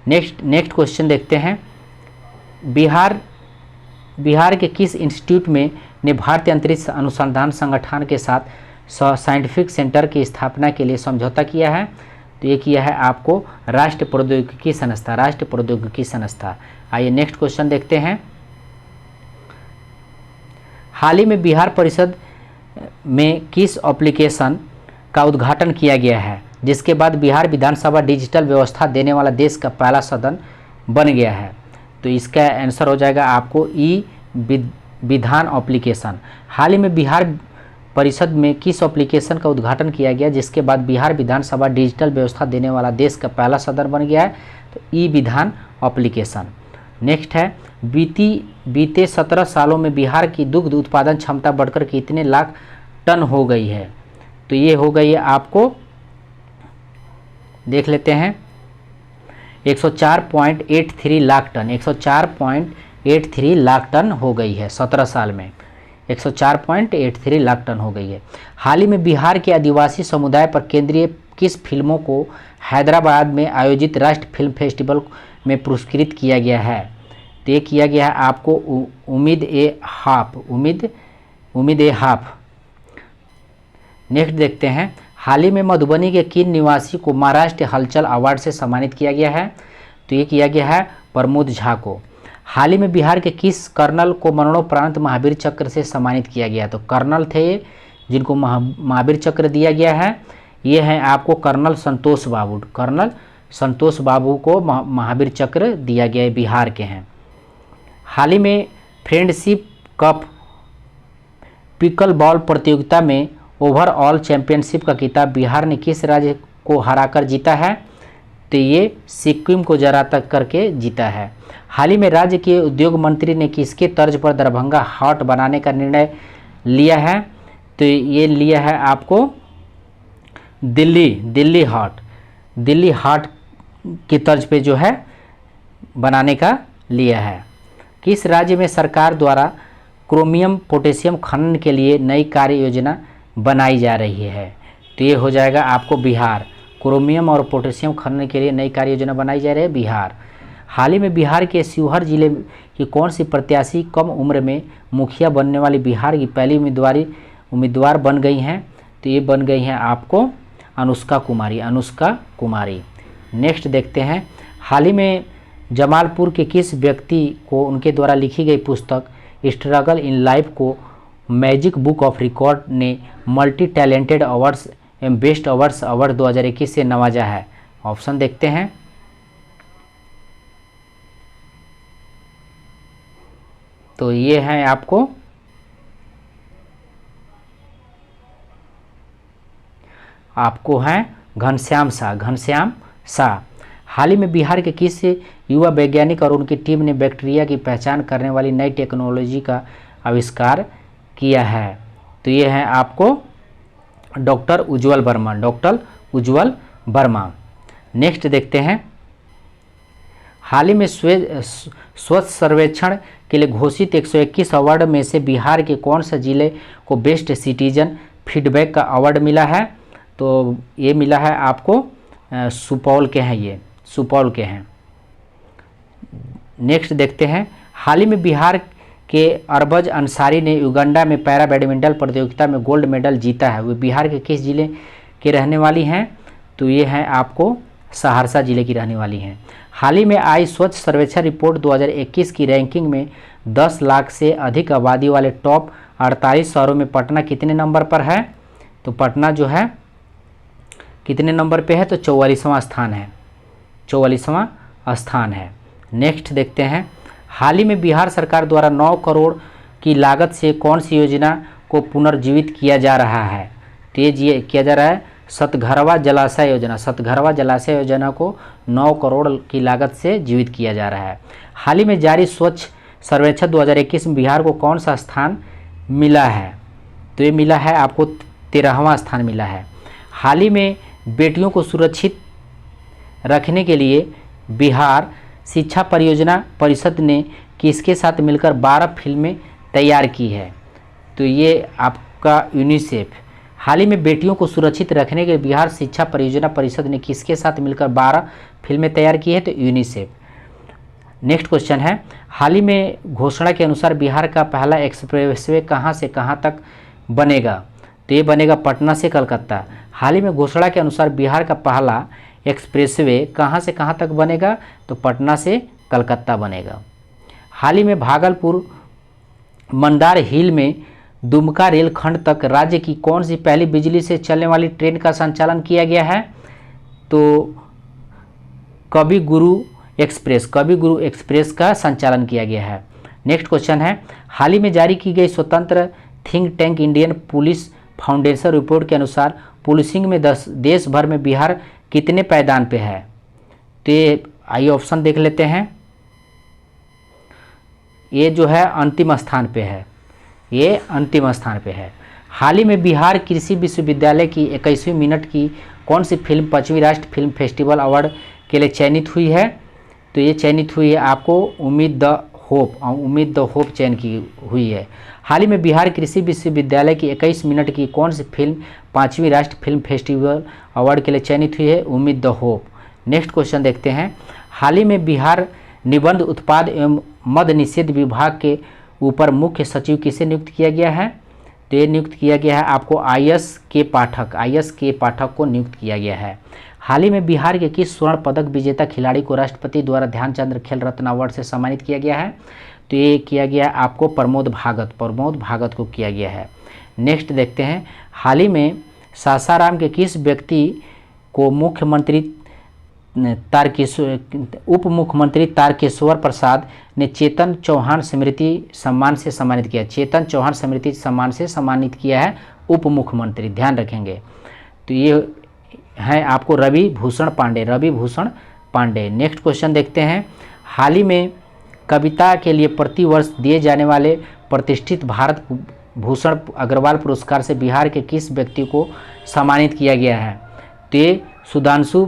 नेक्स्ट क्वेश्चन देखते हैं। बिहार के किस इंस्टीट्यूट में ने भारतीय अंतरिक्ष अनुसंधान संगठन के साथ साइंटिफिक सेंटर की स्थापना के लिए समझौता किया है? तो ये किया है आपको राष्ट्रीय प्रौद्योगिकी संस्था। आइए नेक्स्ट क्वेश्चन देखते हैं। हाल ही में बिहार परिषद में किस एप्लीकेशन का उद्घाटन किया गया है, जिसके बाद बिहार विधानसभा डिजिटल व्यवस्था देने वाला देश का पहला सदन बन गया है? तो इसका आंसर हो जाएगा आपको ई विधान एप्लीकेशन। हाल ही में बिहार परिषद में किस एप्लीकेशन का उद्घाटन किया गया जिसके बाद बिहार विधानसभा डिजिटल व्यवस्था देने वाला देश का पहला सदन बन गया है? तो ई विधान एप्लीकेशन। नेक्स्ट है, बीते 17 सालों में बिहार की दुग्ध उत्पादन क्षमता बढ़कर कितने लाख टन हो गई है? तो ये हो गई है आपको, देख लेते हैं, 104.83 लाख टन। 104.83 लाख टन हो गई है 17 साल में, 104.83 लाख टन हो गई है। हाल ही में बिहार के आदिवासी समुदाय पर केंद्रीय किस फिल्मों को हैदराबाद में आयोजित राष्ट्रीय फिल्म फेस्टिवल में पुरस्कृत किया गया है? तो ये किया गया है आपको उम्मीद ए हाफ। नेक्स्ट देखते हैं। हाल ही में मधुबनी के किन निवासी को महाराष्ट्र हलचल अवार्ड से सम्मानित किया गया है? तो ये किया गया है प्रमोद झा को। हाल ही में बिहार के किस कर्नल को मरणोपरांत महावीर चक्र से सम्मानित किया गया? तो कर्नल थे जिनको महावीर चक्र दिया गया है, ये हैं आपको कर्नल संतोष बाबू को महावीर चक्र दिया गया है, बिहार के हैं। हाल ही में फ्रेंडशिप कप पिकल बॉल प्रतियोगिता में ओवरऑल चैंपियनशिप का खिताब बिहार ने किस राज्य को हराकर जीता है? तो ये सिक्किम को तक करके जीता है। हाल ही में राज्य के उद्योग मंत्री ने किसके तर्ज पर दरभंगा हाट बनाने का निर्णय लिया है? तो ये लिया है आपको दिल्ली हाट की तर्ज पे जो है बनाने का लिया है। किस राज्य में सरकार द्वारा क्रोमियम पोटेशियम खनन के लिए नई कार्य योजना बनाई जा रही है? तो ये हो जाएगा आपको बिहार। क्रोमियम और पोटेशियम खनन के लिए नई कार्य योजना बनाई जा रही है, बिहार। हाल ही में बिहार के शिवहर जिले की कौन सी प्रत्याशी कम उम्र में मुखिया बनने वाली बिहार की पहली उम्मीदवार बन गई हैं? तो ये बन गई हैं आपको अनुष्का कुमारी। नेक्स्ट देखते हैं। हाल ही में जमालपुर के किस व्यक्ति को उनके द्वारा लिखी गई पुस्तक स्ट्रगल इन लाइफ को मैजिक बुक ऑफ रिकॉर्ड ने मल्टी टैलेंटेड अवार्ड्स एवं बेस्ट अवार्ड 2021 से नवाजा है? ऑप्शन देखते हैं। तो ये है आपको है घनश्याम शाह। हाल ही में बिहार के किस युवा वैज्ञानिक और उनकी टीम ने बैक्टीरिया की पहचान करने वाली नई टेक्नोलॉजी का आविष्कार किया है? तो ये है आपको डॉक्टर उज्ज्वल वर्मा। नेक्स्ट देखते हैं। हाल ही में स्वच्छ सर्वेक्षण के लिए घोषित 121 अवार्ड में से बिहार के कौन सा जिले को बेस्ट सिटीजन फीडबैक का अवार्ड मिला है? तो ये मिला है आपको सुपौल के हैं। नेक्स्ट देखते हैं। हाल ही में बिहार के अरबाज अंसारी ने युगांडा में पैरा बैडमिंटन प्रतियोगिता में गोल्ड मेडल जीता है, वे बिहार के किस जिले के रहने वाली हैं? तो ये हैं आपको सहरसा जिले की रहने वाली हैं। हाल ही में आई स्वच्छ सर्वेक्षण रिपोर्ट 2021 की रैंकिंग में 10 लाख से अधिक आबादी वाले टॉप 48 शहरों में पटना कितने नंबर पर है? तो पटना जो है कितने नंबर पे है? तो 44वां स्थान है। नेक्स्ट देखते हैं। हाल ही में बिहार सरकार द्वारा 9 करोड़ की लागत से कौन सी योजना को पुनर्जीवित किया जा रहा है? तो ये किया जा रहा है सतघरवा जलाशय योजना को 9 करोड़ की लागत से जीवित किया जा रहा है। हाल ही में जारी स्वच्छ सर्वेक्षण 2021 में बिहार को कौन सा स्थान मिला है? तो ये मिला है आपको 13वां स्थान मिला है। हाल ही में बेटियों को सुरक्षित रखने के लिए बिहार शिक्षा परियोजना परिषद ने किसके साथ मिलकर 12 फिल्में तैयार की है? तो ये आपका यूनिसेफ। हाल ही में बेटियों को सुरक्षित रखने के लिए बिहार शिक्षा परियोजना परिषद ने किसके साथ मिलकर 12 फिल्में तैयार की है? तो यूनिसेफ। नेक्स्ट क्वेश्चन है, हाल ही में घोषणा के अनुसार बिहार का पहला एक्सप्रेसवे कहाँ से कहाँ तक बनेगा? तो ये बनेगा पटना से कलकत्ता। हाल ही में घोषणा के अनुसार बिहार का पहला एक्सप्रेसवे कहाँ से कहाँ तक बनेगा? तो पटना से कलकत्ता बनेगा। हाल ही में भागलपुर मंदार हिल में दुमका रेलखंड तक राज्य की कौन सी पहली बिजली से चलने वाली ट्रेन का संचालन किया गया है? तो कवि गुरु एक्सप्रेस का संचालन किया गया है। नेक्स्ट क्वेश्चन है, हाल ही में जारी की गई स्वतंत्र think tank Indian police foundation report के अनुसार पुलिसिंग में देश भर में बिहार कितने पायदान पे है? तो ये आइए ऑप्शन देख लेते हैं। ये जो है अंतिम स्थान पे है, ये अंतिम स्थान पे है। हाल ही में बिहार कृषि विश्वविद्यालय की 21वीं मिनट की कौन सी फिल्म 5वीं राष्ट्रीय फिल्म फेस्टिवल अवार्ड के लिए चयनित हुई है? तो ये चयनित हुई है आपको उम्मीद द होप चयन की हुई है। हाल ही में बिहार कृषि विश्वविद्यालय की 21 मिनट की कौन सी फिल्म 5वीं राष्ट्रीय फिल्म फेस्टिवल अवार्ड के लिए चयनित हुई है? उम्मीद द होप। नेक्स्ट क्वेश्चन देखते हैं, हाल ही में बिहार निबंध उत्पाद एवं मद निषेध विभाग के ऊपर मुख्य सचिव किसे नियुक्त किया गया है? तो ये नियुक्त किया गया है आपको आईएस के पाठक को नियुक्त किया गया है। हाल ही में बिहार के किस स्वर्ण पदक विजेता खिलाड़ी को राष्ट्रपति द्वारा ध्यानचंद खेल रत्न अवार्ड से सम्मानित किया गया है? तो ये किया गया आपको प्रमोद भागत को किया गया है। नेक्स्ट देखते हैं, हाल ही में सासाराम के किस व्यक्ति को उप मुख्यमंत्री तारकेश्वर प्रसाद ने चेतन चौहान स्मृति सम्मान से सम्मानित किया? चेतन चौहान स्मृति सम्मान से सम्मानित किया है उप मुख्यमंत्री, ध्यान रखेंगे। तो ये है आपको रवि भूषण पांडे। नेक्स्ट क्वेश्चन देखते हैं, हाल ही में कविता के लिए प्रतिवर्ष दिए जाने वाले प्रतिष्ठित भारत भूषण अग्रवाल पुरस्कार से बिहार के किस व्यक्ति को सम्मानित किया गया है? तो ये सुधांशु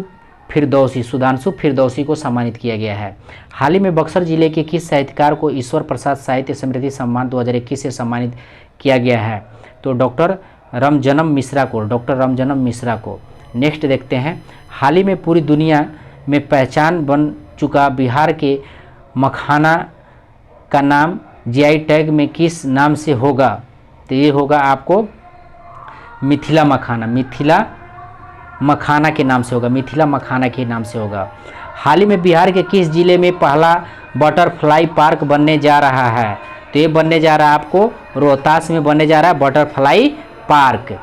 फिरदौसी को सम्मानित किया गया है। हाल ही में बक्सर जिले के किस साहित्यकार को ईश्वर प्रसाद साहित्य स्मृति सम्मान 2021 से सम्मानित किया गया है? तो डॉक्टर रामजन्म मिश्रा को। नेक्स्ट देखते हैं, हाल ही में पूरी दुनिया में पहचान बन चुका बिहार के मखाना का नाम जीआई टैग में किस नाम से होगा? तो ये होगा आपको मिथिला मखाना के नाम से होगा। हाल ही में बिहार के किस जिले में पहला बटरफ्लाई पार्क बनने जा रहा है? तो ये बनने जा रहा है आपको रोहतास में बनने जा रहा है बटरफ्लाई पार्क।